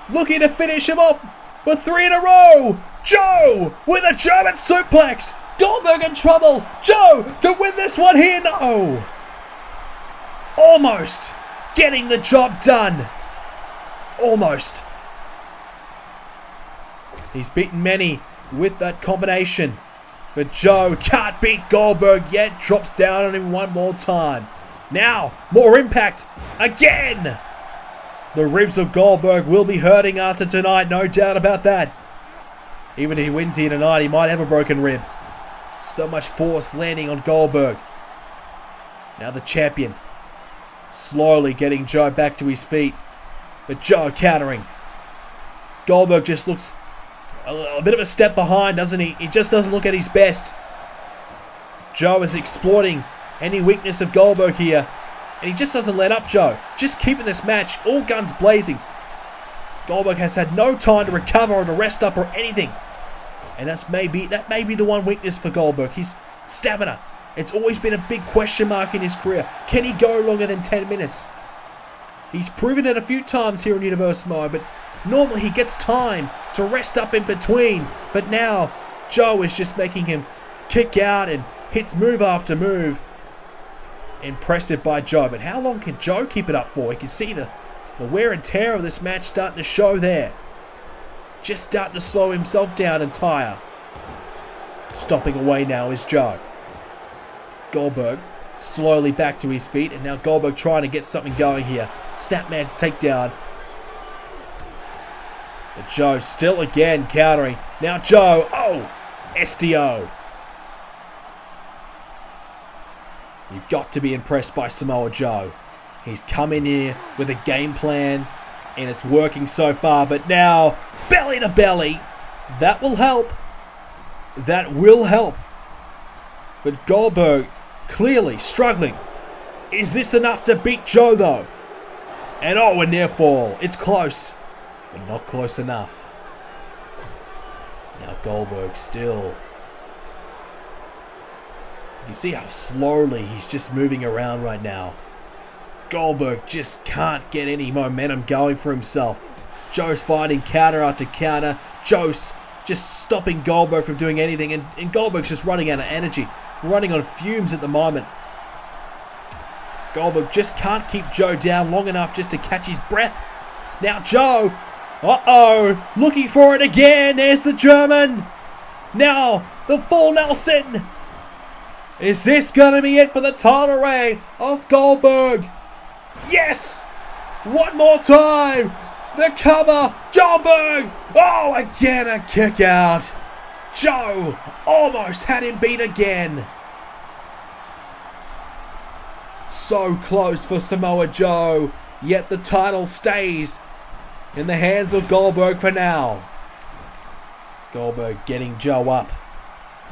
Looking to finish him off for 3 in a row. Joe with a German suplex. Goldberg in trouble. Joe to win this one here. No. Almost getting the job done. Almost. He's beaten many with that combination, but Joe can't beat Goldberg yet. Drops down on him one more time. Now more impact again. The ribs of Goldberg will be hurting after tonight, no doubt about that. Even if he wins here tonight, he might have a broken rib. So much force landing on Goldberg. Now the champion slowly getting Joe back to his feet, but Joe countering. Goldberg just looks a bit of a step behind, doesn't he? He just doesn't look at his best. Joe is exploiting any weakness of Goldberg here. And he just doesn't let up, Joe. Just keeping this match all guns blazing. Goldberg has had no time to recover or to rest up or anything. And that may be the one weakness for Goldberg. His stamina. It's always been a big question mark in his career. Can he go longer than 10 minutes? He's proven it a few times here in Universe Mode, but normally he gets time to rest up in between. But now, Joe is just making him kick out and hits move after move. Impressive by Joe, but how long can Joe keep it up for? You can see the wear and tear of this match starting to show there. Just starting to slow himself down and tire. Stomping away now is Joe. Goldberg slowly back to his feet, and now Goldberg trying to get something going here. Snapman's takedown. But Joe still again countering. Now Joe, oh, SDO. You've got to be impressed by Samoa Joe. He's come in here with a game plan, and it's working so far. But now, belly to belly. That will help. That will help. But Goldberg clearly struggling. Is this enough to beat Joe, though? And oh, a near fall. It's close, but not close enough. Now Goldberg still. You can see how slowly he's just moving around right now. Goldberg just can't get any momentum going for himself. Joe's finding counter after counter. Joe's just stopping Goldberg from doing anything. And Goldberg's just running out of energy. Running on fumes at the moment. Goldberg just can't keep Joe down long enough just to catch his breath. Now Joe. Uh-oh. Looking for it again. There's the German. Now the full Nelson. Is this going to be it for the title reign of Goldberg? Yes! One more time! The cover! Goldberg! Oh, again a kick out! Joe almost had him beat again. So close for Samoa Joe, yet the title stays in the hands of Goldberg for now. Goldberg getting Joe up.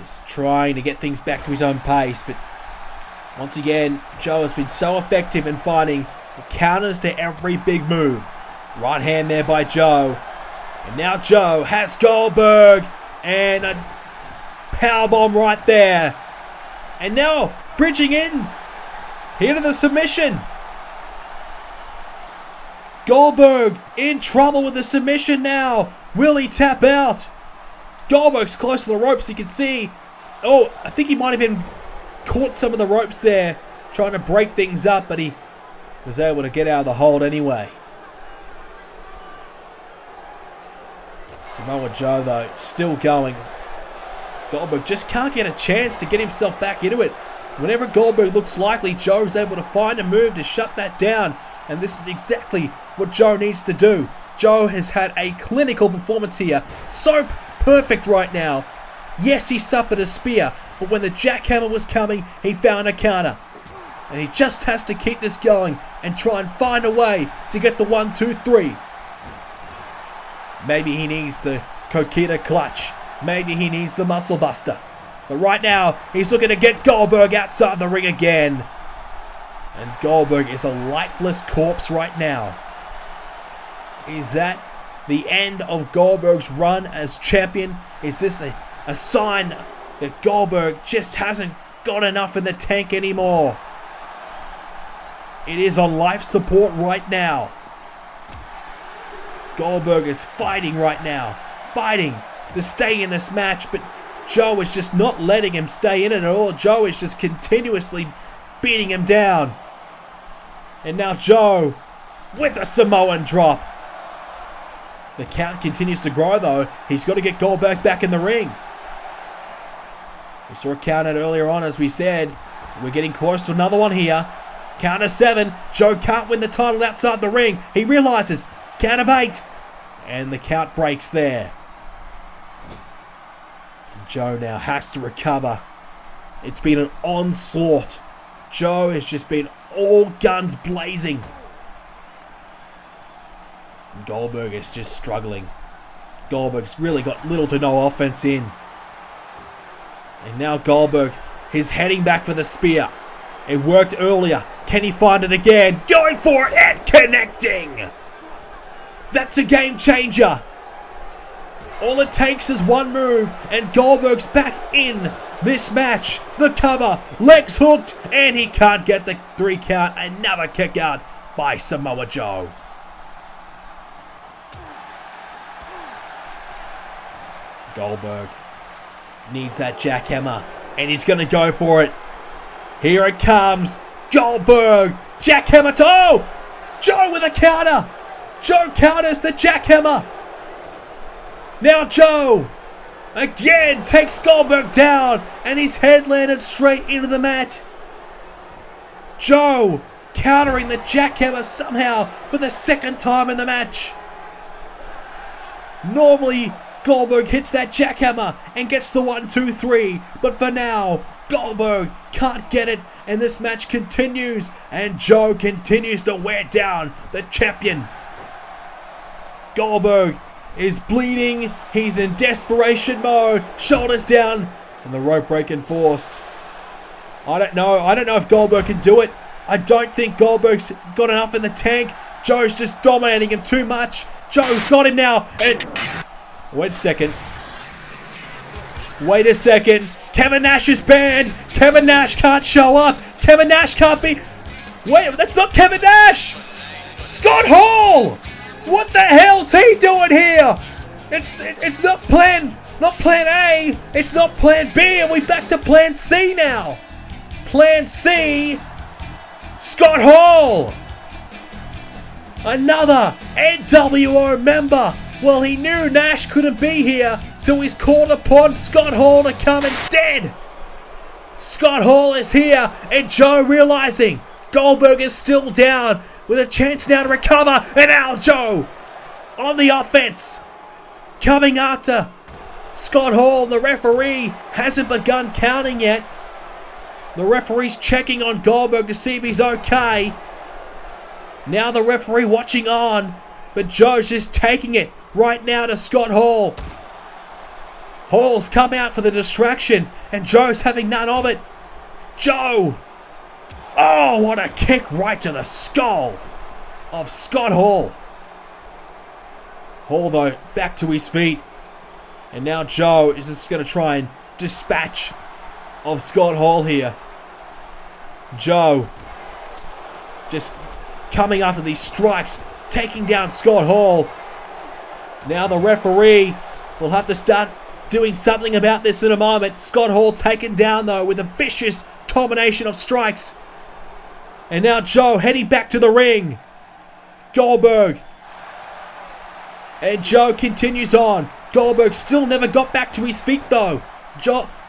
Just trying to get things back to his own pace, but once again, Joe has been so effective in finding counters to every big move. Right hand there by Joe. And now Joe has Goldberg. And a powerbomb right there. And now, bridging in. Here to the submission. Goldberg in trouble with the submission now. Will he tap out? Goldberg's close to the ropes, you can see. Oh, I think he might have even caught some of the ropes there, trying to break things up, but he was able to get out of the hold anyway. Samoa Joe, though, still going. Goldberg just can't get a chance to get himself back into it. Whenever Goldberg looks likely, Joe's able to find a move to shut that down, and this is exactly what Joe needs to do. Joe has had a clinical performance here. So perfect right now. Yes, he suffered a spear, but when the jackhammer was coming, he found a counter. And he just has to keep this going and try and find a way to get the 1, 2, 3. Maybe he needs the Coquita clutch. Maybe he needs the muscle buster. But right now, he's looking to get Goldberg outside the ring again. And Goldberg is a lifeless corpse right now. Is that the end of Goldberg's run as champion? Is this a sign that Goldberg just hasn't got enough in the tank anymore? It is on life support right now. Goldberg is fighting right now. Fighting to stay in this match, but Joe is just not letting him stay in it at all. Joe is just continuously beating him down. And now Joe with a Samoan drop. The count continues to grow, though. He's got to get Goldberg back in the ring. We saw a count out earlier on, as we said. We're getting close to another one here. Count of 7. Joe can't win the title outside the ring. He realizes. Count of 8. And the count breaks there. And Joe now has to recover. It's been an onslaught. Joe has just been all guns blazing. And Goldberg is just struggling. Goldberg's really got little to no offense in. And now Goldberg, He's heading back for the spear. It worked earlier. Can he find it again? Going for it and connecting. That's a game changer. All it takes is one move and Goldberg's back in this match. The cover, legs hooked, and he can't get the 3 count. Another kick out by Samoa Joe. Goldberg needs that jackhammer, and he's going to go for it. Here it comes. Goldberg, jackhammer. Oh! Joe with a counter. Joe counters the jackhammer. Now Joe again takes Goldberg down, and his head landed straight into the mat. Joe countering the jackhammer somehow for the 2nd time in the match. Normally, Goldberg hits that jackhammer and gets the 1, 2, 3, but for now, Goldberg can't get it, and this match continues, and Joe continues to wear down the champion. Goldberg is bleeding, he's in desperation mode, shoulders down, and the rope break enforced. I don't know if Goldberg can do it. I don't think Goldberg's got enough in the tank. Joe's just dominating him too much. Joe's got him now, and wait a second. Kevin Nash is banned. Kevin Nash can't show up. Kevin Nash can't be... Wait, that's not Kevin Nash. Scott Hall. What the hell's he doing here? It's not plan A. It's not plan B. And we're back to plan C now. Plan C. Scott Hall. Another NWO member. Well, he knew Nash couldn't be here, so he's called upon Scott Hall to come instead. Scott Hall is here, and Joe realizing Goldberg is still down with a chance now to recover, and now Joe on the offense, coming after Scott Hall. The referee hasn't begun counting yet. The referee's checking on Goldberg to see if he's okay. Now the referee watching on, but Joe's just taking it right now to Scott Hall. Hall's come out for the distraction, and Joe's having none of it. Joe! Oh, what a kick right to the skull of Scott Hall. Hall, though, back to his feet. And now Joe is just going to try and dispatch of Scott Hall here. Joe just coming after these strikes, taking down Scott Hall. Now the referee will have to start doing something about this in a moment. Scott Hall taken down, though, with a vicious combination of strikes. And now Joe heading back to the ring. Goldberg. And Joe continues on. Goldberg still never got back to his feet, though.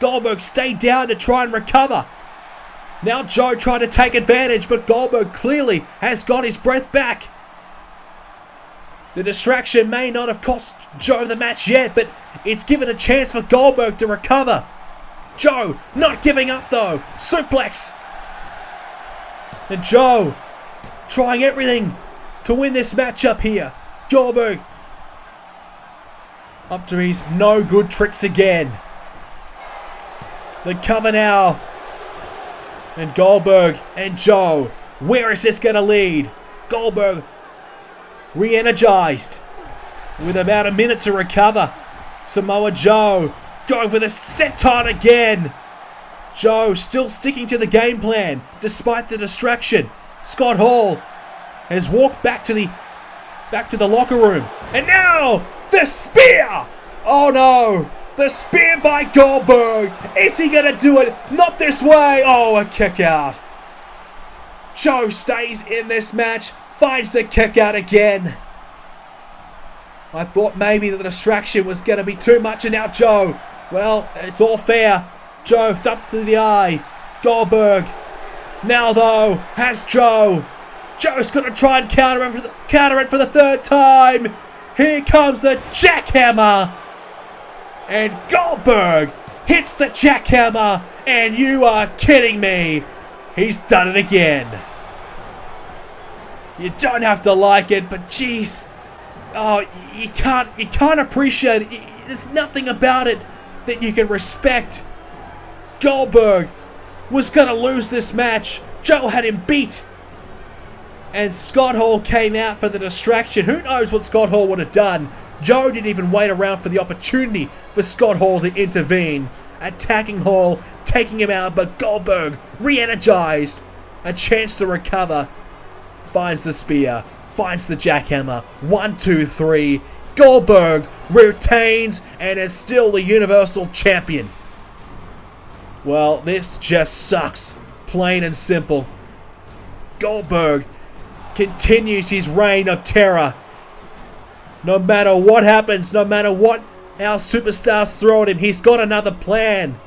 Goldberg stayed down to try and recover. Now Joe trying to take advantage, but Goldberg clearly has got his breath back. The distraction may not have cost Joe the match yet, but it's given a chance for Goldberg to recover. Joe not giving up, though. Suplex. And Joe trying everything to win this matchup here. Goldberg up to his no good tricks again. The cover now. And Goldberg and Joe. Where is this going to lead? Goldberg re-energized with about a minute to recover. Samoa Joe going for the senton again. Joe still sticking to the game plan despite the distraction. Scott Hall has walked back to the locker room. And now the spear! Oh no! The spear by Goldberg! Is he gonna do it? Not this way! Oh, a kick out. Joe stays in this match, finds the kick out again. I thought maybe the distraction was gonna be too much, and now Joe. Well, it's all fair. Joe thump to the eye. Goldberg. Now though, has Joe. Joe's gonna try and counter it for the 3rd time. Here comes the jackhammer. And Goldberg hits the jackhammer, and you are kidding me. He's done it again. You don't have to like it, but jeez. Oh, you can't appreciate it. There's nothing about it that you can respect. Goldberg was going to lose this match. Joe had him beat. And Scott Hall came out for the distraction. Who knows what Scott Hall would have done? Joe didn't even wait around for the opportunity for Scott Hall to intervene. Attacking Hall, taking him out, but Goldberg, re-energized, a chance to recover, finds the spear, finds the jackhammer. 1, 2, 3. Goldberg retains and is still the Universal Champion. Well, this just sucks. Plain and simple. Goldberg continues his reign of terror. No matter what happens, no matter what our superstars throw at him, he's got another plan.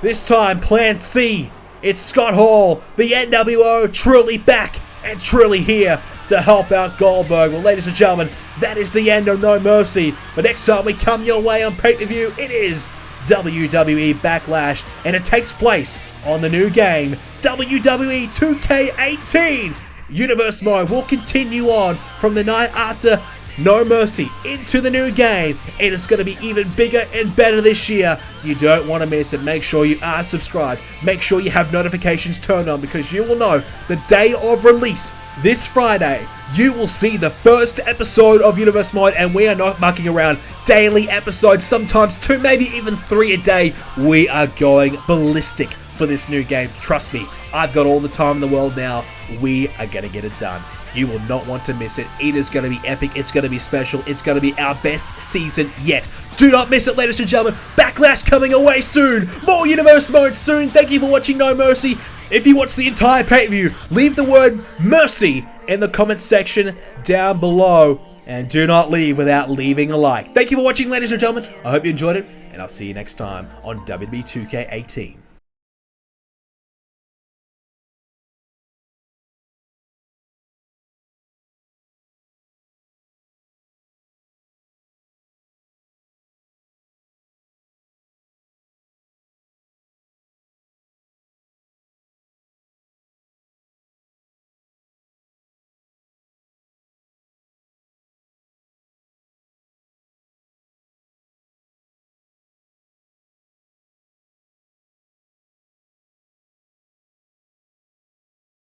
This time, Plan C. It's Scott Hall, the NWO, truly back and truly here to help out Goldberg. Well, ladies and gentlemen, that is the end of No Mercy. But next time we come your way on pay-per-view, it is WWE Backlash, and it takes place on the new game, WWE 2k18. Universe Mode will continue on from the night after No Mercy into the new game. It is going to be even bigger and better this year. You don't want to miss it. Make sure you are subscribed. Make sure you have notifications turned on, because you will know the day of release, this Friday, you will see the first episode of Universe Mode, and we are not mucking around. Daily episodes, sometimes 2, maybe even 3 a day. We are going ballistic for this new game. Trust me, I've got all the time in the world now. We are going to get it done. You will not want to miss it. It is going to be epic. It's going to be special. It's going to be our best season yet. Do not miss it, ladies and gentlemen. Backlash coming away soon. More Universe Mode soon. Thank you for watching No Mercy. If you watch the entire pay-per-view, leave the word Mercy in the comments section down below. And do not leave without leaving a like. Thank you for watching, ladies and gentlemen. I hope you enjoyed it, and I'll see you next time on WWE 2k18.